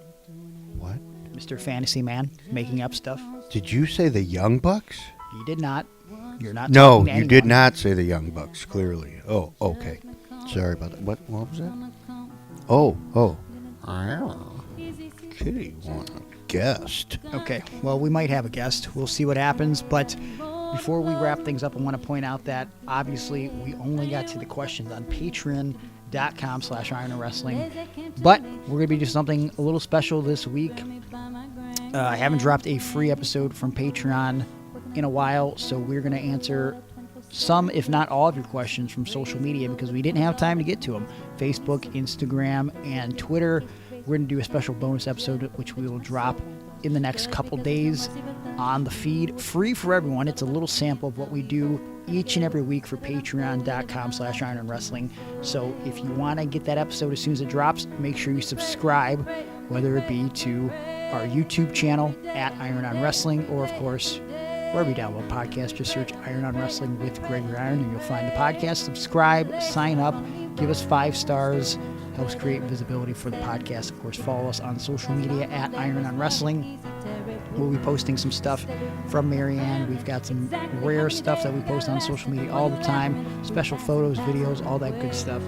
What? Mr. Fantasy Man, making up stuff. Did you say the Young Bucks? He did not. You're not. No, you did not say the Young Bucks, clearly. Oh, okay. Sorry about that. What was that? Oh. Kitty want a guest. Okay, well, we might have a guest. We'll see what happens. But before we wrap things up, I want to point out that obviously we only got to the questions on patreon.com/ironandwrestling. But we're going to be doing something a little special this week. I haven't dropped a free episode from Patreon in a while, so we're going to answer some, if not all, of your questions from social media because we didn't have time to get to them. Facebook, Instagram, and Twitter. We're going to do a special bonus episode, which we will drop in the next couple days on the feed, free for everyone. It's a little sample of what we do each and every week for patreon.com/ironandwrestling. So if you want to get that episode as soon as it drops, make sure you subscribe, whether it be to our YouTube channel at Iron on Wrestling, or of course, wherever you download podcasts, just search Iron on Wrestling with Gregory Iron and you'll find the podcast. Subscribe, sign up, give us 5 stars. Helps create visibility for the podcast. Of course, follow us on social media at Iron on Wrestling. We'll be posting some stuff from Marianne. We've got some rare stuff that we post on social media all the time. Special photos, videos, all that good stuff.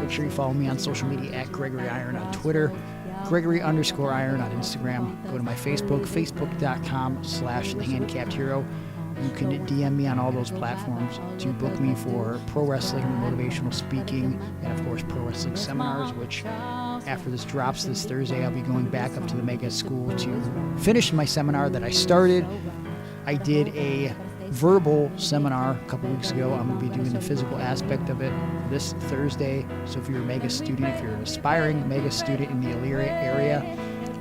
Make sure you follow me on social media at Gregory Iron on Twitter. Gregory_Iron on Instagram. Go to my Facebook, facebook.com/thehandicappedhero. You can DM me on all those platforms to book me for pro wrestling, motivational speaking, and of course pro wrestling seminars, which after this drops this Thursday, I'll be going back up to the Mega School to finish my seminar that I started. I did a verbal seminar a couple weeks ago. I'm going to be doing the physical aspect of it this Thursday. So if you're a Mega student, if you're an aspiring Mega student in the Elyria area,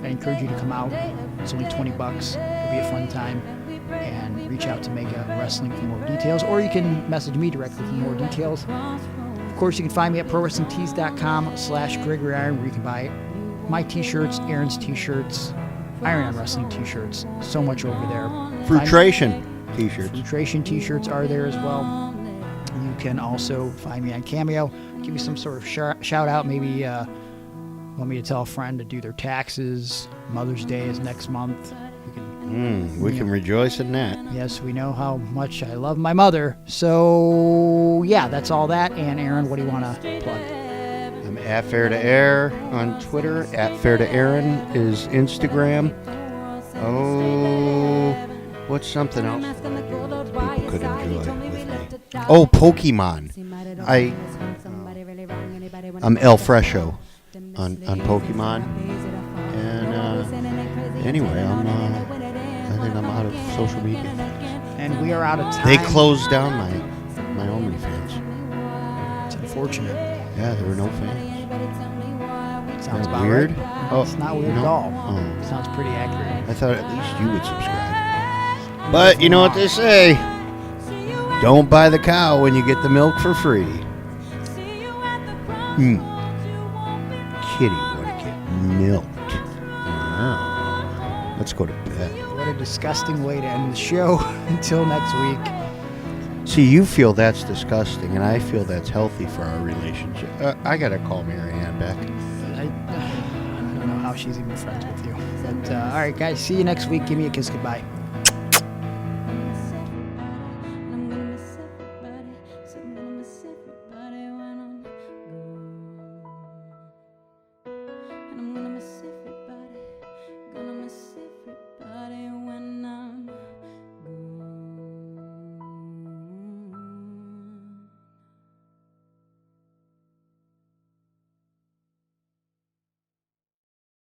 I encourage you to come out. It's only $20. It'll be a fun time. And reach out to Mega Wrestling for more details, or you can message me directly for more details. Of course, you can find me at prowrestlingtees.com/Gregory Iron, where you can buy my t-shirts, Aaron's t-shirts, Iron on Wrestling t-shirts. So much over there. Fruitration t-shirts. Fruitration t-shirts are there as well. You can also find me on Cameo. Give you some sort of shout out. Maybe want me to tell a friend to do their taxes. Mother's Day is next month. We can rejoice in that. Yes, we know how much I love my mother. So, yeah, that's all that. And, Aaron, what do you want to plug? I'm at Fair to Air on Twitter. At Fair to Aaron is Instagram. Oh, what's something else people could enjoy with me? Oh, Pokemon. I'm El Fresho on Pokemon, and anyway, I think I'm out of social media. And we are out of time. They closed down my OnlyFans. It's unfortunate. Yeah, there were no fans. Sounds about weird. right. Oh, It's not weird no? at all. Oh. Sounds pretty accurate. I thought at least you would subscribe. But you know what they say. Don't buy the cow when you get the milk for free. Kitty want to get milked. Wow. Let's go to bed. What a disgusting way to end the show. Until next week. See, you feel that's disgusting, and I feel that's healthy for our relationship. I got to call Marianne back. I don't know how she's even friends with you. But all right, guys. See you next week. Give me a kiss goodbye.